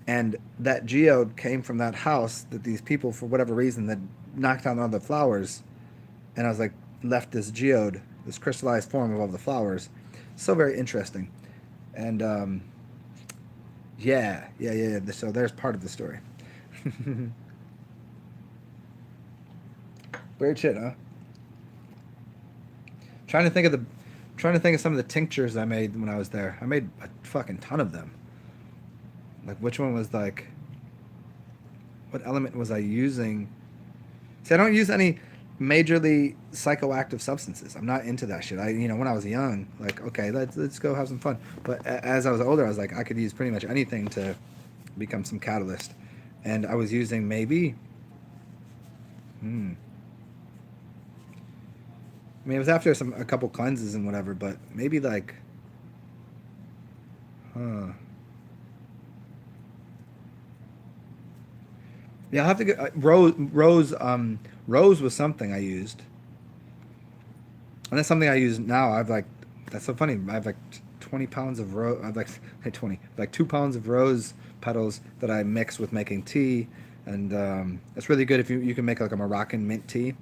And that geode came from that house that these people, for whatever reason, that knocked down all the flowers. And I was like, left this geode, this crystallized form of all the flowers. So very interesting. And yeah. So there's part of the story. Weird shit, huh? Trying to think of some of the tinctures I made when I was there. I made a fucking ton of them. Like, which one was like, what element was I using? See, I don't use any majorly psychoactive substances. I'm not into that shit. When I was young, like, okay, let's go have some fun. But as I was older, I was like, I could use pretty much anything to become some catalyst. And I was using maybe, hmm, I mean, it was after a couple cleanses and whatever, but maybe like, huh. Yeah, I'll have to get rose was something I used, and that's something I use now. That's so funny. I have like 20 pounds of rose. I've like 20, like 2 pounds of rose petals that I mix with making tea, and it's really good if you can make like a Moroccan mint tea,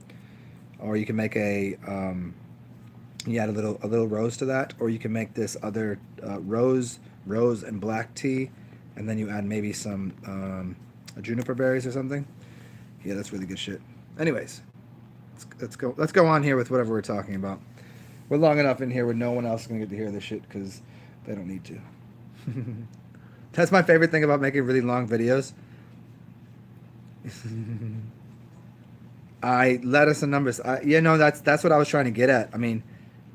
or you can make you add a little rose to that, or you can make this other rose and black tea, and then you add maybe some juniper berries or something. Yeah, that's really good shit. Anyways, let's go on here with whatever we're talking about. We're long enough in here where no one else is gonna get to hear this shit because they don't need to. That's my favorite thing about making really long videos. I lettuce and numbers. That's what I was trying to get at. I mean,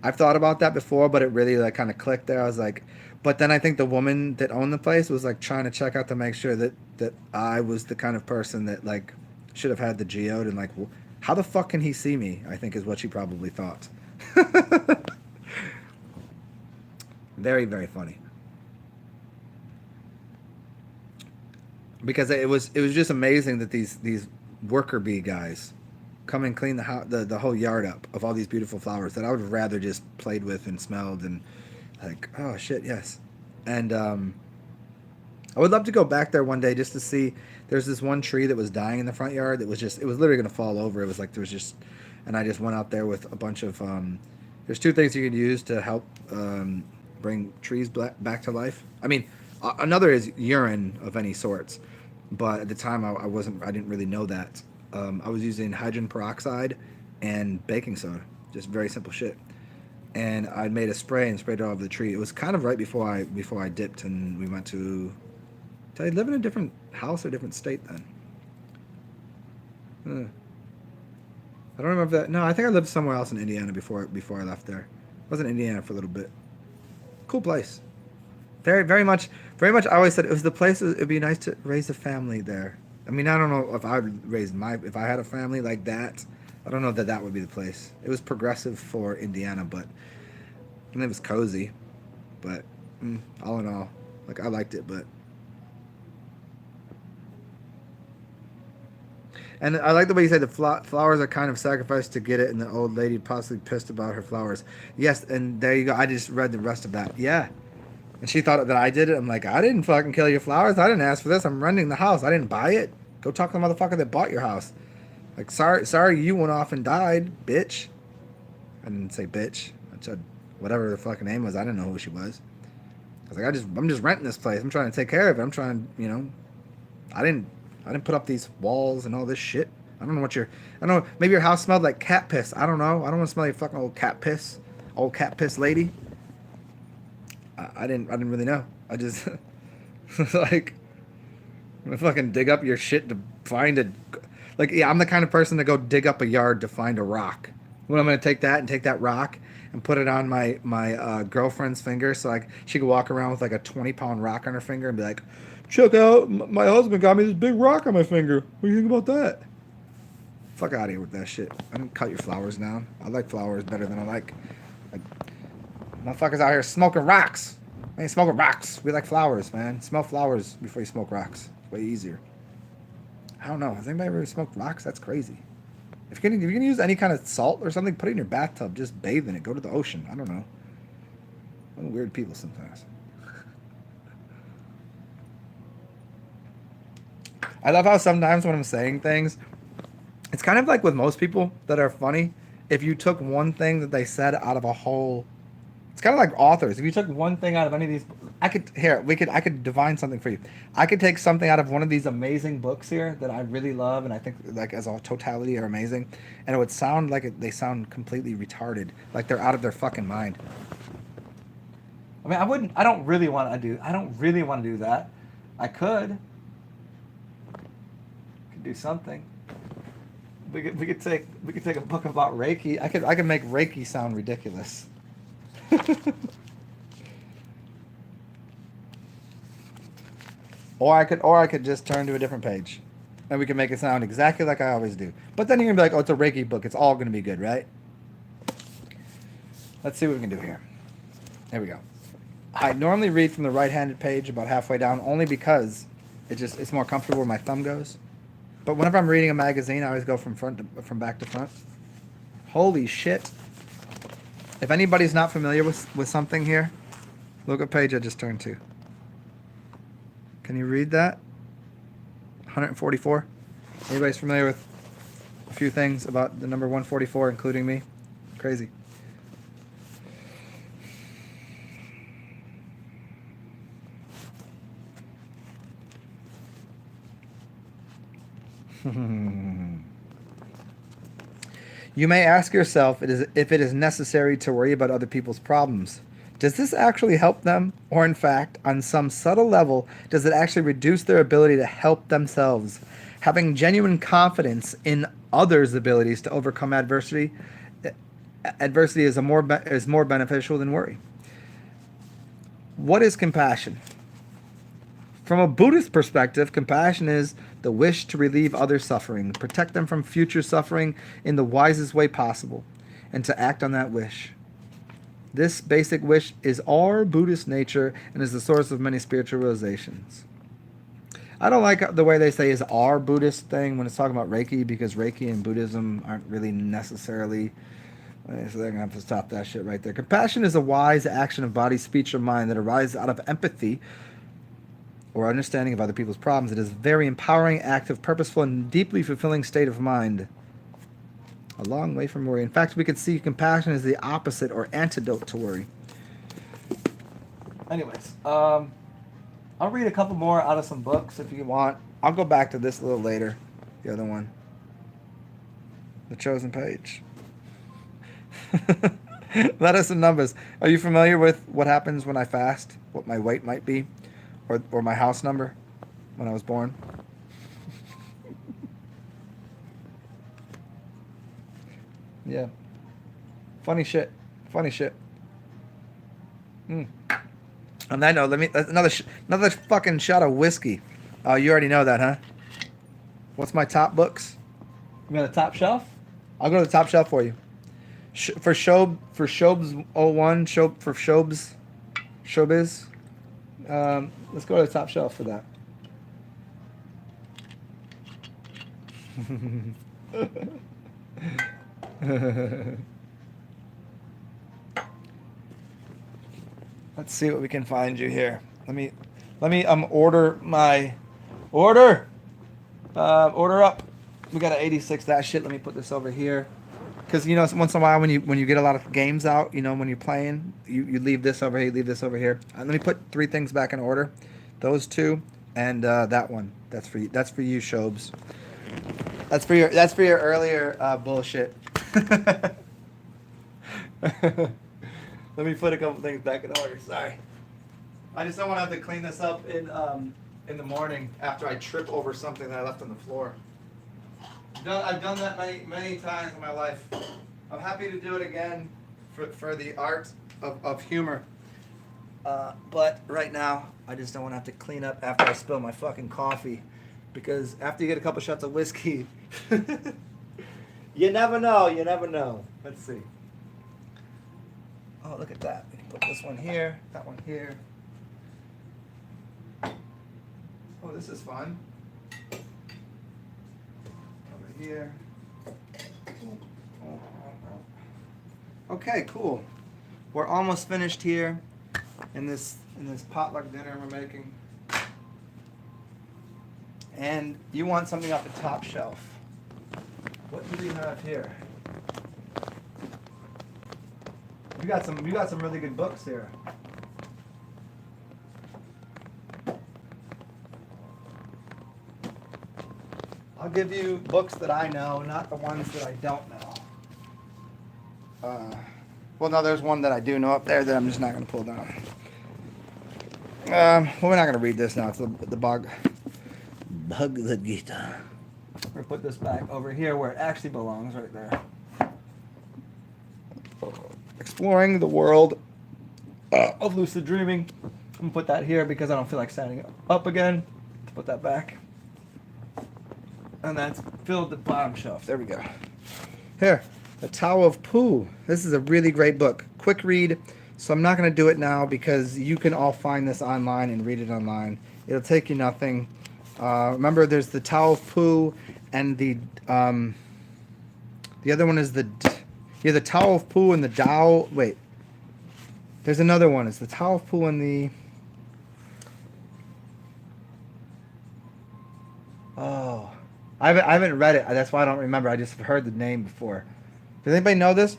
I've thought about that before, but it really like kind of clicked there. I was like, but then I think the woman that owned the place was like trying to check out to make sure that I was the kind of person that like should have had the geode and like, how the fuck can he see me? I think is what she probably thought. Very, very funny. Because it was just amazing that these worker bee guys come and clean the whole yard up of all these beautiful flowers that I would have rather just played with and smelled and like, oh shit, yes. And I would love to go back there one day just to see. There's this one tree that was dying in the front yard that was just, it was literally going to fall over. It was like there was just, and I just went out there with a bunch of there's two things you could use to help bring trees back to life. I mean, another is urine of any sorts, but at the time I didn't really know that. I was using hydrogen peroxide and baking soda, just very simple shit. And I made a spray and sprayed it all over the tree. It was kind of right before I dipped and we went to. Did I live in a different house or a different state then? I don't remember that. No, I think I lived somewhere else in Indiana before I left there. I was in Indiana for a little bit. Cool place. Very, very much, very much. I always said it was the place. It'd be nice to raise a family there. I mean, I don't know if I would raise if I had a family like that. I don't know that would be the place. It was progressive for Indiana, but and it was cozy. But all in all, like I liked it. But and I like the way you said the flowers are kind of sacrificed to get it, and the old lady possibly pissed about her flowers. Yes, and there you go. I just read the rest of that. Yeah. And she thought that I did it. I'm like, I didn't fucking kill your flowers. I didn't ask for this. I'm renting the house. I didn't buy it. Go talk to the motherfucker that bought your house. Like, sorry, you went off and died, bitch. I didn't say bitch. I said whatever the fucking name was. I didn't know who she was. I was like, I'm just renting this place. I'm trying to take care of it. I'm trying, I didn't put up these walls and all this shit. I don't know I don't know. Maybe your house smelled like cat piss. I don't know. I don't want to smell like fucking old cat piss lady. I didn't really know. I just like I'm gonna fucking dig up your shit to find a like yeah, I'm the kind of person to go dig up a yard to find a rock. When I'm gonna take that rock and put it on my girlfriend's finger so like she could walk around with like a 20-pound rock on her finger and be like, check out, my husband got me this big rock on my finger. What do you think about that? Fuck out of here with that shit. I don't cut your flowers down. I like flowers better than I like motherfuckers out here smoking rocks. I ain't smoking rocks. We like flowers, man. Smell flowers before you smoke rocks. It's way easier. I don't know. Has anybody ever smoked rocks? That's crazy. If you're gonna use any kind of salt or something, put it in your bathtub. Just bathe in it. Go to the ocean. I don't know. I'm weird people sometimes. I love how sometimes when I'm saying things, it's kind of like with most people that are funny. If you took one thing that they said out of a whole, it's kind of like authors. If you took one thing out of any of these, I could divine something for you. I could take something out of one of these amazing books here that I really love, and I think like as a totality are amazing, and it would sound like they sound completely retarded, like they're out of their fucking mind. I mean, I don't really want to do that. I could do something. We could take a book about Reiki. I could make Reiki sound ridiculous. Or I could just turn to a different page, and we can make it sound exactly like I always do. But then you're gonna be like, oh, it's a Reiki book. It's all gonna be good, right? Let's see what we can do here. There we go. I normally read from the right-handed page about halfway down, only because it's more comfortable where my thumb goes. But whenever I'm reading a magazine, I always go from from back to front. Holy shit! If anybody's not familiar with something here, look what page I just turned to. Can you read that? 144. Anybody's familiar with a few things about the number 144, including me? Crazy. You may ask yourself if it is necessary to worry about other people's problems. Does this actually help them? Or in fact, on some subtle level, does it actually reduce their ability to help themselves? Having genuine confidence in others' abilities to overcome adversity is more beneficial than worry. What is compassion? From a Buddhist perspective, compassion is the wish to relieve others' suffering, protect them from future suffering in the wisest way possible, and to act on that wish. This basic wish is our Buddhist nature and is the source of many spiritual realizations. I don't like the way they say is our Buddhist thing when it's talking about Reiki, because Reiki and Buddhism aren't really necessarily... So they're going to have to stop that shit right there. Compassion is a wise action of body, speech, or mind that arises out of empathy or understanding of other people's problems. It is a very empowering, active, purposeful, and deeply fulfilling state of mind. A long way from worry. In fact, we could see compassion as the opposite or antidote to worry. Anyways, I'll read a couple more out of some books if you want. I'll go back to this a little later. The other one. The Chosen Page. Letters and numbers. Are you familiar with what happens when I fast? What my weight might be? Or my house number when I was born? Yeah. Funny shit. On that note, another fucking shot of whiskey. Oh, you already know that, huh? What's my top books? You got a top shelf? I'll go to the top shelf for you. For Shob's 01, for Showbiz. Let's go to the top shelf for that. Let's see what we can find you here. Let me order my order up. We got an 86 that shit. Let me put this over here, because once in a while when you get a lot of games out, when you're playing, you leave this over here, you leave this over here. Let me put 3 things back in order. Those 2 and that one. That's for you. That's for you, Shobes. That's for your earlier bullshit. Let me put a couple things back in order. Sorry. I just don't want to have to clean this up in the morning after I trip over something that I left on the floor. I've done that many times in my life. I'm happy to do it again for the art of humor. But right now, I just don't want to have to clean up after I spill my fucking coffee. Because after you get a couple shots of whiskey, you never know. Let's see. Oh, look at that. We can put this one here, that one here. Oh, this is fun. Over here. Okay, cool. We're almost finished here in this potluck dinner we're making. And you want something off the top shelf. What do we have here? You got some really good books here. I'll give you books that I know, not the ones that I don't know. Well, no, there's one that I do know up there that I'm just not going to pull down. Well, we're not going to read this now. It's the Bhagavad Gita. We're gonna put this back over here where it actually belongs, right there. Exploring the world of lucid dreaming. I'm gonna put that here because I don't feel like standing up again. Let's put that back. And that's filled the bottom shelf. There we go. Here, The Tao of Pooh. This is a really great book. Quick read. So I'm not going to do it now because you can all find this online and read it online. It'll take you nothing. Remember, there's the Tao of Pooh and the other one is the Tao of Pooh and the Tao. Wait, there's another one. It's the Tao of Pooh and the. Oh, I haven't read it. That's why I don't remember. I just heard the name before. Does anybody know this?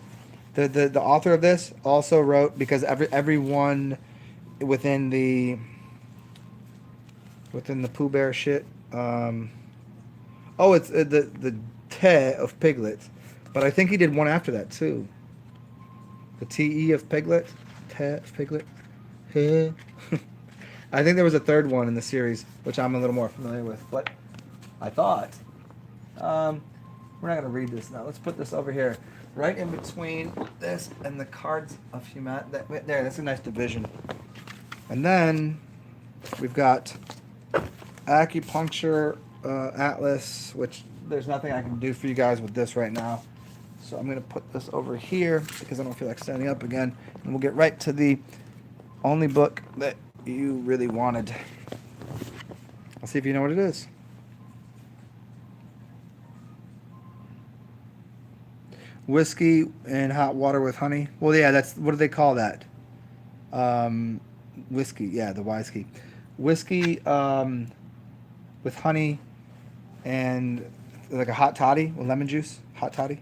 The author of this also wrote, because everyone within the Pooh Bear shit. Oh, it's the Te of Piglet, but I think he did one after that too. The Te of Piglet, Te of Piglet. He. I think there was a third one in the series, which I'm a little more familiar with. But I thought we're not gonna read this now. Let's put this over here. Right in between this and the Cards of Humanity. There, that's a nice division. And then we've got Acupuncture Atlas, which there's nothing I can do for you guys with this right now. So I'm going to put this over here because I don't feel like standing up again. And we'll get right to the only book that you really wanted. I'll see if you know what it is. Whiskey and hot water with honey. Well, yeah, that's, what do they call that? Whiskey, yeah, the whiskey. Whiskey with honey and like a hot toddy with lemon juice. Hot toddy.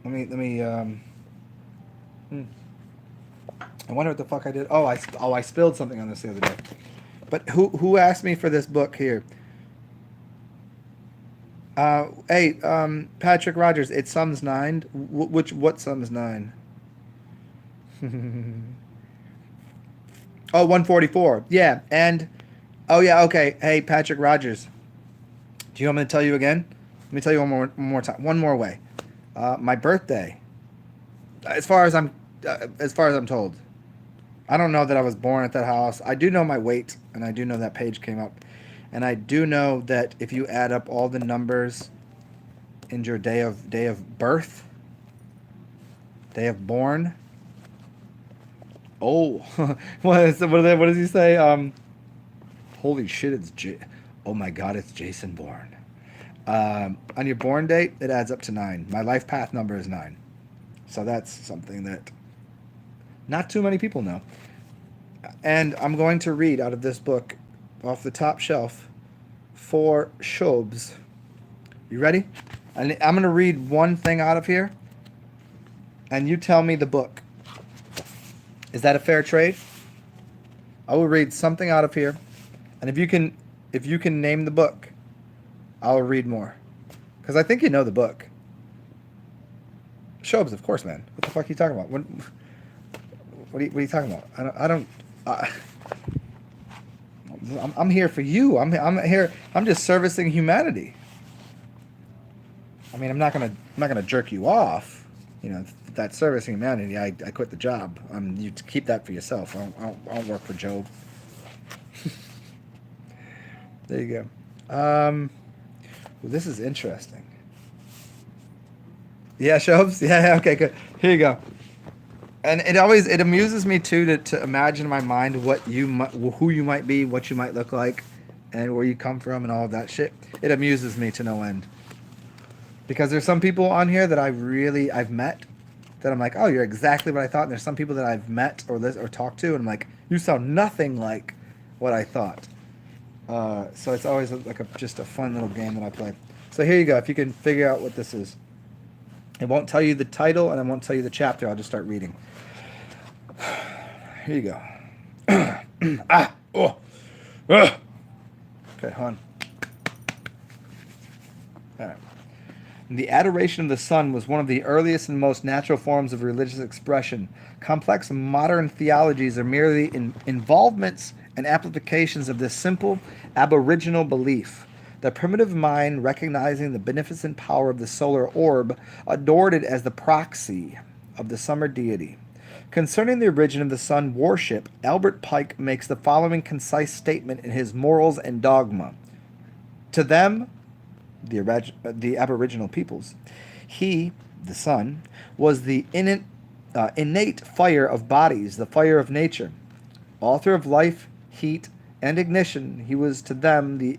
Let me. I wonder what the fuck I did. Oh, I spilled something on this the other day. But who asked me for this book here? Hey, Patrick Rogers, it sums 9. What sums 9? Oh, 144. Yeah, and oh yeah, okay. Hey, Patrick Rogers, do you want me to tell you again? Let me tell you one more time, one more way. My birthday, as far as I'm told. I don't know that I was born at that house. I do know my weight, and I do know that page came up. And I do know that if you add up all the numbers in your day of birth, day of born. Oh, what does he say? Holy shit! Oh my God! It's Jason Bourne. On your born date, it adds up to 9. My life path number is 9, so that's something that not too many people know. And I'm going to read out of this book, off the top shelf, 4 shobs. You ready? And I'm going to read one thing out of here, and you tell me the book. Is that a fair trade? I will read something out of here, and if you can name the book, I'll read more, because I think you know the book. Shobs, of course, man. What the fuck are you talking about? What are you talking about? I'm here for you. I'm here. I'm just servicing humanity. I mean, I'm not gonna jerk you off. You know, that servicing humanity. I quit the job. You keep that for yourself. I don't work for Job. There you go. Well, this is interesting. Yeah, Shobs. Yeah. Okay. Good. Here you go. And it amuses me too to imagine in my mind who you might be, what you might look like, and where you come from, and all of that shit. It amuses me to no end. Because there's some people on here that I've met, that I'm like, oh, you're exactly what I thought. And there's some people that I've met or talked to, and I'm like, you sound nothing like what I thought. So it's always just a fun little game that I play. So here you go. If you can figure out what this is. It won't tell you the title, and I won't tell you the chapter. I'll just start reading. Here you go. Okay, hon. All right. The adoration of the sun was one of the earliest and most natural forms of religious expression. Complex modern theologies are merely involvements and amplifications of this simple aboriginal belief. The primitive mind, recognizing the beneficent power of the solar orb, adored it as the proxy of the summer deity. Concerning the origin of the sun worship, Albert Pike makes the following concise statement in his Morals and Dogma. To them, the Aboriginal peoples, he, the sun, was the innate fire of bodies, the fire of nature. Author of life, heat, and ignition, he was to them the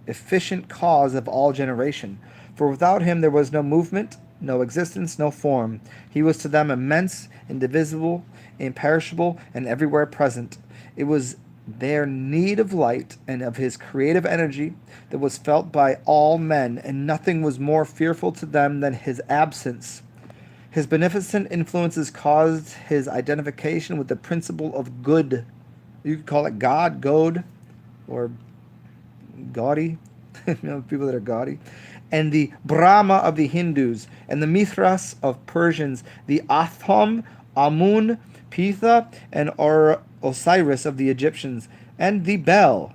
efficient cause of all generation. For without him there was no movement, no existence, no form. He was to them immense, indivisible, imperishable, and everywhere present. It was their need of light and of his creative energy that was felt by all men, and nothing was more fearful to them than his absence. His beneficent influences caused his identification with the principle of good. You could call it God, God, or gaudy, people that are gaudy, and the Brahma of the Hindus, and the Mithras of Persians, the Atham, Amun, Pitha, and Osiris of the Egyptians, and the Bel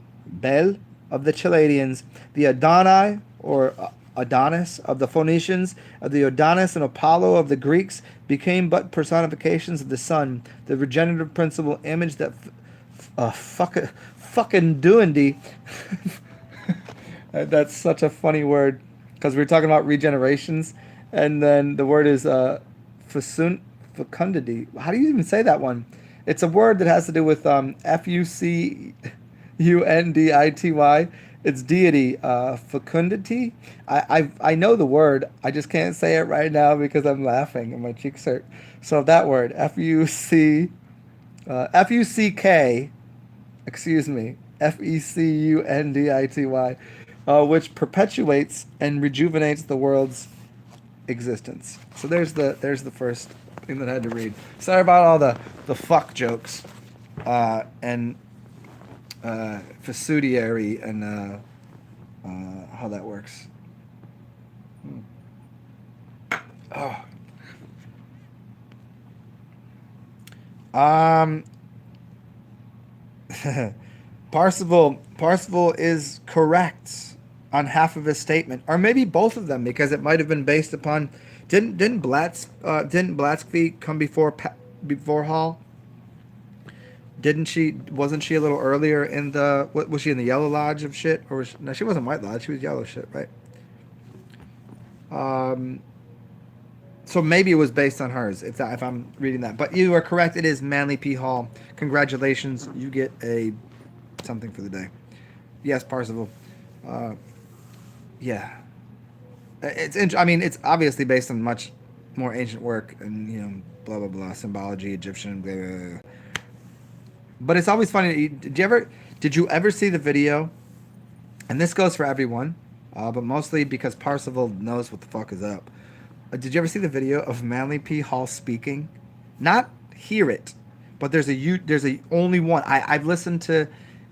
of the Chaldeans, the Adonai or Adonis of the Phoenicians, of the Adonis and Apollo of the Greeks, became but personifications of the sun, the regenerative principle image that fucking doindy. That's such a funny word, because we were talking about regenerations, and then the word is fecundity. How do you even say that one? It's a word that has to do with Fucundity. It's deity, fecundity. I know the word. I just can't say it right now because I'm laughing and my cheeks hurt. So that word, Fuck, excuse me, Fecundity, which perpetuates and rejuvenates the world's existence. So there's the first thing that I had to read. Sorry about all the fuck jokes and facetiary and how that works. Oh. Parsifal is correct on half of his statement, or maybe both of them, because it might have been based upon. Didn't Blatsky come before Hall? Didn't she? Wasn't she a little earlier in the? What was she in the Yellow Lodge of shit? Or was she, no, she wasn't White Lodge. She was Yellow shit, right? So maybe it was based on hers, if I'm reading that. But you are correct. It is Manly P. Hall. Congratulations, you get a something for the day. Yes, Parsifal. Yeah. I mean, it's obviously based on much more ancient work and blah blah blah, symbology, Egyptian. Blah, blah, blah. But it's always funny. Did you ever see the video? And this goes for everyone, but mostly because Parsifal knows what the fuck is up. Did you ever see the video of Manly P. Hall speaking? Not hear it, but there's a only one. I've listened to.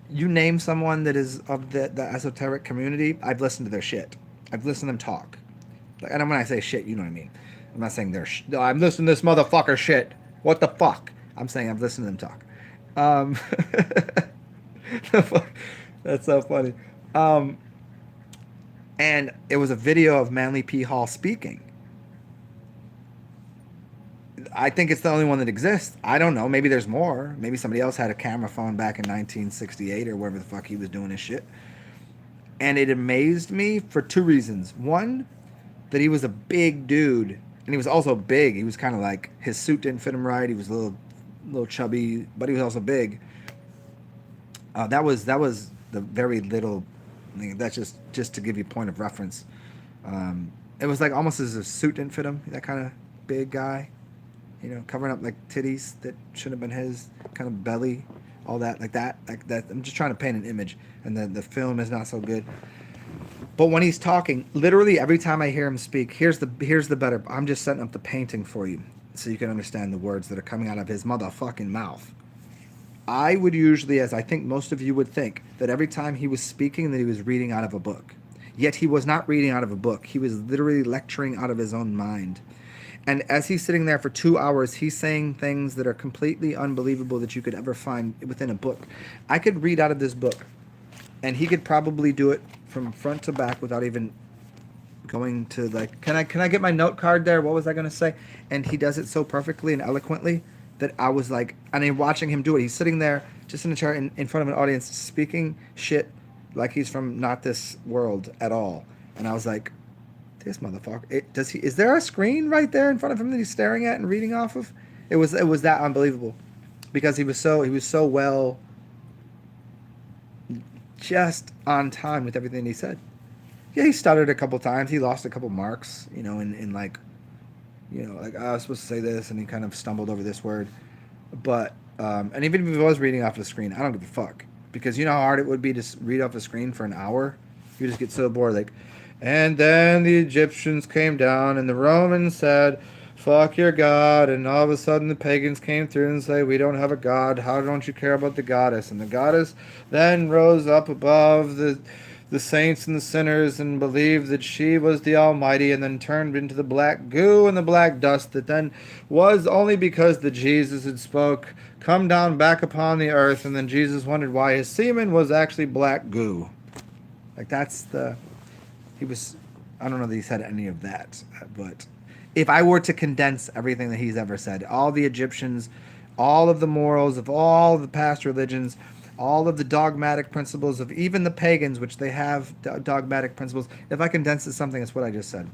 You name someone that is of the esoteric community, I've listened to their shit. I've listened to them talk. And when I say shit, you know what I mean. I'm not saying no, I'm listening to this motherfucker shit. What the fuck? I'm saying I've listened to them talk. That's so funny. And it was a video of Manly P. Hall speaking. I think it's the only one that exists. I don't know. Maybe there's more. Maybe somebody else had a camera phone back in 1968 or wherever the fuck he was doing his shit. And it amazed me for two reasons. One, that he was a big dude. And he was also big. He was kind of like, his suit didn't fit him right. He was a little chubby, but he was also big. That was the very little thing. That's just to give you a point of reference. It was like almost as if his suit didn't fit him. That kind of big guy. Covering up like titties that shouldn't have been his, kind of belly, all that, like that. I'm just trying to paint an image, and the film is not so good. But when he's talking, literally every time I hear him speak, here's the better. I'm just setting up the painting for you, so you can understand the words that are coming out of his motherfucking mouth. I would usually, as I think most of you would think, that every time he was speaking, that he was reading out of a book. Yet he was not reading out of a book. He was literally lecturing out of his own mind. And as he's sitting there for 2 hours, he's saying things that are completely unbelievable that you could ever find within a book. I could read out of this book, and he could probably do it from front to back without even going to like, can I get my note card there? What was I gonna say? And he does it so perfectly and eloquently that I was like, and then watching him do it, he's sitting there just in a chair in front of an audience speaking shit like he's from not this world at all. And I was like, this motherfucker. Is there a screen right there in front of him that he's staring at and reading off of? It was that unbelievable, because he was so well, just on time with everything he said. Yeah, he stuttered a couple times. He lost a couple marks, in like, like, oh, I was supposed to say this, and he kind of stumbled over this word. But, and even if he was reading off the screen, I don't give a fuck. Because you know how hard it would be to read off the screen for an hour? You just get so bored, like, and then the Egyptians came down, and the Romans said, fuck your God, and all of a sudden the pagans came through and say, we don't have a God, how don't you care about the goddess? And the goddess then rose up above the saints and the sinners and believed that she was the Almighty, and then turned into the black goo and the black dust that then was only because the Jesus had spoke come down back upon the earth, and then Jesus wondered why his semen was actually black goo. Like, I don't know that he said any of that, but if I were to condense everything that he's ever said, all the Egyptians, all of the morals of all the past religions, all of the dogmatic principles of even the pagans, which they have dogmatic principles, if I condense it to something, it's what I just said,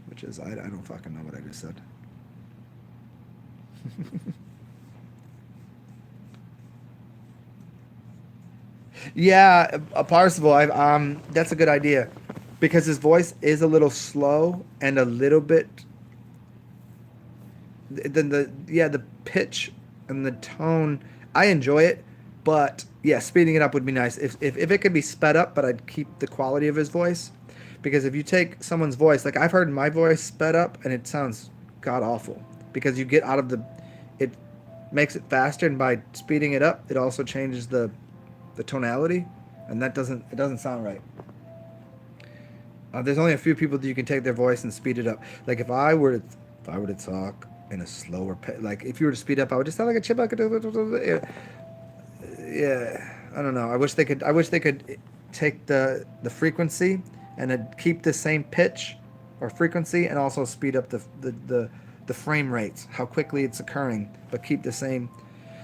which is, I don't fucking know what I just said. Yeah, a Parsival, that's a good idea, because his voice is a little slow and a little bit, the pitch and the tone, I enjoy it, but yeah, speeding it up would be nice if it could be sped up, but I'd keep the quality of his voice, because if you take someone's voice, like I've heard my voice sped up and it sounds god awful, because you get out of it makes it faster, and by speeding it up, it also changes the tonality, and it doesn't sound right. There's only a few people that you can take their voice and speed it up. Like if I were to talk in a slower like if you were to speed up, I would just sound like a chipmunk. Yeah, I don't know. I wish they could take the frequency and keep the same pitch or frequency, and also speed up the frame rates, how quickly it's occurring, but keep the same.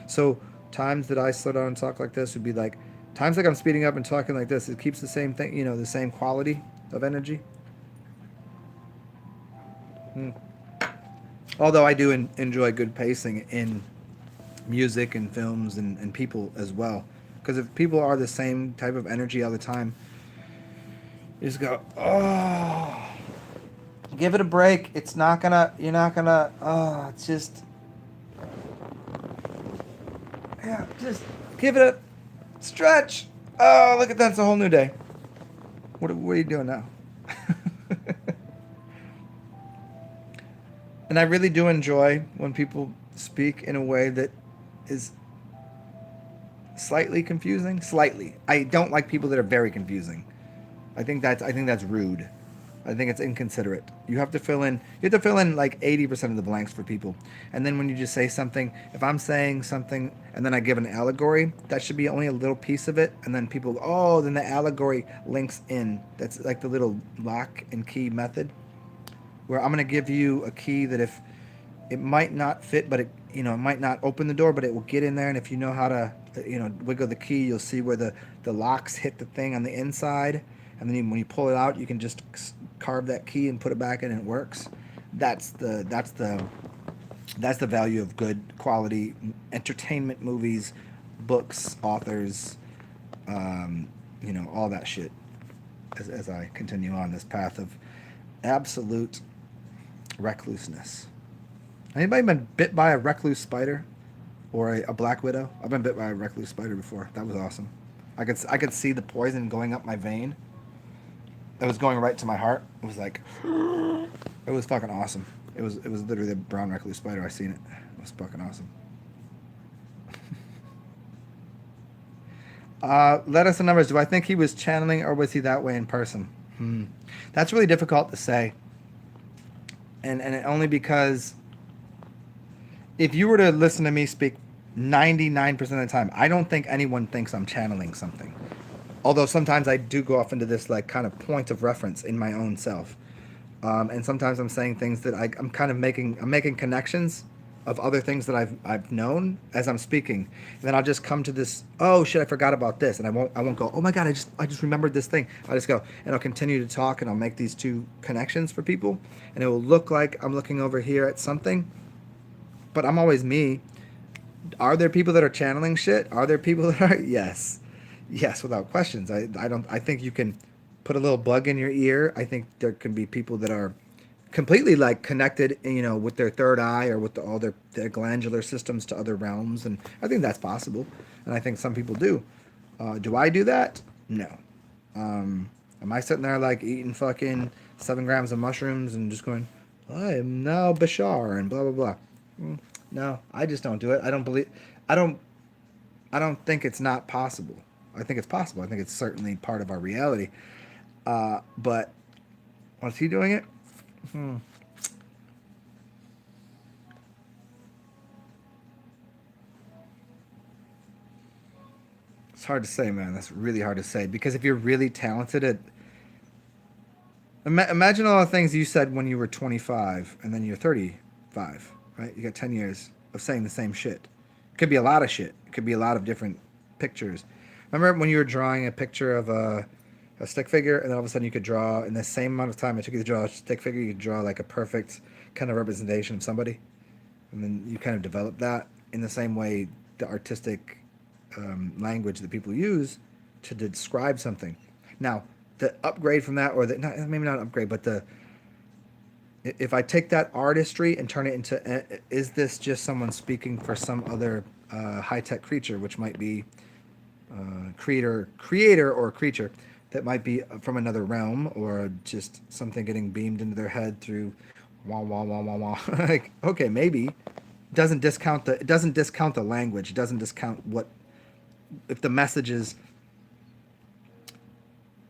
So times that I slow down and talk like this would be like times like I'm speeding up and talking like this. It keeps the same thing, the same quality of energy. Although I do enjoy good pacing in music and films and people as well, because if people are the same type of energy all the time, you just go, oh, give it a break. It's not gonna, you're not gonna, oh, it's just, yeah, just give it a stretch. Oh, look at that, it's a whole new day. What are you doing now? And I really do enjoy when people speak in a way that is slightly confusing. Slightly. I don't like people that are very confusing. I think that's rude. I think it's inconsiderate. You have to fill in like 80% of the blanks for people. And then when you just say something, if I'm saying something and then I give an allegory, that should be only a little piece of it, and then people, oh, then the allegory links in. That's like the little lock and key method, where I'm going to give you a key that if it might not fit, but it might not open the door, but it will get in there. And if you know how to, wiggle the key, you'll see where the locks hit the thing on the inside. And then when you pull it out, you can just carve that key and put it back in, and it works. That's the value of good quality entertainment movies, books, authors, all that shit. As I continue on this path of absolute recluseness. Anybody been bit by a recluse spider or a black widow? I've been bit by a recluse spider before. That was awesome. I could see the poison going up my vein. It was going right to my heart. It was like, it was fucking awesome. It was literally a brown recluse spider. I seen it. It was fucking awesome. Let us know numbers. Do I think he was channeling, or was he that way in person? That's really difficult to say. And only because if you were to listen to me speak 99% of the time, I don't think anyone thinks I'm channeling something. Although sometimes I do go off into this like kind of point of reference in my own self. And sometimes I'm saying things that I'm kind of making connections of other things that I've known as I'm speaking, and then I'll just come to this. Oh shit! I forgot about this, and I won't go. Oh my god! I just remembered this thing. I'll just go, and I'll continue to talk, and I'll make these two connections for people, and it will look like I'm looking over here at something, but I'm always me. Are there people that are channeling shit? Are there people that are? Yes, yes, without questions. I don't. I think you can put a little bug in your ear. I think there can be people that are completely like connected, with their third eye or with all their glandular systems to other realms, and I think that's possible, and I think some people do. Do I do that? No. Am I sitting there like eating fucking 7 grams of mushrooms and just going, I am now Bashar and blah blah blah? No, I just don't do it. I don't believe. I don't. I don't think it's not possible. I think it's possible. I think it's certainly part of our reality. But was he doing it? Hmm. It's hard to say, man. That's really hard to say because if you're really talented at, imagine all the things you said when you were 25 and then you're 35, right? You got 10 years of saying the same shit. It could be a lot of shit. It could be a lot of different pictures. Remember when you were drawing a picture of a stick figure, and then all of a sudden you could draw in the same amount of time it took you to draw a stick figure, you could draw like a perfect kind of representation of somebody, and then you kind of develop that in the same way the artistic language that people use to describe something. Now, the upgrade from that, or the not, maybe not upgrade, but the if I take that artistry and turn it into, is this just someone speaking for some other high tech creature, which might be creator or creature that might be from another realm, or just something getting beamed into their head through wah wah wah wah wah. Like, okay, maybe it doesn't discount the language. It doesn't discount what if the message is,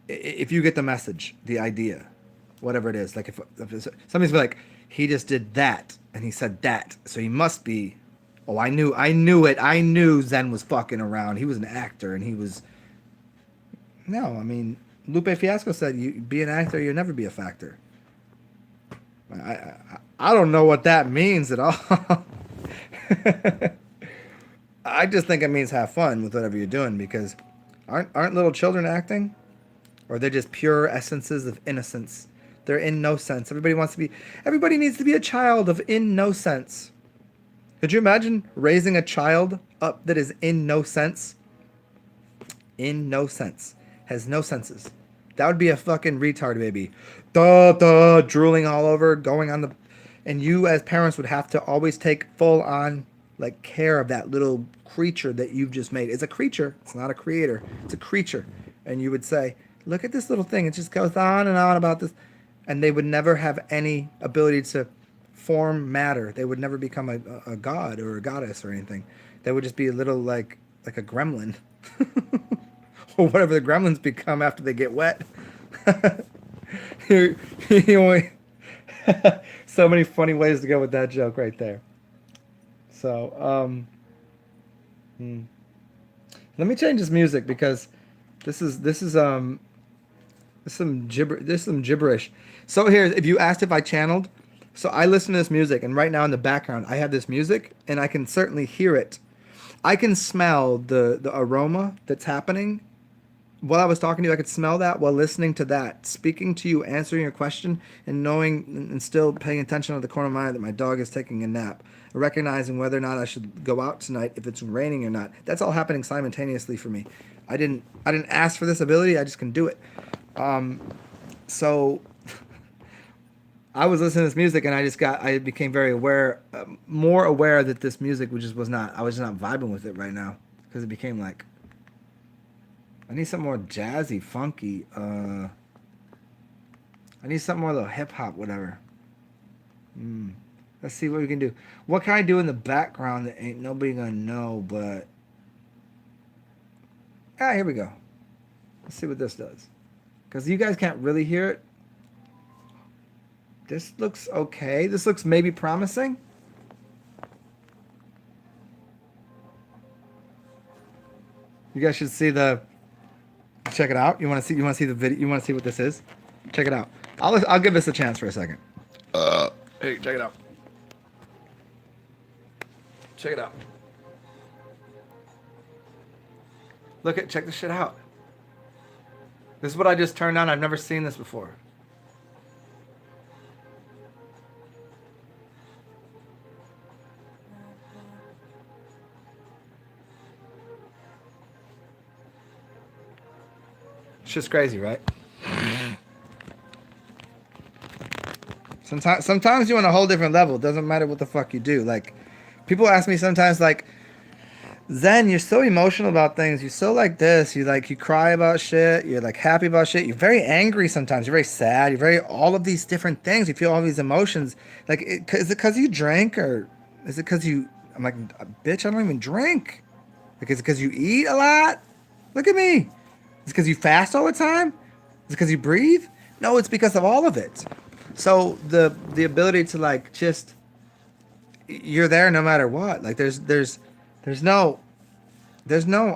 if you get the message, the idea, whatever it is. Like if somebody's like, he just did that and he said that, so he must be. Oh, I knew it. I knew Zen was fucking around. He was an actor, and he was. No, I mean, Lupe Fiasco said, "You be an actor, you'll never be a factor." I don't know what that means at all. I just think it means have fun with whatever you're doing, because aren't little children acting, or they're just pure essences of innocence. They're in no sense. Everybody needs to be a child of in no sense. Could you imagine raising a child up that is in no sense? In no sense. Has no senses. That would be a fucking retard baby. Duh, duh, drooling all over, going on the... And you as parents would have to always take full on, like, care of that little creature that you've just made. It's a creature. It's not a creator. It's a creature. And you would say, look at this little thing. It just goes on and on about this. And they would never have any ability to form matter. They would never become a god or a goddess or anything. They would just be a little like a gremlin. Or whatever the gremlins become after they get wet. So many funny ways to go with that joke right there. So, let me change this music, because this is some gibberish. So here, if you asked if I channeled, so I listen to this music, and right now in the background I have this music, and I can certainly hear it. I can smell the aroma that's happening. While I was talking to you, I could smell that while listening to that, speaking to you, answering your question, and knowing and still paying attention to the corner of my eye that my dog is taking a nap, recognizing whether or not I should go out tonight, if it's raining or not. That's all happening simultaneously for me. I didn't ask for this ability. I just can do it. So I was listening to this music, and I became very aware, more aware that this music I was just not vibing with it right now, because it became like, I need something more jazzy, funky. I need something more little hip hop, whatever. Let's see what we can do. What can I do in the background that ain't nobody gonna know, but here we go. Let's see what this does, because you guys can't really hear it. This looks okay. This looks maybe promising. You guys should see the check it out. You want to see? You want to see the video? You want to see what this is? Check it out. I'll give this a chance for a second. Hey, check it out. Check it out. Check this shit out. This is what I just turned on. I've never seen this before. It's just crazy, right? Sometimes you're on a whole different level. It doesn't matter what the fuck you do. Like, people ask me sometimes, like, Zen, you're so emotional about things. You're so like this. You cry about shit. You're like happy about shit. You're very angry sometimes. You're very sad. You're very all of these different things. You feel all these emotions. Like, is it because you drank, or is it because you? I'm like, bitch, I don't even drink. Like, is it because you eat a lot? Look at me. Is it because you fast all the time? Is it because you breathe? No, it's because of all of it. So the ability to like just, you're there no matter what. Like there's no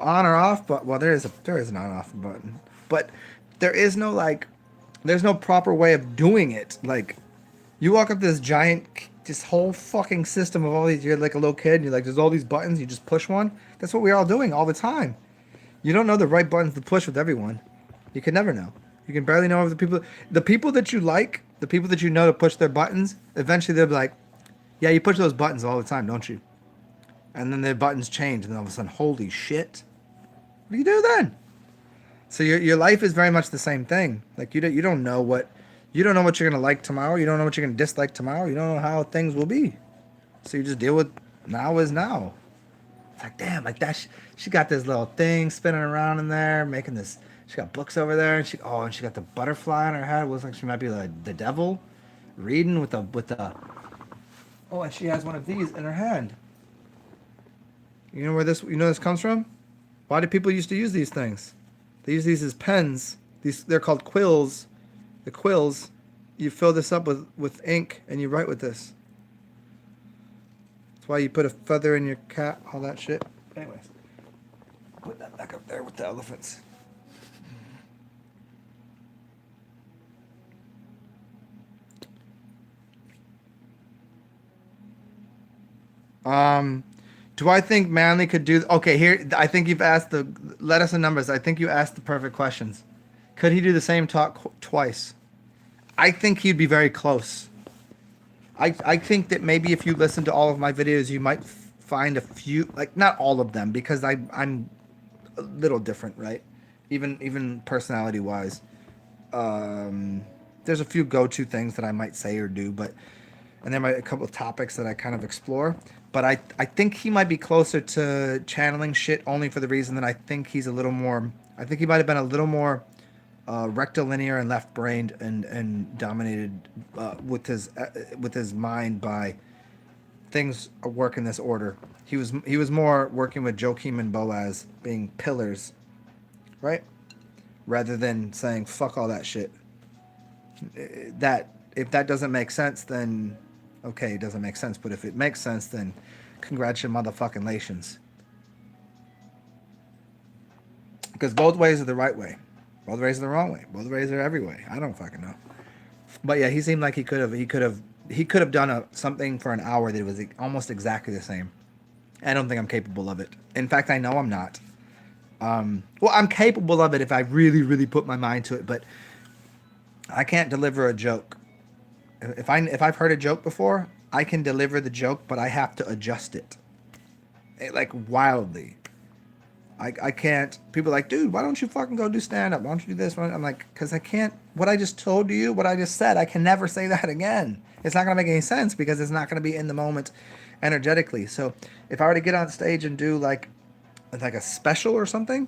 on or off, but well, there is an on off button, but there's no proper way of doing it. Like, you walk up this whole fucking system of all these. You're like a little kid. And you're like, there's all these buttons. You just push one. That's what we're all doing all the time. You don't know the right buttons to push with everyone. You can never know. You can barely know if the people that you like, the people that you know to push their buttons. Eventually, they'll be like, yeah, you push those buttons all the time, don't you? And then the buttons change, and then all of a sudden, holy shit, what do you do then? So your life is very much the same thing. Like, you don't know what you're gonna like tomorrow. You don't know what you're gonna dislike tomorrow. You don't know how things will be. So you just deal with now is now. It's like, damn, like that. She got this little thing spinning around in there, making this. She got books over there, and she got the butterfly on her head. It looks like she might be like the devil, reading with the. Oh, and she has one of these in her hand. You know where this comes from? Why did people used to use these things? They use these as pens. They're called quills. The quills, you fill this up with ink and you write with this. That's why you put a feather in your cap, all that shit. Anyways, put that back up there with the elephants. Do I think Manly could do? Okay, here I think you've asked the letters and numbers. I think you asked the perfect questions. Could he do the same talk twice? I think he'd be very close. I think that maybe if you listen to all of my videos, you might find a few, like not all of them, because I'm a little different, right? Even personality wise, there's a few go-to things that I might say or do, and there might be a couple of topics that I kind of explore. But I think he might be closer to channeling shit only for the reason that I think he's a little more. I think he might have been a little more rectilinear and left-brained and dominated with his mind by things work in this order. He was more working with Joachim and Boaz being pillars, right? Rather than saying fuck all that shit. That if that doesn't make sense, then okay, it doesn't make sense. But if it makes sense, then congratulations. Because both ways are the right way. Both ways are the wrong way. Both ways are every way. I don't fucking know. But yeah, he seemed like he could have done something for an hour that was almost exactly the same. I don't think I'm capable of it. In fact, I know I'm not. Well, I'm capable of it if I really, really put my mind to it, but I can't deliver a joke. If I've heard a joke before, I can deliver the joke, but I have to adjust it. Like wildly. I can't. People are like, dude, why don't you fucking go do stand up? Why don't you do this? I'm like, because I can't. What I just told you, what I just said, I can never say that again. It's not gonna make any sense because it's not gonna be in the moment, energetically. So if I were to get on stage and do like a special or something,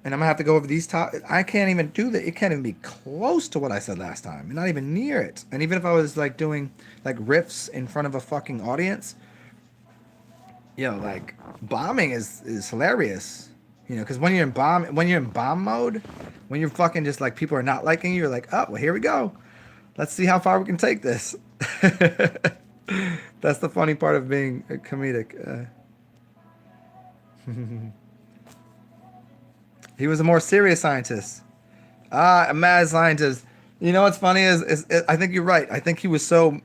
and I'm gonna have to go over these I can't even do that. It can't even be close to what I said last time. Not even near it. And even if I was like doing like riffs in front of a fucking audience, you know, like bombing is hilarious. You know, because when you're in bomb mode, when you're fucking just like people are not liking you, you're like, oh well, here we go. Let's see how far we can take this. That's the funny part of being a comedic. He was a more serious scientist. Ah, a mad scientist. You know what's funny is I think you're right. I think he was so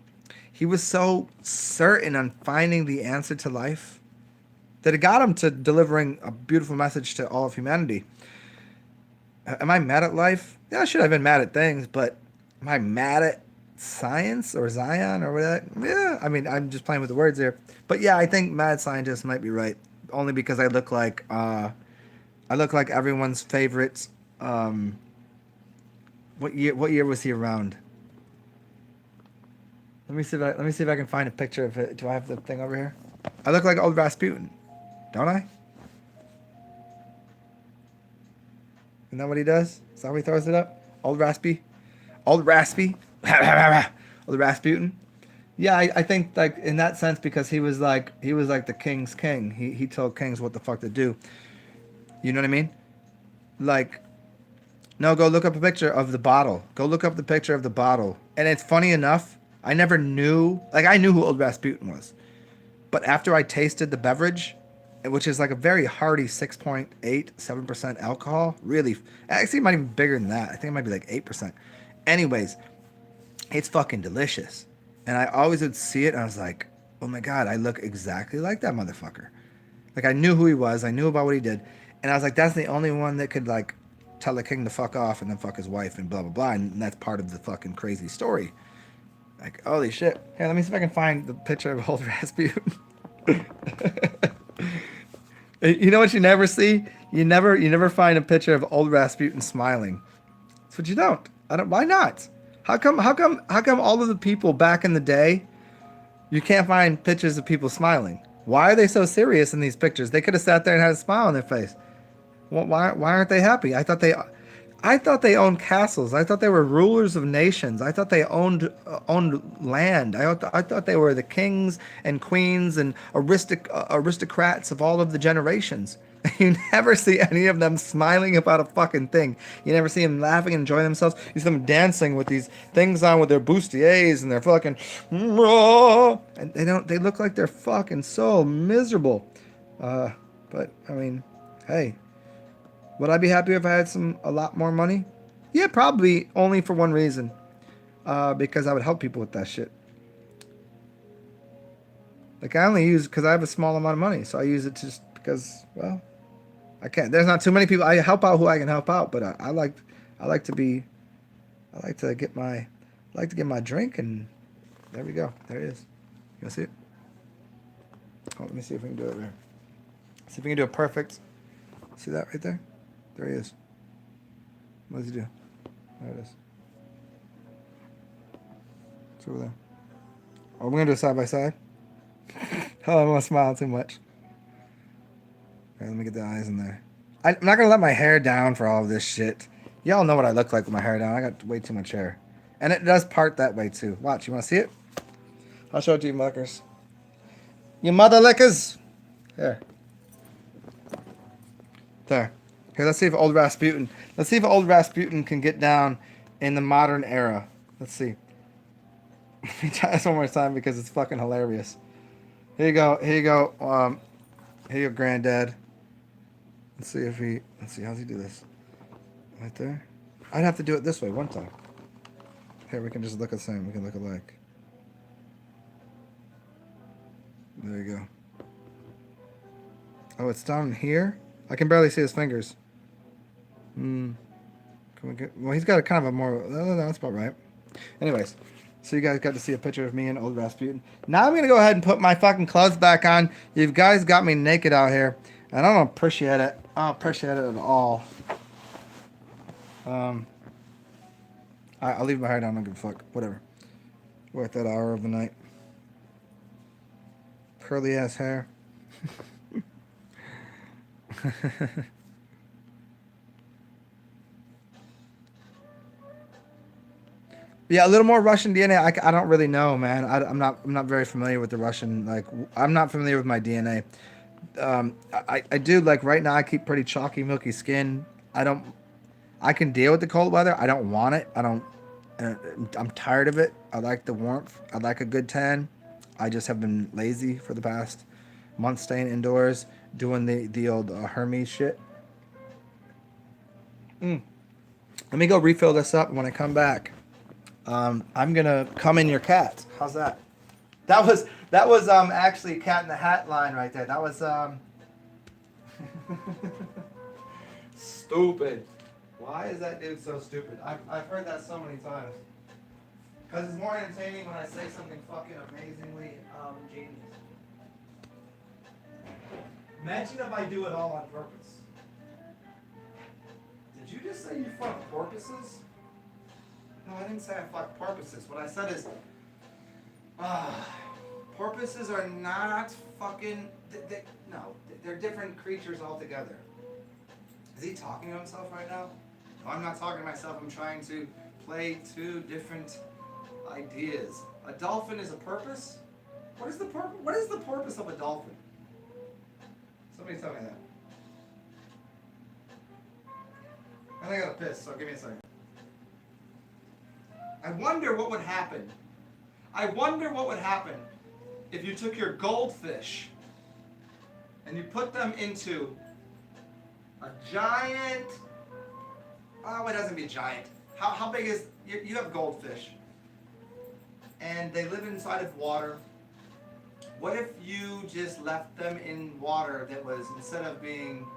certain on finding the answer to life that it got him to delivering a beautiful message to all of humanity. Am I mad at life? Yeah, I should have been mad at things, but am I mad at science or Zion or whatever? Yeah, I mean, I'm just playing with the words here. But yeah, I think mad scientist might be right, only because I look like everyone's favorite. Um, what year was he around? Let me see if I can find a picture of it. Do I have the thing over here? I look like old Rasputin, don't I? Isn't that what he does? Is that how he throws it up? Old raspy, old Rasputin. Yeah, I think like in that sense because he was like the king's king. He told kings what the fuck to do. You know what I mean? Like no, go look up a picture of the bottle. Go look up the picture of the bottle. And it's funny enough, I never knew like I knew who old Rasputin was. But after I tasted the beverage, which is like a very hearty 6.87% alcohol, really, actually, it might even be bigger than that. I think it might be like 8%. Anyways, it's fucking delicious. And I always would see it and I was like, oh my God, I look exactly like that motherfucker. Like I knew who he was, I knew about what he did. And I was like, that's the only one that could like tell the king to fuck off and then fuck his wife and blah, blah, blah. And that's part of the fucking crazy story. Like, holy shit. Here, let me see if I can find the picture of old Rasputin. You know what you never see? You never find a picture of old Rasputin smiling. That's what you don't. I don't. Why not? How come all of the people back in the day, you can't find pictures of people smiling? Why are they so serious in these pictures? They could have sat there and had a smile on their face. Why aren't they happy? I thought they owned castles. I thought they were rulers of nations. I thought they owned land. I thought they were the kings and queens and aristocrats of all of the generations. You never see any of them smiling about a fucking thing. You never see them laughing and enjoying themselves. You see them dancing with these things on with their bustiers and their fucking and they don't. They look like they're fucking so miserable. But I mean, hey. Would I be happy if I had a lot more money? Yeah, probably only for one reason. Because I would help people with that shit. Like I only use because I have a small amount of money, so I use it just because. Well, I can't. There's not too many people. I help out who I can help out, but I like to be. I like to get my drink, and there we go. There it is. You want to see it? Oh, let me see if we can do it there. See if we can do it perfect. See that right there? There he is. What does he do? There it is. It's over there. Oh, we're going to do it side by side? Oh, I don't want to smile too much. All right, let me get the eyes in there. I'm not going to let my hair down for all of this shit. Y'all know what I look like with my hair down. I got way too much hair. And it does part that way, too. Watch. You want to see it? I'll show it to you, muckers. You mother lickers! There. There. Here, let's see if old Rasputin. Let's see if old Rasputin can get down in the modern era. Let's see. Let me try this one more time because it's fucking hilarious. Here you go. Here you go. Here you go, granddad. Let's see if he. Let's see. How's he do this? Right there. I'd have to do it this way one time. Here, we can just look the same. We can look alike. There you go. Oh, it's down here? I can barely see his fingers. Can we get... Well, he's got a kind of a more... No, that's about right. Anyways, so you guys got to see a picture of me and old Rasputin. Now I'm going to go ahead and put my fucking clothes back on. You guys got me naked out here. And I don't appreciate it. I don't appreciate it at all. I'll leave my hair down. I don't give a fuck. Whatever. Worth that hour of the night. Curly ass hair. Yeah, a little more Russian DNA. I don't really know, man. I'm not very familiar with the Russian. Like, I'm not familiar with my DNA. I do like right now. I keep pretty chalky, milky skin. I can deal with the cold weather. I don't want it. I'm tired of it. I like the warmth. I like a good tan. I just have been lazy for the past month, staying indoors, doing the old Hermes shit. Let me go refill this up. And when I come back, I'm gonna come in your cat. How's that? That was actually Cat in the Hat line right there. That was stupid. Why is that dude so stupid? I've heard that so many times. Because it's more entertaining when I say something fucking amazingly genius. Imagine if I do it all on purpose. Did you just say you fuck porpoises? No, I didn't say I fuck porpoises. What I said is, porpoises are not fucking. No, they're different creatures altogether. Is he talking to himself right now? No, I'm not talking to myself. I'm trying to play two different ideas. A dolphin is a porpoise? What is the porpoise of a dolphin? Somebody tell me that. I think I got pissed, so give me a second. I wonder what would happen. If you took your goldfish and you put them into a giant. Oh, it doesn't be giant. How big is you have goldfish? And they live inside of water. What if you just left them in water that was, instead of being,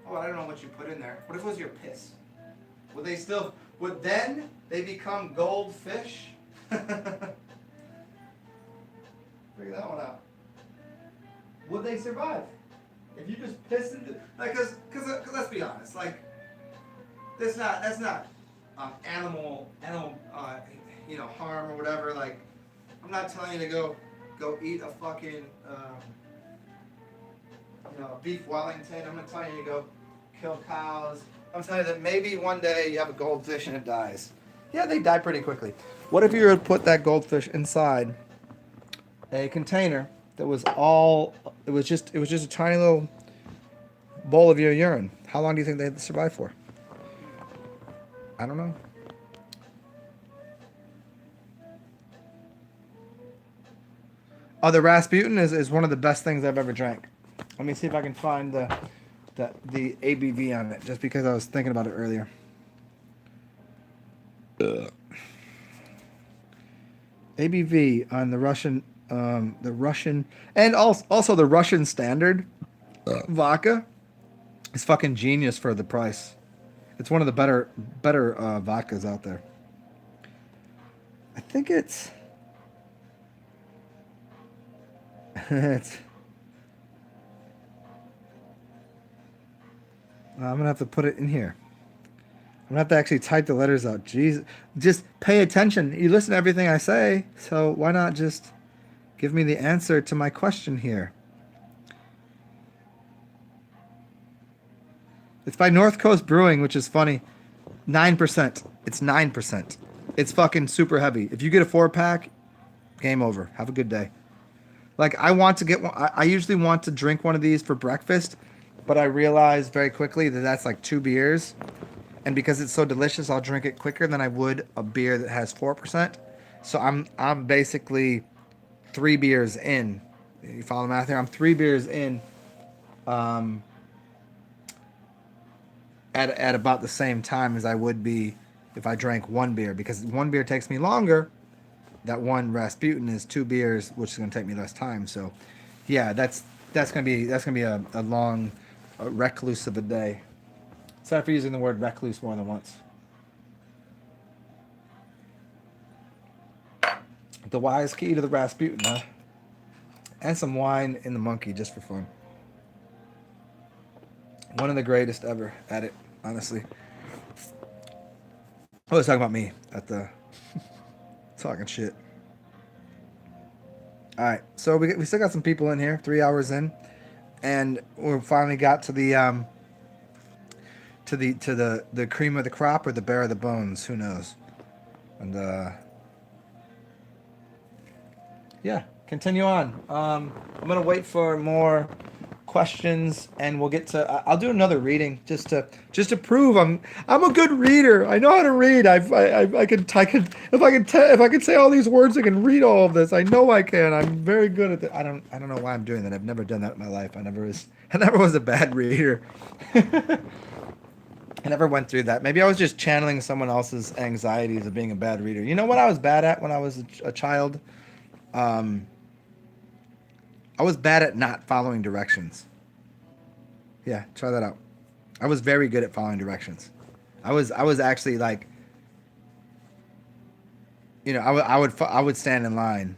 I don't know what you put in there. What if it was your piss? Would then they become goldfish? Figure that one out. Would they survive? If you just piss into, cause let's be honest, that's not animal harm or whatever. Like, I'm not telling you to go eat a fucking beef Wellington. I'm not telling you to go kill cows. I'm telling you that maybe one day you have a goldfish and it dies. Yeah, they die pretty quickly. What if you were to put that goldfish inside a container that was just a tiny little bowl of your urine? How long do you think they'd survive for? I don't know. Oh, the Rasputin is one of the best things I've ever drank. Let me see if I can find the ABV on it, just because I was thinking about it earlier. ABV on the Russian, and also the Russian standard vodka is fucking genius for the price. It's one of the better vodkas out there. I think it's I'm gonna have to put it in here. I'm gonna have to actually type the letters out. Jeez, just pay attention. You listen to everything I say, so why not just give me the answer to my question here? It's by North Coast Brewing, which is funny. 9%. It's 9%. It's fucking super heavy. If you get a 4-pack, game over. Have a good day. Like, I want to get one. I usually want to drink one of these for breakfast, but I realized very quickly that that's like 2 beers. And because it's so delicious, I'll drink it quicker than I would a beer that has 4%. So I'm basically 3 beers in. You follow the math here? I'm 3 beers in at about the same time as I would be if I drank 1 beer, because 1 beer takes me longer. That one Rasputin is 2 beers, which is going to take me less time. So, yeah, that's gonna be a long recluse of a day. Sorry for using the word recluse more than once. The wise key to the Rasputin, huh? And some wine in the monkey just for fun. One of the greatest ever at it, honestly. I was talking about me at the talking shit. All right, so we still got some people in here. 3 hours in, and we finally got to the cream of the crop or the bare of the bones. Who knows? And yeah, continue on. I'm gonna wait for more questions, and we'll get to. I'll do another reading just to prove I'm a good reader. I know how to read. I can if I can say all these words, I can read all of this. I know I can. I'm very good at that. I don't know why I'm doing that. I've never done that in my life. I never was a bad reader. I never went through that. Maybe I was just channeling someone else's anxieties of being a bad reader. You know what I was bad at when I was a child? Um, I was bad at not following directions. Yeah, try that out. I was very good at following directions. I was actually like, I would stand in line.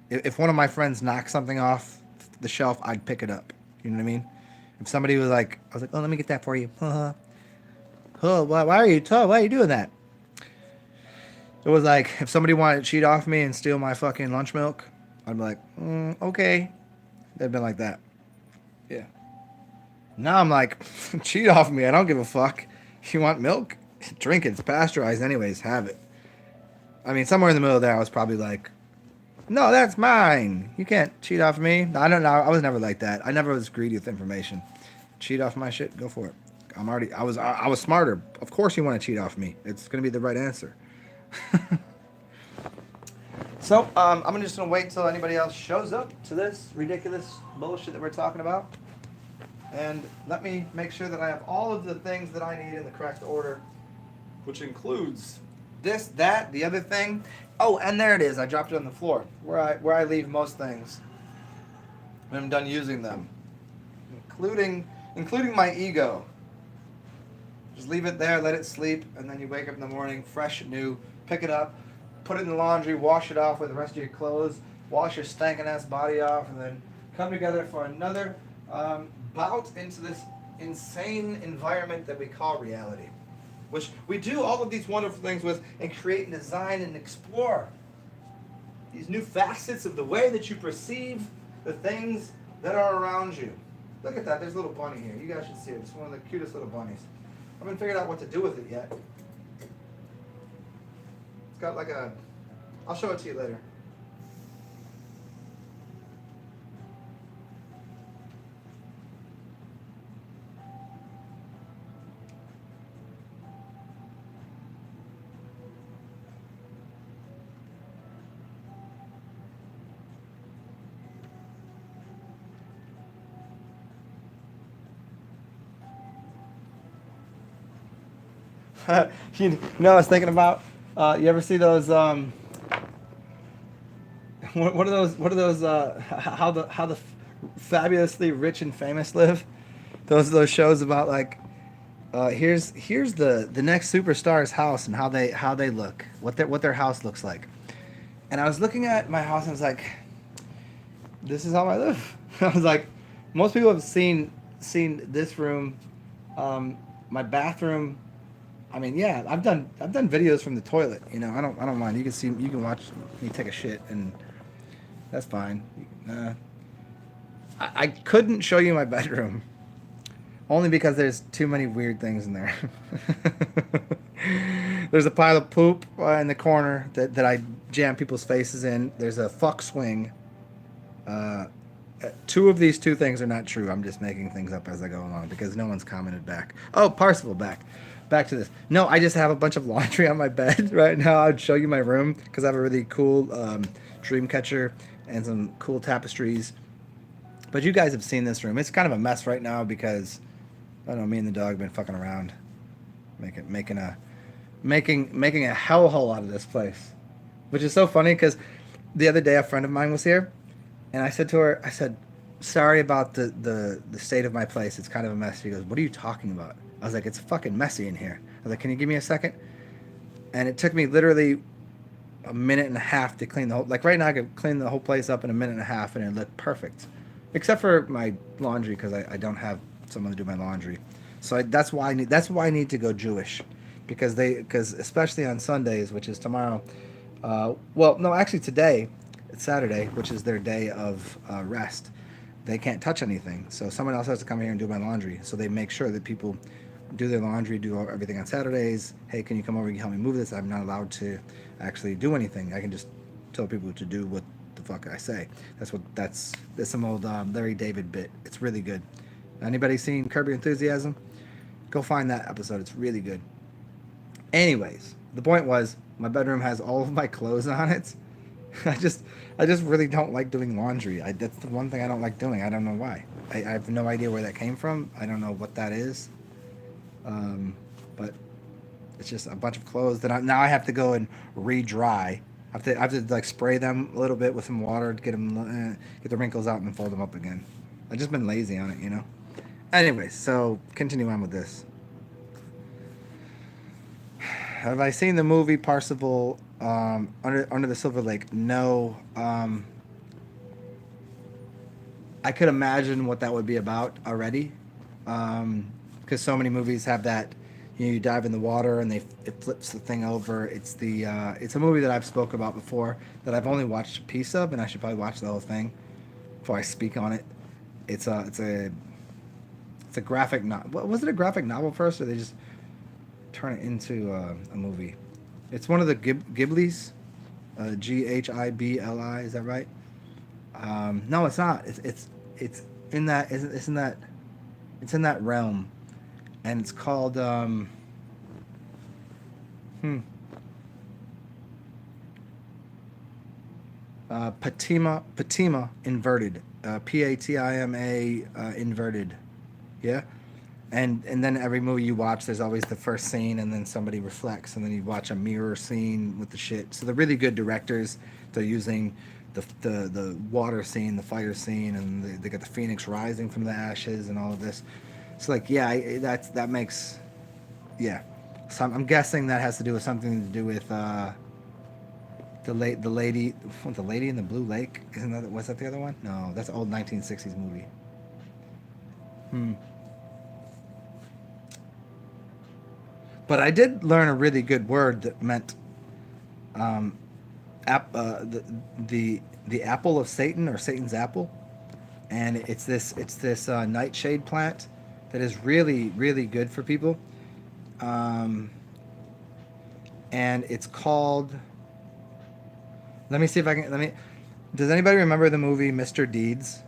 If one of my friends knocked something off the shelf, I'd pick it up. You know what I mean? If somebody was like, I was like, oh, let me get that for you. Oh, why are you doing that? It was like if somebody wanted to cheat off me and steal my fucking lunch milk, I'd be like, okay. They'd been like that. Yeah. Now I'm like, cheat off me. I don't give a fuck. You want milk? Drink it. It's pasteurized anyways. Have it. I mean, somewhere in the middle there, I was probably like, no, that's mine. You can't cheat off me. I don't know. I was never like that. I never was greedy with information. Cheat off my shit. Go for it. I was smarter. Of course you want to cheat off me. It's going to be the right answer. So, I'm just going to wait till anybody else shows up to this ridiculous bullshit that we're talking about. And let me make sure that I have all of the things that I need in the correct order, which includes this, that, the other thing. Oh, and there it is. I dropped it on the floor where I leave most things when I'm done using them, including my ego. Just leave it there, let it sleep, and then you wake up in the morning fresh, new, pick it up, put it in the laundry, wash it off with the rest of your clothes, wash your stankin' ass body off, and then come together for another bout into this insane environment that we call reality, which we do all of these wonderful things with and create and design and explore these new facets of the way that you perceive the things that are around you. Look at that. There's a little bunny here. You guys should see it. It's one of the cutest little bunnies. I haven't figured out what to do with it yet. It's got like a... I'll show it to you later. I was thinking about. You ever see those? What are those? How the fabulously rich and famous live? Those shows about like, here's the next superstar's house and how they look, what their house looks like. And I was looking at my house and I was like, this is how I live. I was like, most people have seen this room, my bathroom. I mean, yeah, I've done videos from the toilet. I don't mind. You can watch me take a shit, and that's fine. I couldn't show you my bedroom, only because there's too many weird things in there. There's a pile of poop in the corner that I jam people's faces in. There's a fuck swing. Two of these two things are not true. I'm just making things up as I go along because no one's commented back. Oh, Parsifal back. Back to this. No, I just have a bunch of laundry on my bed right now. I'd show you my room because I have a really cool dream catcher and some cool tapestries. But you guys have seen this room. It's kind of a mess right now because I don't know. Me and the dog have been fucking around, making a hellhole out of this place, which is so funny because the other day a friend of mine was here, and I said to her, sorry about the state of my place. It's kind of a mess. She goes, what are you talking about? I was like, it's fucking messy in here. I was like, can you give me a second? And it took me literally a minute and a half to clean the whole... Like right now I could clean the whole place up in a minute and a half and it looked perfect. Except for my laundry because I don't have someone to do my laundry. So that's why I need to go Jewish. Because especially on Sundays, which is tomorrow... well, no, actually today, it's Saturday, which is their day of rest. They can't touch anything. So someone else has to come here and do my laundry. So they make sure that people do their laundry, do everything on Saturdays. Hey, can you come over and help me move this? I'm not allowed to actually do anything. I can just tell people to do what the fuck I say. That's some old Larry David bit. It's really good. Anybody seen Curb Your Enthusiasm? Go find that episode. It's really good. Anyways, the point was my bedroom has all of my clothes on it. I just really don't like doing laundry. That's the one thing I don't like doing. I don't know why. I have no idea where that came from. I don't know what that is. but it's just a bunch of clothes that now I have to go and re-dry. I have to like spray them a little bit with some water to get the wrinkles out and then fold them up again. I've just been lazy on it, you know. Anyway, so continue on with this. Have I seen the movie Parsifal, Under the Silver Lake? No. I could imagine what that would be about already, because so many movies have that. You dive in the water and it flips the thing over. It's a movie that I've spoke about before that I've only watched a piece of, and I should probably watch the whole thing before I speak on it. It's a graphic novel. Was it a graphic novel first, or they just turn it into a movie? It's one of the Ghibli's, Ghibli. Is that right? No, it's not. It's in that. It's in that. It's in that realm, and it's called. Patima inverted. Patima inverted. Yeah. And then every movie you watch, there's always the first scene, and then somebody reflects, and then you watch a mirror scene with the shit. So they're really good directors. They're using the water scene, the fire scene, and they got the phoenix rising from the ashes and all of this. So like, yeah, that makes, yeah. So I'm guessing that has to do with something to do with the lady in the Blue Lake. Was that the other one? No, that's an old 1960s movie. But I did learn a really good word that meant the apple of Satan, or Satan's apple, and it's this nightshade plant that is really really good for people, and it's called. Let me see if I can. Does anybody remember the movie Mr. Deeds?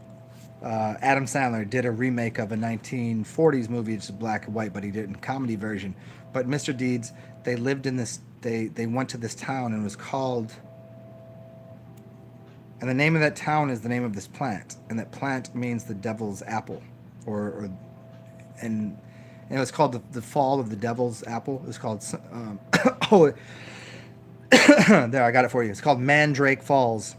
Adam Sandler did a remake of a 1940s movie. It's black and white, but he did it in comedy version. But Mr. Deeds, they lived in this. They went to this town, and it was called. And the name of that town is the name of this plant, and that plant means the devil's apple, and it was called the fall of the devil's apple. It was called. Oh, there, I got it for you. It's called Mandrake Falls.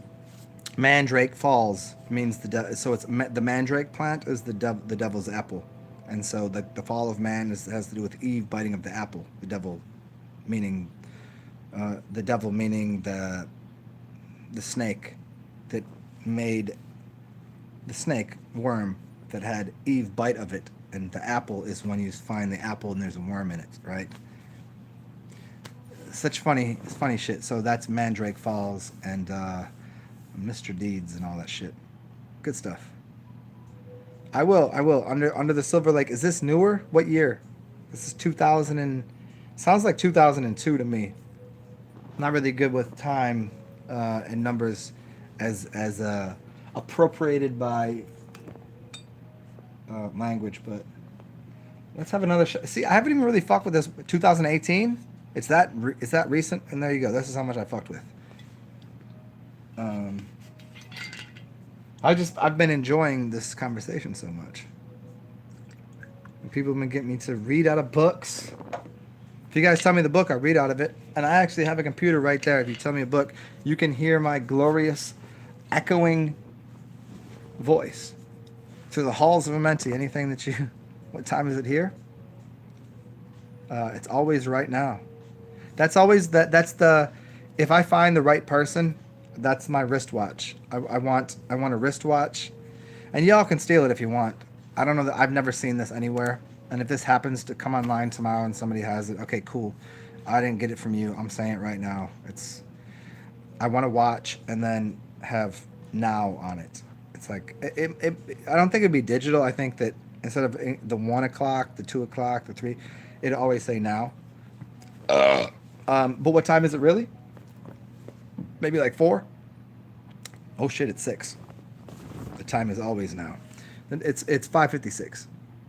Mandrake Falls means so it's the mandrake plant is the devil's apple, and so the fall of man has to do with Eve biting of the apple. The devil meaning the snake that made the snake worm that had Eve bite of it, and the apple is when you find the apple and there's a worm in it, right? Such funny shit. So that's Mandrake Falls and Mr. Deeds and all that shit. Good stuff. I will. Under the Silver Lake. Is this newer? What year? This is 2000 and sounds like 2002 to me. Not really good with time and numbers as appropriated by language, but let's have another see, I haven't even really fucked with this. 2018. It's that recent, and there you go. This is how much I fucked with. I've been enjoying this conversation so much. And people have been getting me to read out of books. If you guys tell me the book, I read out of it. And I actually have a computer right there. If you tell me a book, you can hear my glorious, echoing voice through the halls of Amenti. Anything that you... What time is it here? It's always right now. That's always... That's the... If I find the right person... That's my wristwatch. I want a wristwatch, and y'all can steal it if you want. I don't know that I've never seen this anywhere. And if this happens to come online tomorrow and somebody has it, okay, cool. I didn't get it from you. I'm saying it right now. I want to watch and then have now on it. It's like I don't think it'd be digital. I think that instead of the 1 o'clock, the 2 o'clock, the 3, it'd always say now. But what time is it really? Maybe like 4. Oh shit, it's 6. The time is always now. It's 5:56.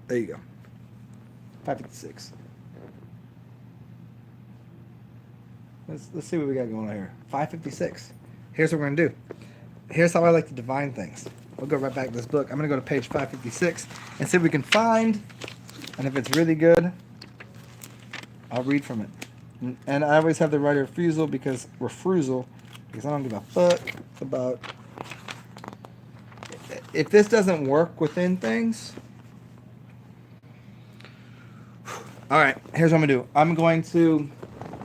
There you go. 5:56. Let's see what we got going on here. 5:56. Here's what we're gonna do. Here's how I like to divine things. We'll go right back to this book. I'm gonna go to page 556 and see if we can find, and if it's really good, I'll read from it. And I always have the right refusal because I don't give a fuck about if this doesn't work within things. All right, here's what I'm gonna do. I'm going to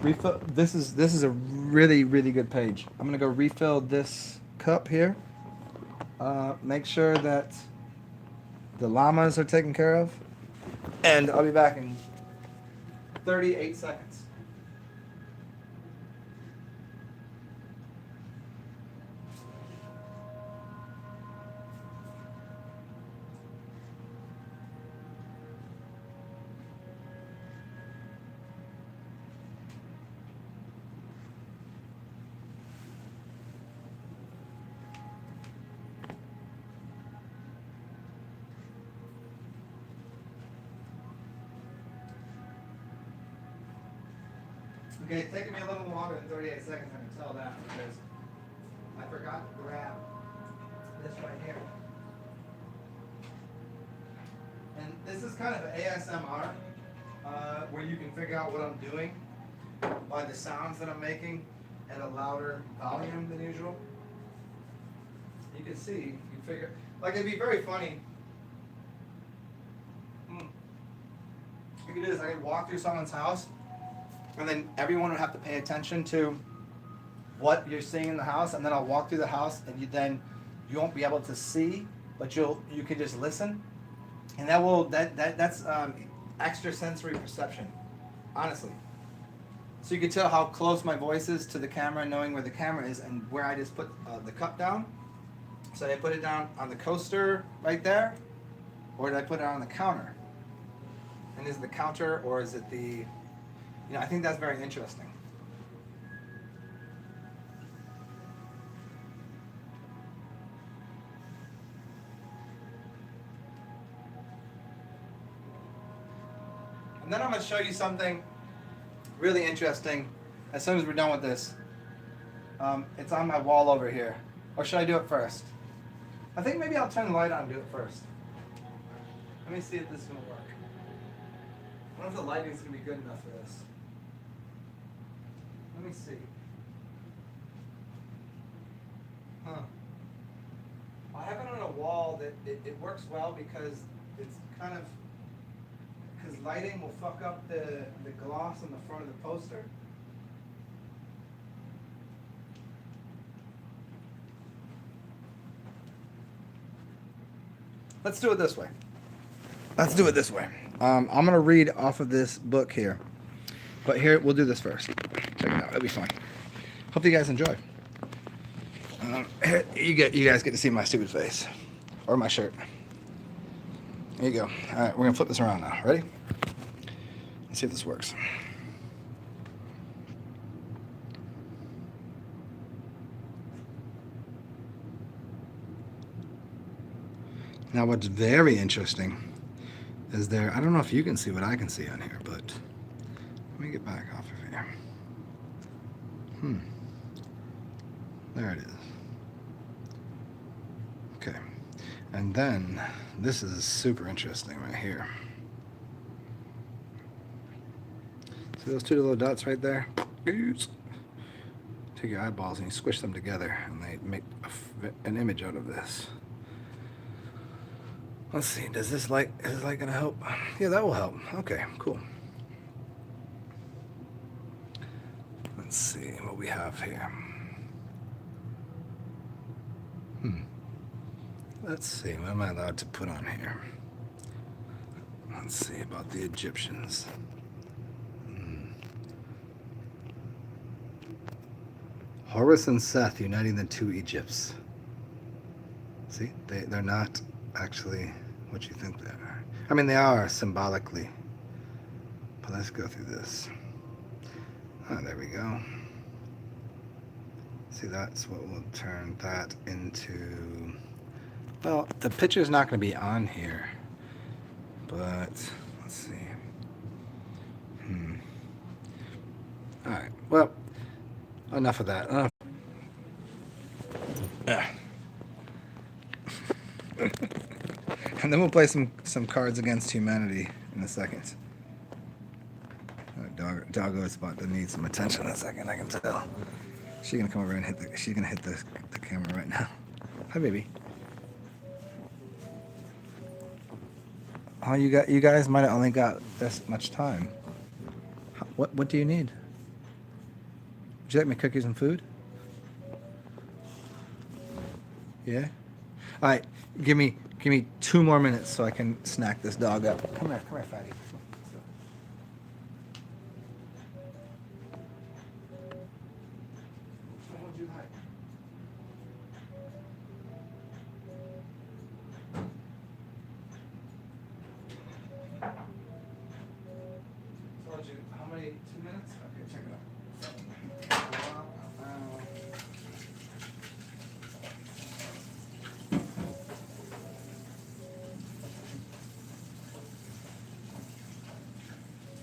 refill. This is a really good page. I'm gonna go refill this cup here. Make sure that the llamas are taken care of, and I'll be back in 38 seconds. Okay, it's taking me a little longer than 38 seconds, I can tell that, because I forgot to grab this right here. And this is kind of ASMR, where you can figure out what I'm doing by the sounds that I'm making at a louder volume than usual. You can see, you figure, like it'd be very funny. You could do this, I could walk through someone's house, and then everyone would have to pay attention to what you're seeing in the house, and then I'll walk through the house, and you won't be able to see, but you can just listen, and that's extra sensory perception, honestly. So you can tell how close my voice is to the camera, knowing where the camera is and where I just put the cup down. So did I put it down on the coaster right there, or did I put it on the counter? And is it the counter, or is it the I think that's very interesting. And then I'm going to show you something really interesting as soon as we're done with this. It's on my wall over here. Or should I do it first? I think maybe I'll turn the light on and do it first. Let me see if this is going to work. I wonder if the lighting is going to be good enough for this. Let me see. I have it on a wall that it works well because it's kind of, because lighting will fuck up the gloss on the front of the poster. Let's do it this way. I'm going to read off of this book here. But here, we'll do this first. Check it out. It'll be fun. Hope you guys enjoy. Here, you guys get to see my stupid face. Or my shirt. There you go. All right, we're going to flip this around now. Ready? Let's see if this works. Now, what's very interesting is I don't know if you can see what I can see on here, but let me get back off of here. There it is. Okay. And then, this is super interesting right here. See those two little dots right there? Take your eyeballs and you squish them together and they make an image out of this. Let's see, is this light gonna help? Yeah, that will help. Okay, cool. Let's see what we have here. Let's see, what am I allowed to put on here? Let's see about the Egyptians. Horus and Seth uniting the two Egypts. See, they're not actually what you think they are. I mean, they are symbolically. But let's go through this. Oh, there we go. See, that's what will turn that into... Well, the picture's not going to be on here. But, let's see. Alright, well, enough of that. And then we'll play some Cards Against Humanity in a second. Doggo is about to need some attention in a second. I can tell. She's gonna come over and hit the. She's gonna hit the camera right now. Hi, baby. Oh, you guys might have only got this much time. What do you need? Would you like me to cook you some food? Yeah. All right. Give me 2 more minutes so I can snack this dog up. Come here, fatty. How many? 2 minutes? Okay, check it out.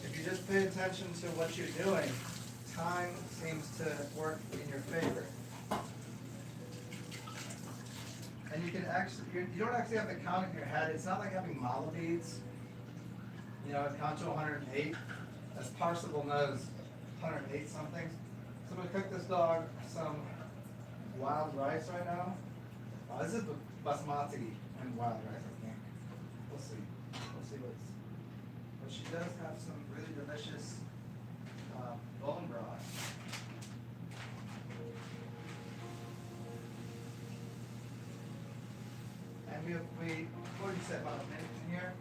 If you just pay attention to what you're doing, time seems to work in your favor. And you can actually, you don't actually have the count in your head. It's not like having Melo beads. You know, count to 108. As Parsible knows, 108 something. So I'm gonna cook this dog some wild rice right now. This is basmati and wild rice, I think. We'll see. We'll see what's. But she does have some really delicious bone broth. And we what did you say, about a minute in here?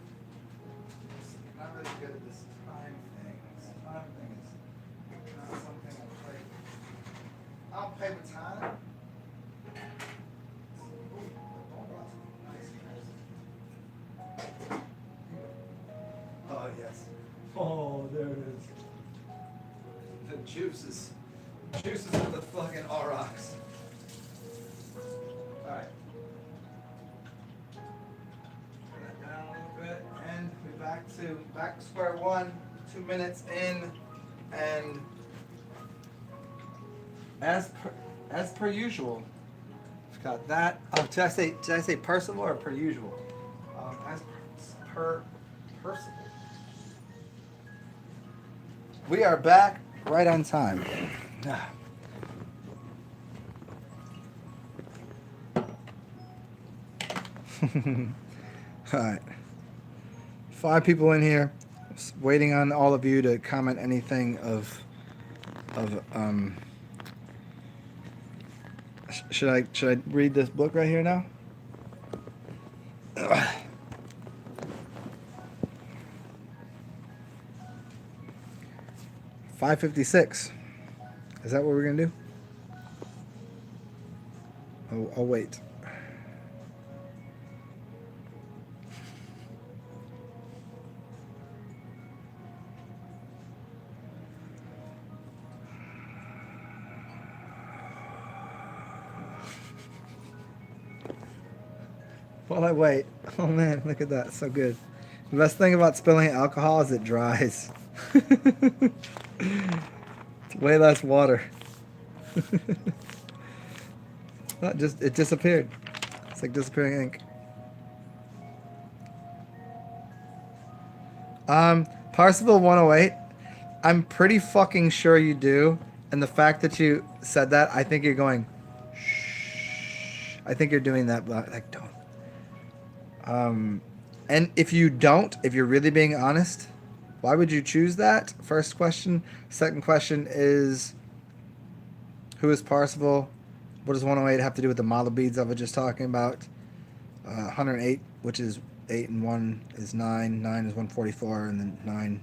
It's not really good at this time thing. This time thing is not something I play with. I don't play with time. Oh, yes. Oh, there it is. The juices of the fucking Aurochs. Alright. Turn that down a little bit. And we're back to square one. 2 minutes in. And as per usual, we've got that. Oh, did I say Percival or per usual? As per Percival. We are back right on time. All right. 5 people in here. Just waiting on all of you to comment anything of should I read this book right here now? 5:56. Is that what we're gonna do? Oh, I'll wait. While I wait. Oh man, look at that. So good. The best thing about spilling alcohol is it dries. It's way less water. It disappeared. It's like disappearing ink. Parsival 108. I'm pretty fucking sure you do. And the fact that you said that, I think you're going, shh. I think you're doing that, but like, don't. And if you don't, if you're really being honest, why would you choose that? First question. Second question is, who is Parsival? What does 108 have to do with the Melo beads I was just talking about? 108, which is 8 and 1 is 9. 9 is 144, and then 9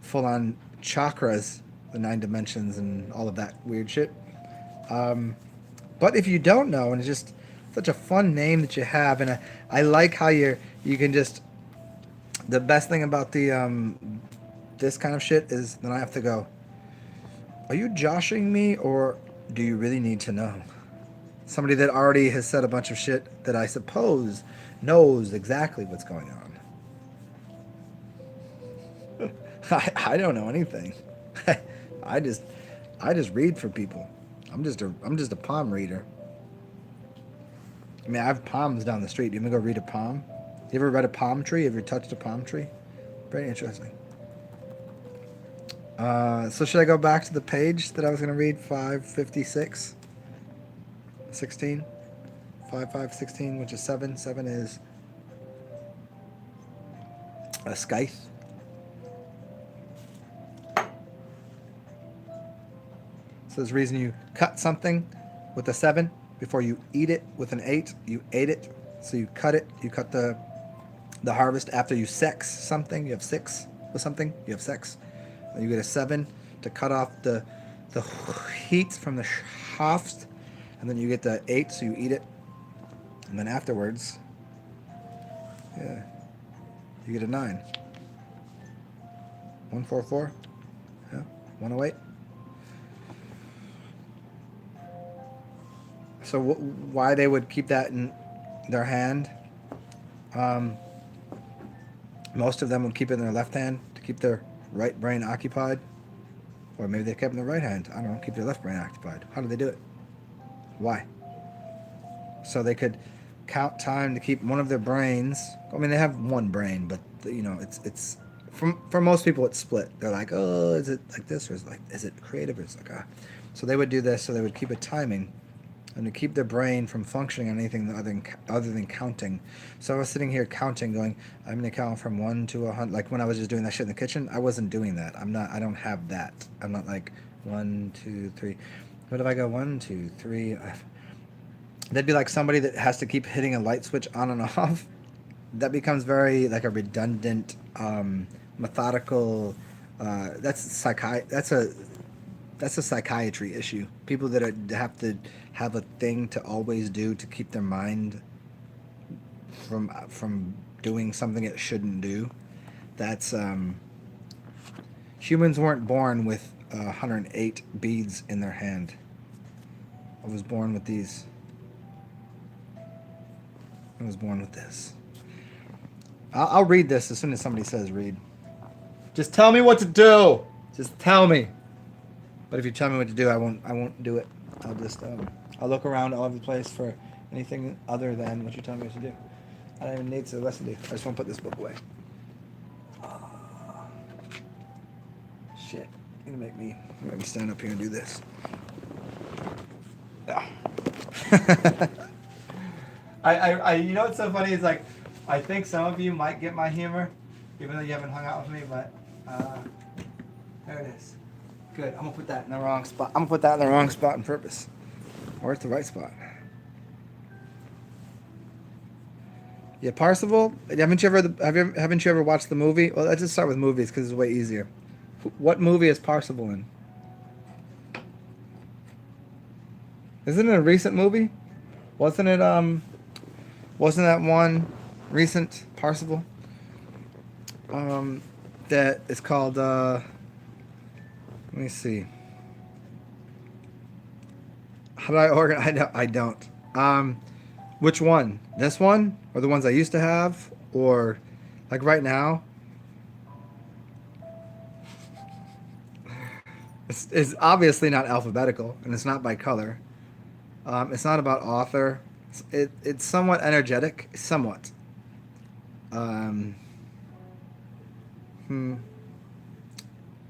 full-on chakras, the 9 dimensions and all of that weird shit. But if you don't know, and it's just such a fun name that you have, and I like how you can just. The best thing about the this kind of shit is then I have to go, are you joshing me or do you really need to know? Somebody that already has said a bunch of shit that I suppose knows exactly what's going on. I don't know anything. I just read for people. I'm just a palm reader. I mean, I have palms down the street. You want me to go read a palm? You ever read a palm tree? Have you touched a palm tree? Very interesting. So should I go back to the page that I was going to read? 556, 16, 5, 5, 16, which is 7. 7 is a scythe. So there's a reason you cut something with a 7 before you eat it with an 8. You ate it, so you cut it. You cut the harvest after you sex something. You have 6 with something. You have sex. And you get a 7 to cut off the heat from the shaft, and then you get the 8, so you eat it, and then afterwards, yeah, you get a 9. 144, yeah, 108. So why they would keep that in their hand? Most of them would keep it in their left hand to keep their right brain occupied, or maybe they kept it in their right hand. I don't know, keep their left brain occupied. How do they do it? Why? So they could count time to keep one of their brains. I mean, they have one brain, but you know, it's for most people it's split. They're like, oh, is it like this, or is it creative, or it's like ah. So they would do this, so they would keep a timing, and to keep their brain from functioning on anything other tn counting. So I was sitting here counting, going, I'm gonna count from 1 to 100. Like when I was just doing that shit in the kitchen, I wasn't doing that. I don't have that. I'm not like 1, 2, 3. What if I go 1, 2, 3? That'd be like somebody that has to keep hitting a light switch on and off. That becomes very like a redundant, methodical. That's a psychiatry issue. People that have to have a thing to always do to keep their mind from doing something it shouldn't do. That's humans weren't born with 108 beads in their hand. I was born with these. I was born with this. I'll read this as soon as somebody says read. Just tell me what to do. Just tell me. But if you tell me what to do, I won't do it. I'll just I'll look around all over the place for anything other than what you tell me what to do. I don't even need to listen to you. I just want to put this book away. Shit. You're gonna make me stand up here and do this. Oh. I you know what's so funny is like I think some of you might get my humor, even though you haven't hung out with me, but there it is. Good. I'm gonna put that in the wrong spot. I'm gonna put that in the wrong spot on purpose. Or it's the right spot. Yeah, Parsifal. Haven't you ever watched the movie? Well, let's just start with movies because it's way easier. What movie is Parsifal in? Isn't it a recent movie? Wasn't it wasn't that one recent Parsifal? That is called let me see. How do I organize? I don't. Which one? This one? Or the ones I used to have? Or like right now? It's obviously not alphabetical, and it's not by color. It's not about author. It's somewhat energetic. Somewhat.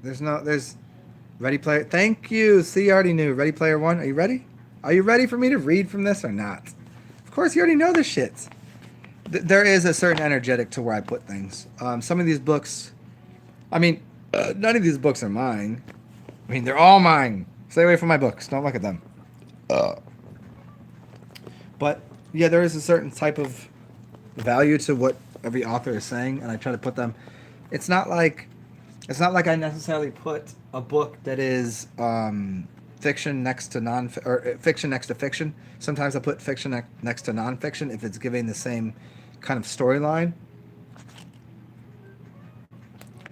There's Ready Player. Thank you. See, you already knew. Ready Player One. Are you ready? Are you ready for me to read from this or not? Of course, you already know this shit. There is a certain energetic to where I put things. Some of these books, I mean, none of these books are mine. I mean, they're all mine. Stay away from my books. Don't look at them. But yeah, there is a certain type of value to what every author is saying, and I try to put them. It's not like I necessarily put a book that is fiction next to fiction next to fiction. Sometimes I put fiction next to nonfiction if it's giving the same kind of storyline.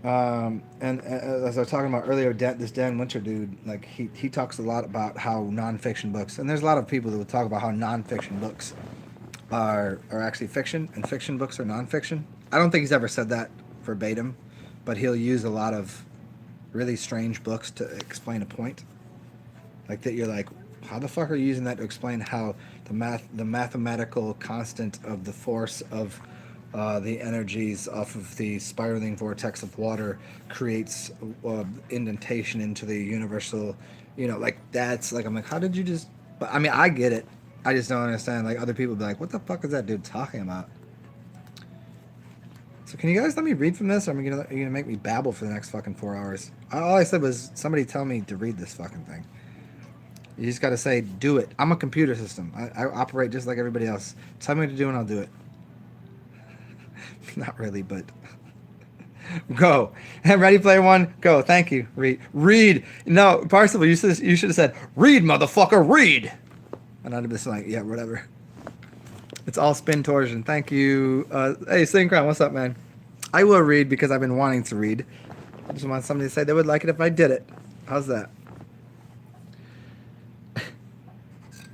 And as I was talking about earlier, this Dan Winter dude, like he talks a lot about how nonfiction books, and there's a lot of people that would talk about how nonfiction books are actually fiction, and fiction books are nonfiction. I don't think he's ever said that verbatim, but he'll use a lot of really strange books to explain a point. Like that, you're like, how the fuck are you using that to explain how the mathematical constant of the force of the energies off of the spiraling vortex of water creates indentation into the universal, like that's like, I'm like, how did you just, but I mean, I get it. I just don't understand. Like other people be like, what the fuck is that dude talking about? So can you guys let me read from this, or are you gonna make me babble for the next fucking 4 hours? All I said was somebody tell me to read this fucking thing. You just gotta say, do it. I'm a computer system. I operate just like everybody else. Tell me what to do and I'll do it. Not really, but go. Ready, Player One, go. Thank you. Read. No, Parsival, you should have said, read, motherfucker, read. And I'd have been like, yeah, whatever. It's all spin torsion. Thank you. Hey, Synchron, what's up, man? I will read because I've been wanting to read. I just want somebody to say they would like it if I did it. How's that?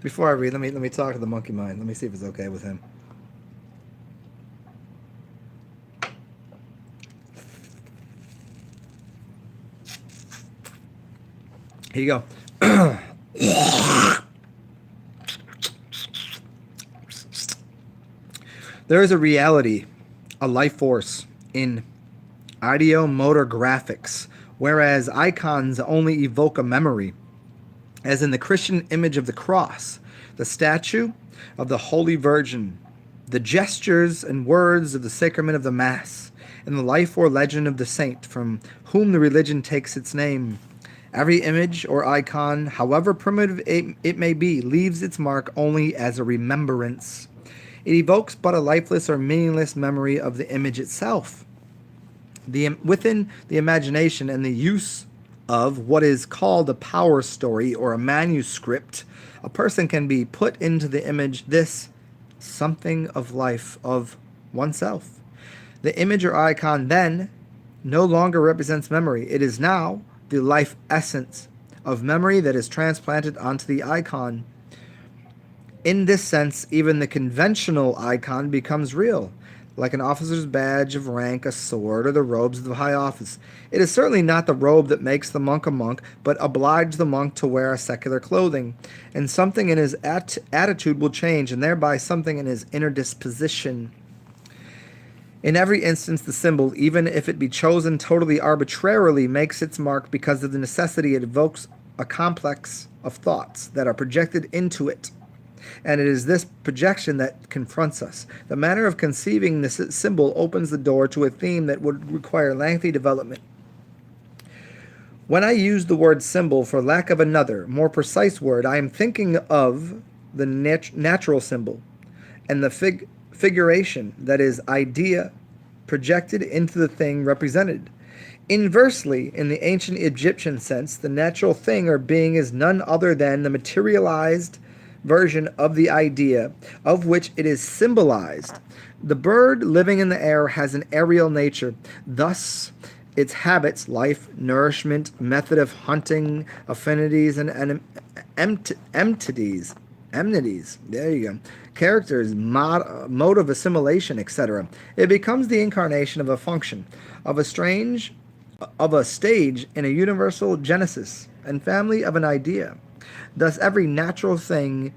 Before I read, let me talk to the monkey mind. Let me see if it's okay with him. Here you go. There is a reality, a life force in ideomotor graphics, whereas icons only evoke a memory, as in the Christian image of the cross, the statue of the Holy Virgin, the gestures and words of the sacrament of the Mass, and the life or legend of the saint from whom the religion takes its name. Every image or icon, however primitive it may be, leaves its mark only as a remembrance. It evokes but a lifeless or meaningless memory of the image itself. Within the imagination and the use of what is called a power story or a manuscript, a person can be put into the image, this something of life of oneself. The image or icon then no longer represents memory. It is now the life essence of memory that is transplanted onto the icon. In this sense, even the conventional icon becomes real, like an officer's badge of rank, a sword, or the robes of the high office. It is certainly not the robe that makes the monk a monk, but oblige the monk to wear a secular clothing, and something in his attitude will change, and thereby something in his inner disposition. In every instance, the symbol, even if it be chosen totally arbitrarily, makes its mark because of the necessity it evokes a complex of thoughts that are projected into it. And it is this projection that confronts us. The manner of conceiving this symbol opens the door to a theme that would require lengthy development. When I use the word symbol for lack of another, more precise word, I am thinking of the natural symbol and the figuration, that is, idea projected into the thing represented. Inversely, in the ancient Egyptian sense, the natural thing or being is none other than the materialized version of the idea of which it is symbolized. The bird living in the air has an aerial nature. Thus, its habits, life, nourishment, method of hunting, affinities, and enmities, there you go, characters, mode of assimilation, etc. It becomes the incarnation of a function, of a stage in a universal genesis and family of an idea. Thus, every natural thing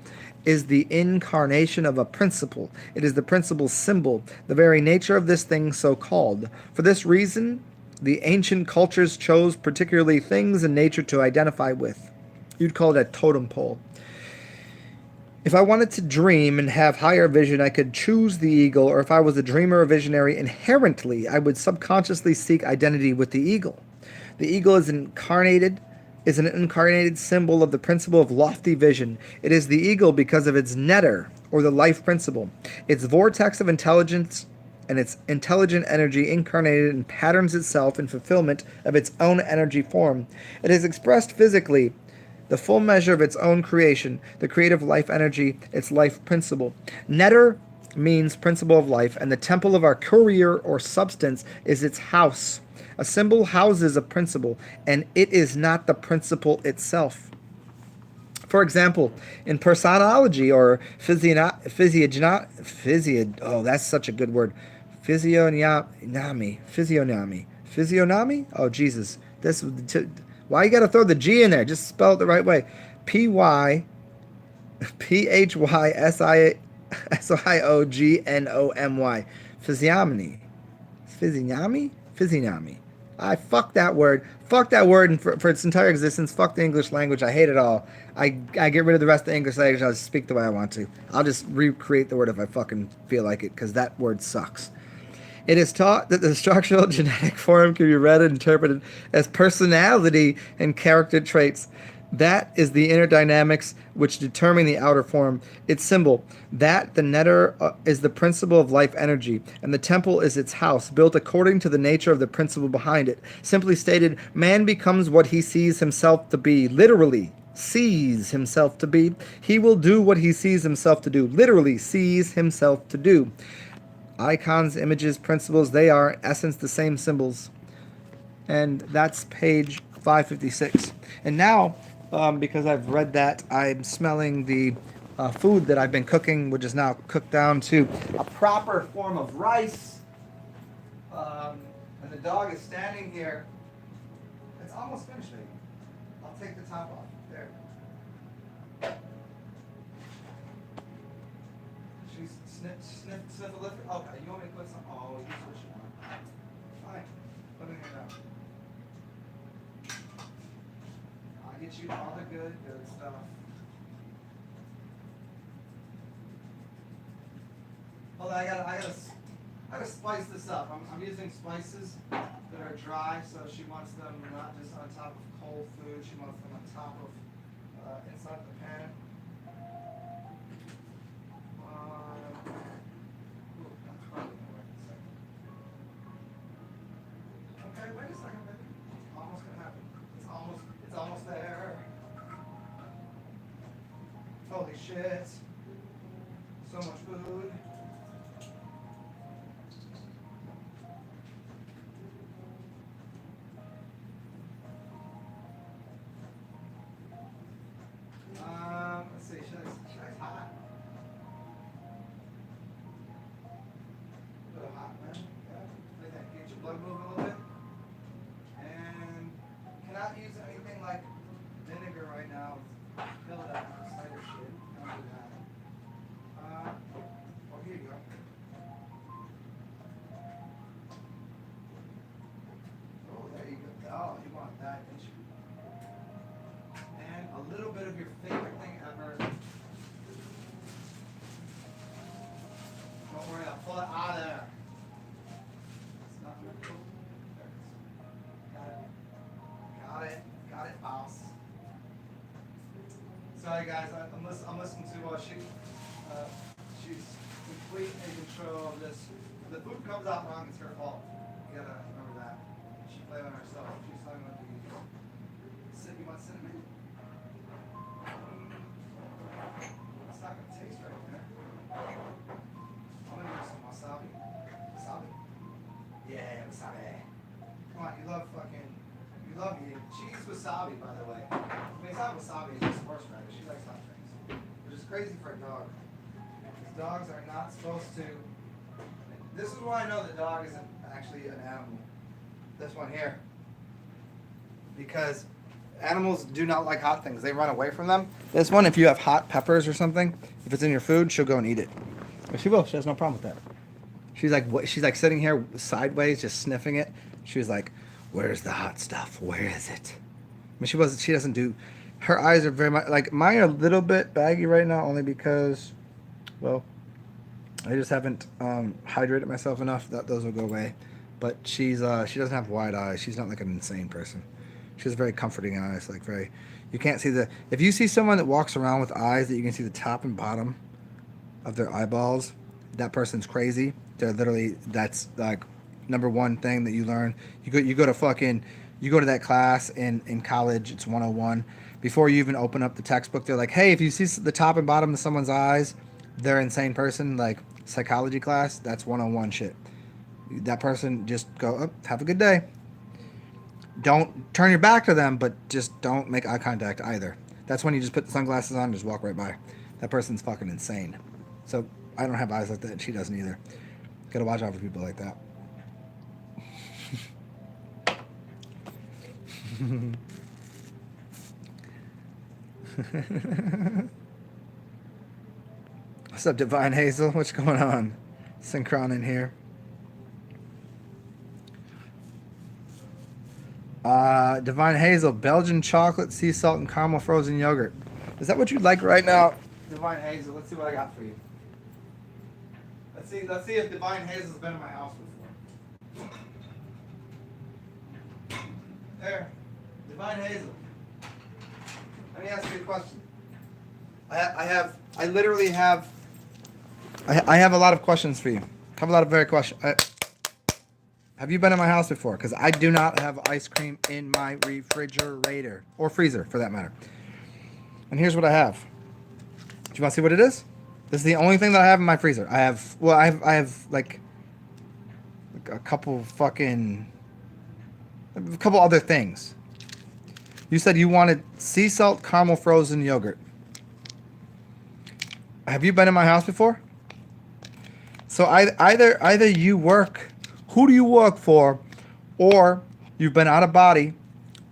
is the incarnation of a principle. It is the principle's symbol, the very nature of this thing so called. For this reason, the ancient cultures chose particularly things in nature to identify with. You'd call it a totem pole. If I wanted to dream and have higher vision, I could choose the eagle, or if I was a dreamer or visionary inherently, I would subconsciously seek identity with the eagle. The eagle is an incarnated symbol of the principle of lofty vision. It is the eagle because of its netter, or the life principle, its vortex of intelligence and its intelligent energy incarnated and patterns itself in fulfillment of its own energy form. It is expressed physically, the full measure of its own creation, the creative life energy, its life principle. Netter means principle of life, and the temple of our courier or substance is its house. A symbol houses a principle, and it is not the principle itself. For example, in personology or that's such a good word. Physiognomy? Oh, Jesus. Why you got to throw the G in there? Just spell it the right way. Physiognomy. Physiognomy. Physiognomy? Physiognomy. I fuck that word. Fuck that word and for its entire existence. Fuck the English language. I hate it all. I get rid of the rest of the English language. I'll just speak the way I want to. I'll just recreate the word if I fucking feel like it, because that word sucks. It is taught that the structural genetic form can be read and interpreted as personality and character traits. That is the inner dynamics which determine the outer form. Its symbol. That, the netter, is the principle of life energy, and the temple is its house, built according to the nature of the principle behind it. Simply stated, man becomes what he sees himself to be. Literally, sees himself to be. He will do what he sees himself to do. Literally, sees himself to do. Icons, images, principles, they are, in essence, the same symbols. And that's page 556. And now, because I've read that, I'm smelling the food that I've been cooking, which is now cooked down to a proper form of rice. And the dog is standing here. It's almost finished, baby. I'll take the top off. There. She's sniff a lift. Okay, you want me to put some? Oh, you switch it on. Fine. Put it in now. I'll get you all the good stuff. Hold on, I gotta spice this up. I'm using spices that are dry, so she wants them not just on top of cold food. She wants them on top of inside the pan. That's probably gonna work in a second. Okay, wait a second, baby. It's almost gonna happen. It's almost there. Holy shit. So much food. Let's see, should I hot? A little hot, man. Yeah. Like that, get your blood moving a little bit. And cannot use anything like vinegar right now. Fill it up with cider shit. Don't do that. Oh, here you go. Oh, there you go. Oh, you want that, didn't you? And a little bit of your favorite thing ever. Don't worry, I'll pull it out of there. It's not really cool. There it is. Got it, boss. Sorry guys, I'm listening to she's complete in control of this. If the food comes out wrong, it's her fault. You gotta remember that. She played on herself. She's talking about the you want cinnamon? It's not gonna taste right there. I'm gonna use some wasabi. Wasabi? Yeah, wasabi. Come on, you love eating cheese wasabi, by the way. I mean, it's not wasabi, it's just horseradish. She likes hot things, which is crazy for a dog. Because dogs are not supposed to. This is why I know the dog isn't actually an animal. This one here. Because animals do not like hot things. They run away from them. This one, if you have hot peppers or something, if it's in your food, she'll go and eat it. But she will. She has no problem with that. She's like, what? She's like sitting here sideways, just sniffing it. She was like, "Where's the hot stuff? Where is it?" I mean, she doesn't do. Her eyes are very much like mine are a little bit baggy right now, only because, well, I just haven't hydrated myself enough. That those will go away. But she doesn't have wide eyes. She's not like an insane person. She has very comforting eyes, like very. You can't see if you see someone that walks around with eyes that you can see the top and bottom of their eyeballs, that person's crazy. They're literally, that's like number one thing that you learn. You go to that class in college. It's 101. Before you even open up the textbook, they're like, hey, if you see the top and bottom of someone's eyes, they're an insane person. Like psychology class, that's 101 shit. That person, just go, oh, have a good day. Don't turn your back to them, but just don't make eye contact either. That's when you just put the sunglasses on and just walk right by. That person's fucking insane. So I don't have eyes like that, and she doesn't either. Gotta watch out for people like that. What's up, Divine Hazel? What's going on? Synchron in here. Divine Hazel, Belgian chocolate, sea salt, and caramel frozen yogurt. Is that what you'd like right now? Divine Hazel, let's see what I got for you. Let's see if Divine Hazel's been in my house before. There. Divine Hazel. Let me ask you a question. I literally have I have a lot of questions for you. I have a lot of very questions. Have you been in my house before? Because I do not have ice cream in my refrigerator. Or freezer, for that matter. And here's what I have. Do you want to see what it is? This is the only thing that I have in my freezer. I have like a couple other things. You said you wanted sea salt caramel frozen yogurt. Have you been in my house before? So either you work, who do you work for, or you've been out of body,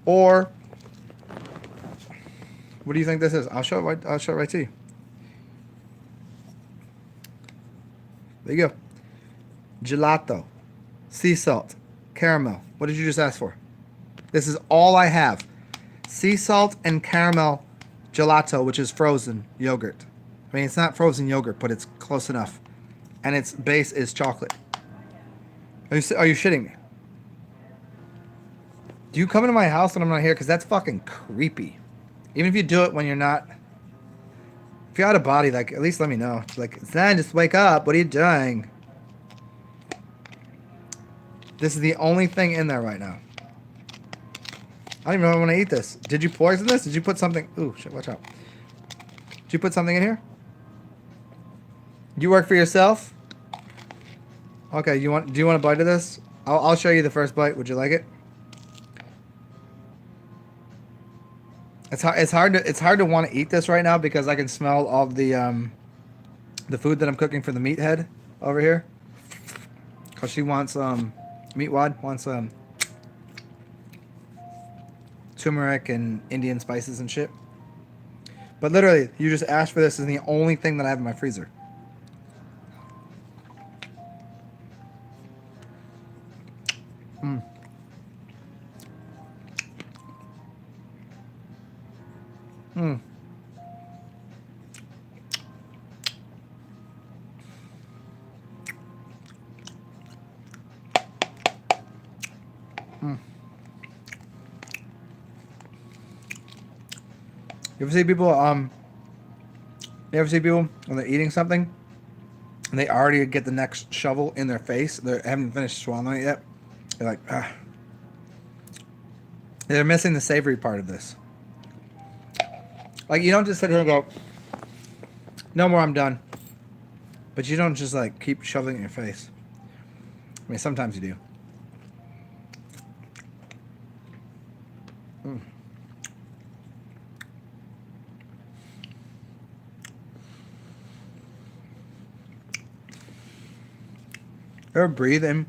or what do you think this is? I'll show it right to you. There you go. Gelato, sea salt, caramel. What did you just ask for? This is all I have. Sea salt and caramel gelato, which is frozen yogurt. I mean, it's not frozen yogurt, but it's close enough. And its base is chocolate. Are you shitting me? Do you come into my house when I'm not here? Because that's fucking creepy. Even if you do it when you're not... If you're out of body, like, at least let me know. Like, Zan, just wake up. What are you doing? This is the only thing in there right now. I don't even know if I want to eat this. Did you poison this? Did you put something... Ooh, shit, watch out. Did you put something in here? You work for yourself? Okay, do you want a bite of this? I'll show you the first bite. Would you like it? It's hard to want to eat this right now because I can smell all the food that I'm cooking for the meathead over here. Cause she wants meatwad wants turmeric and Indian spices and shit. But literally, you just asked for this, and the only thing that I have in my freezer. Mm. Mm. Mm. You ever see people when they're eating something and they already get the next shovel in their face? They haven't finished swallowing it yet. They're like, ah. They're missing the savory part of this. Like, you don't just sit here and go, no more, I'm done. But you don't just like keep shoveling it in your face. I mean, sometimes you do. Mm. Ever breathe in?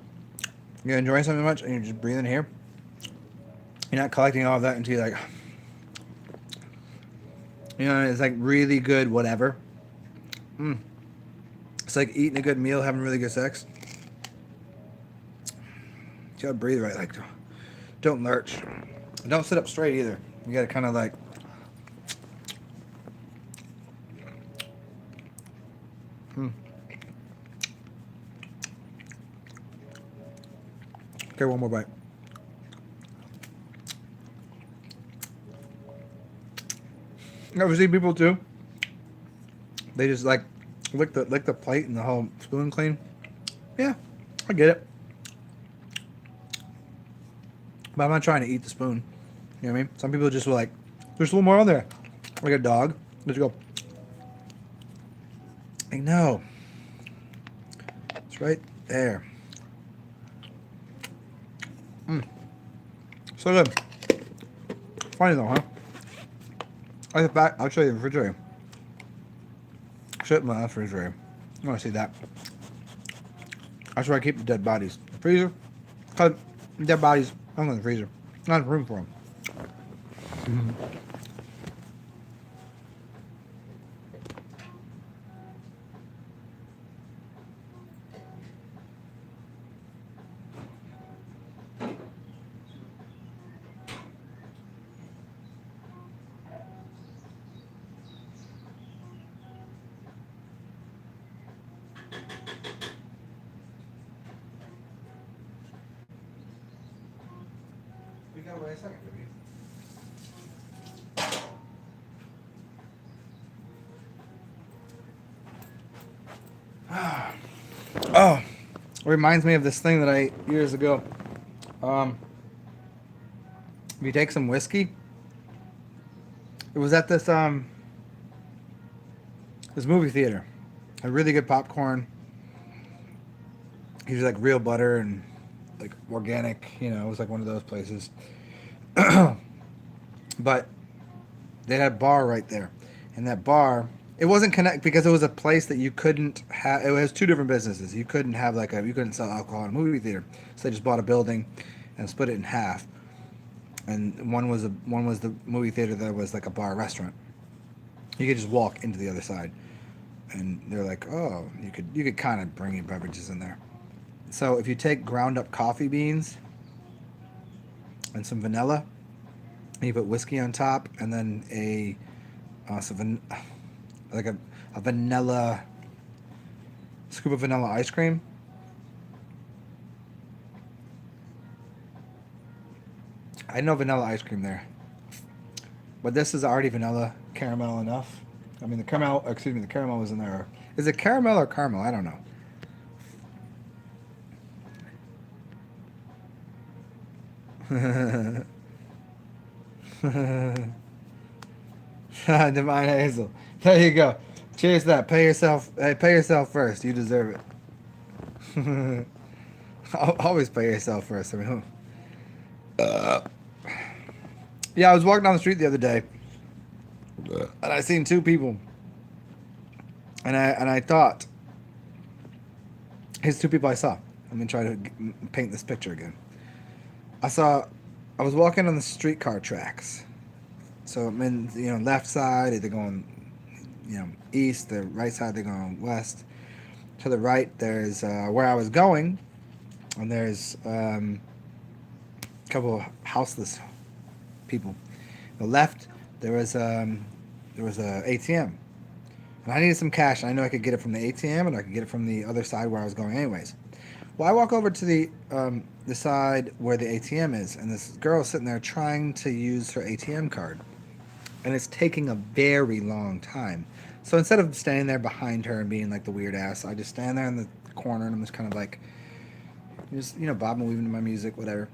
You're enjoying something much and you're just breathing here. You're not collecting all of that until you're like, you know, it's like really good whatever. Mm. It's like eating a good meal, having really good sex. You gotta breathe right, like don't lurch. Don't sit up straight either. You gotta kind of like. Mm. Okay, one more bite. You ever see people too? They just like lick the plate and the whole spoon clean. Yeah, I get it. But I'm not trying to eat the spoon. You know what I mean? Some people just were like, there's a little more on there. Like a dog. Just go. Like, no. It's right there. Mm. So good. Funny though, huh? I'll show you the refrigerator. Shit, my refrigerator. I want to see that. That's where I keep the dead bodies. The freezer. Cause dead bodies, I'm in the freezer. Not room for them. wait a second, oh, it reminds me of this thing that I ate years ago. If you take some whiskey, it was at this movie theater. A really good popcorn. He was like real butter and like organic, you know, it was like one of those places. But they had a bar right there. And that bar, it wasn't connect because it was a place that you couldn't have. It was two different businesses. You couldn't have you couldn't sell alcohol in a movie theater. So they just bought a building and split it in half. And one was the movie theater that was like a bar restaurant. You could just walk into the other side. And they're like, oh, you could kind of bring your beverages in there. So if you take ground up coffee beans and some vanilla, and you put whiskey on top, and then like a vanilla scoop of vanilla ice cream. I know vanilla ice cream there, but this is already vanilla caramel enough. I mean, the caramel was in there. Is it caramel or caramel? I don't know. Divine Hazel. There you go. Cheers to that. Pay yourself first. You deserve it. Always pay yourself first. I mean, yeah, I was walking down the street the other day, and I seen two people, and I thought, here's two people I saw. I'm gonna try to paint this picture again. I was walking on the streetcar tracks. So I'm in, left side, they're going, east. The right side, they're going west. To the right, there's where I was going, and there's a couple of houseless people. The left, there was a ATM, and I needed some cash. And I know I could get it from the ATM, and I could get it from the other side where I was going, anyways. Well, I walk over to the side where the ATM is, and this girl is sitting there trying to use her ATM card. And it's taking a very long time. So instead of standing there behind her and being like the weird ass, I just stand there in the corner and I'm just kind of like, bobbing and weaving to my music, whatever.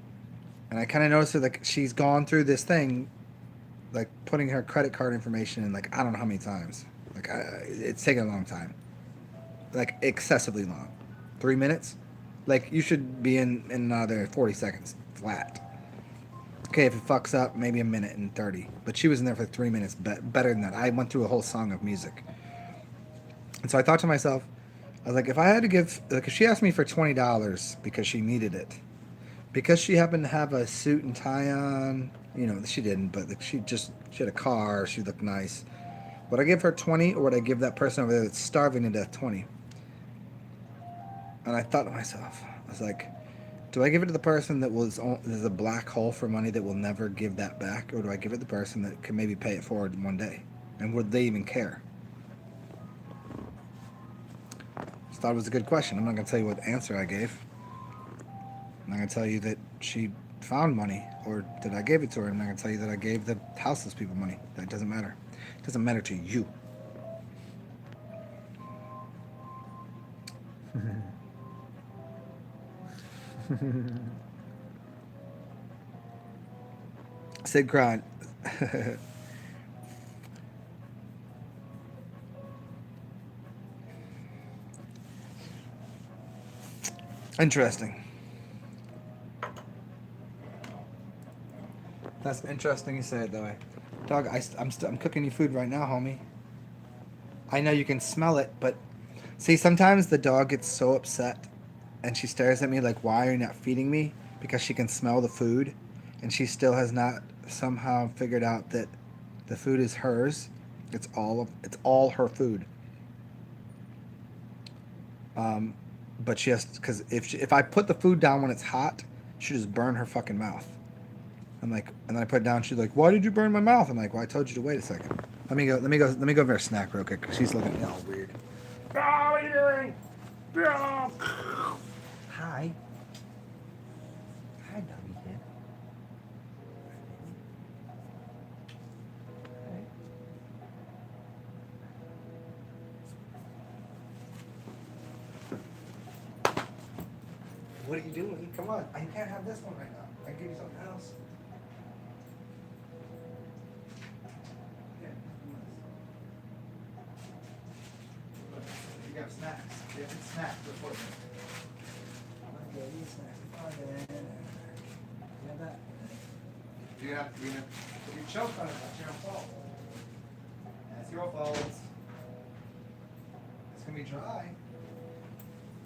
And I kind of noticed that like she's gone through this thing, like putting her credit card information in like I don't know how many times. Like it's taking a long time, like excessively long. 3 minutes, like you should be in another 40 seconds flat. Okay, if it fucks up, maybe a minute and 30. But she was in there for 3 minutes, better than that. I went through a whole song of music. And so I thought to myself, I was like, if I had to give, like, if she asked me for $20 because she needed it, because she happened to have a suit and tie on, she didn't, but like, she had a car, she looked nice. Would I give her 20 or would I give that person over there that's starving to death 20? And I thought to myself, I was like, do I give it to the person that is a black hole for money that will never give that back? Or do I give it to the person that can maybe pay it forward one day? And would they even care? Just thought it was a good question. I'm not going to tell you what answer I gave. I'm not going to tell you that she found money or that I gave it to her. I'm not going to tell you that I gave the houseless people money. That doesn't matter. It doesn't matter to you. Sid cried. Interesting. That's interesting you say it that way. Dog, I'm cooking you food right now, homie. I know you can smell it, but see, sometimes the dog gets so upset and she stares at me like, why are you not feeding me? Because she can smell the food and she still has not somehow figured out that the food is hers. It's all her food. But she has, because if I put the food down when it's hot, she just burn her fucking mouth. I'm like, and then I put it down. She's like, "Why did you burn my mouth?" I'm like, "Well, I told you to wait a second. Let me go over a snack real quick." Cause she's looking at me all weird. Oh, what are you doing? Oh. Hi. Hi, doggy kid. What are you doing? Come on. You can't have this one right now. I can give you something else. Yeah, you got snacks. You have snacks before me. Okay, these snacks. You have that. You choked on it. That's your fault. That's your fault. It's gonna be dry.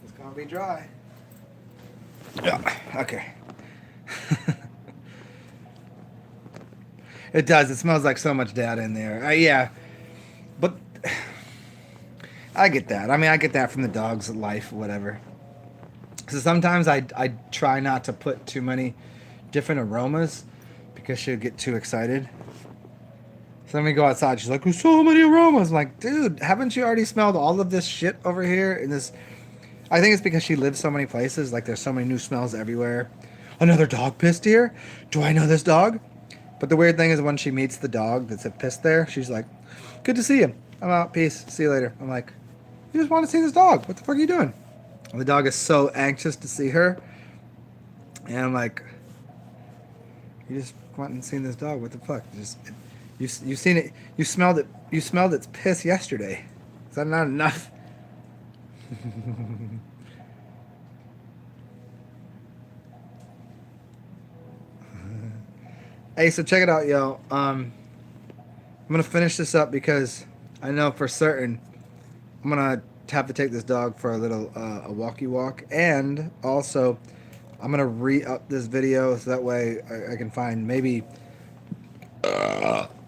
It's gonna be dry. Yeah. Okay. It does. It smells like so much data in there. Yeah, but I get that. I mean, I get that from the dog's life, whatever. So sometimes I try not to put too many different aromas because she'll get too excited. So then we go outside. She's like, "There's so many aromas." I'm like, dude, haven't you already smelled all of this shit over here? In this, I think it's because she lives so many places. Like, there's so many new smells everywhere. Another dog pissed here. Do I know this dog? But the weird thing is when she meets the dog that's pissed there, she's like, "Good to see you. I'm out. Peace. See you later." I'm like, "You just want to see this dog. What the fuck are you doing?" And the dog is so anxious to see her. And I'm like, "You just went and seen this dog. What the fuck? You seen it. You smelled it. You smelled its piss yesterday. Is that not enough?" Hey, so check it out, yo. I'm gonna finish this up because I know for certain I'm gonna have to take this dog for a little a walkie walk, and also I'm gonna re-up this video so that way I can find maybe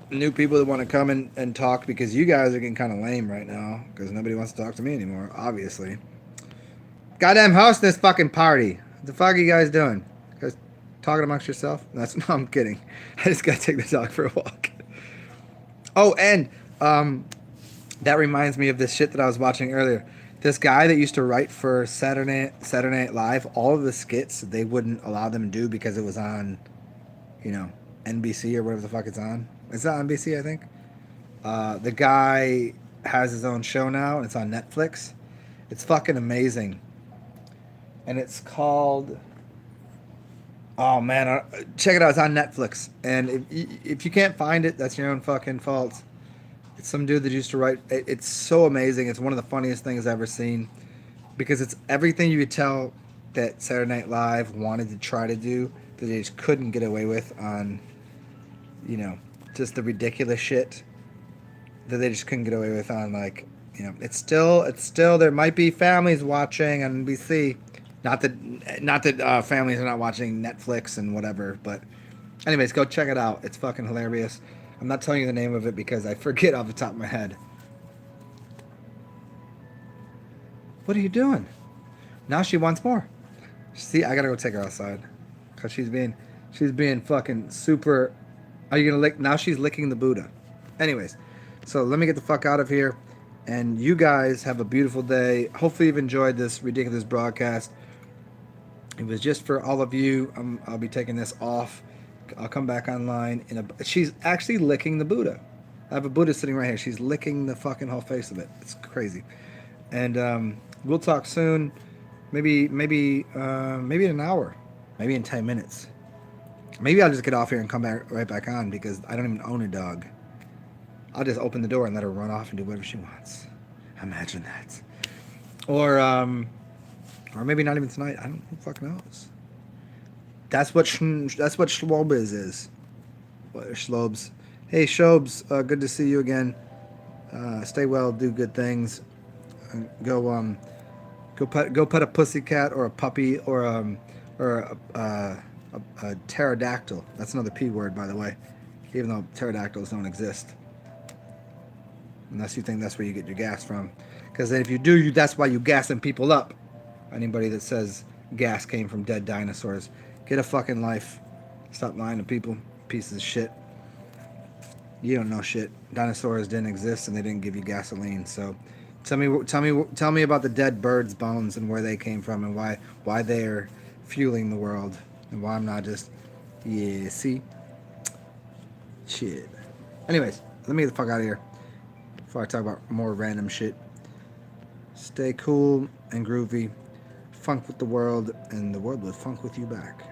new people that want to come in and talk, because you guys are getting kind of lame right now because nobody wants to talk to me anymore, obviously. Goddamn host this fucking party. What the fuck are you guys doing? You guys talking amongst yourself? That's no, I'm kidding. I just gotta take the dog for a walk. Oh, and that reminds me of this shit that I was watching earlier. This guy that used to write for Saturday Night Live, all of the skits they wouldn't allow them to do because it was on, you know, NBC or whatever the fuck it's on. It's on NBC, I think. The guy has his own show now, and it's on Netflix. It's fucking amazing. And it's called... Oh, man. Check it out. It's on Netflix. And if you can't find it, that's your own fucking fault. It's some dude that used to write... It's so amazing. It's one of the funniest things I've ever seen. Because it's everything you could tell that Saturday Night Live wanted to try to do that they just couldn't get away with on, you know, just the ridiculous shit that they just couldn't get away with on, like, you know, it's still there might be families watching on NBC. Not that families are not watching Netflix and whatever, but anyways, go check it out. It's fucking hilarious. I'm not telling you the name of it because I forget off the top of my head. What are you doing? Now she wants more. See, I gotta go take her outside because she's being fucking super. Are you gonna lick? Now she's licking the Buddha. Anyways, so let me get the fuck out of here, and you guys have a beautiful day. Hopefully you've enjoyed this ridiculous broadcast. It was just for all of you. I'll be taking this off. I'll come back online she's actually licking the Buddha. I have a Buddha sitting right here. She's licking the fucking whole face of it. It's crazy. And we'll talk soon. Maybe in an hour. Maybe in 10 minutes. Maybe I'll just get off here and come right back on because I don't even own a dog. I'll just open the door and let her run off and do whatever she wants. Imagine that. Or maybe not even tonight. I don't. Who the fuck knows? That's what Schlobes is. What Schlobes? Hey Shobes, good to see you again. Stay well, do good things. Go pet a pussycat or a puppy or a pterodactyl. That's another P word, by the way. Even though pterodactyls don't exist, unless you think that's where you get your gas from. Because then if you do, that's why you gassing people up. Anybody that says gas came from dead dinosaurs, get a fucking life. Stop lying to people, pieces of shit. You don't know shit. Dinosaurs didn't exist and they didn't give you gasoline. So tell me about the dead birds' bones and where they came from and why they're fueling the world and why I'm not just see shit. Anyways, let me get the fuck out of here before I talk about more random shit. Stay cool and groovy. funk with the world, and the world will funk with you back.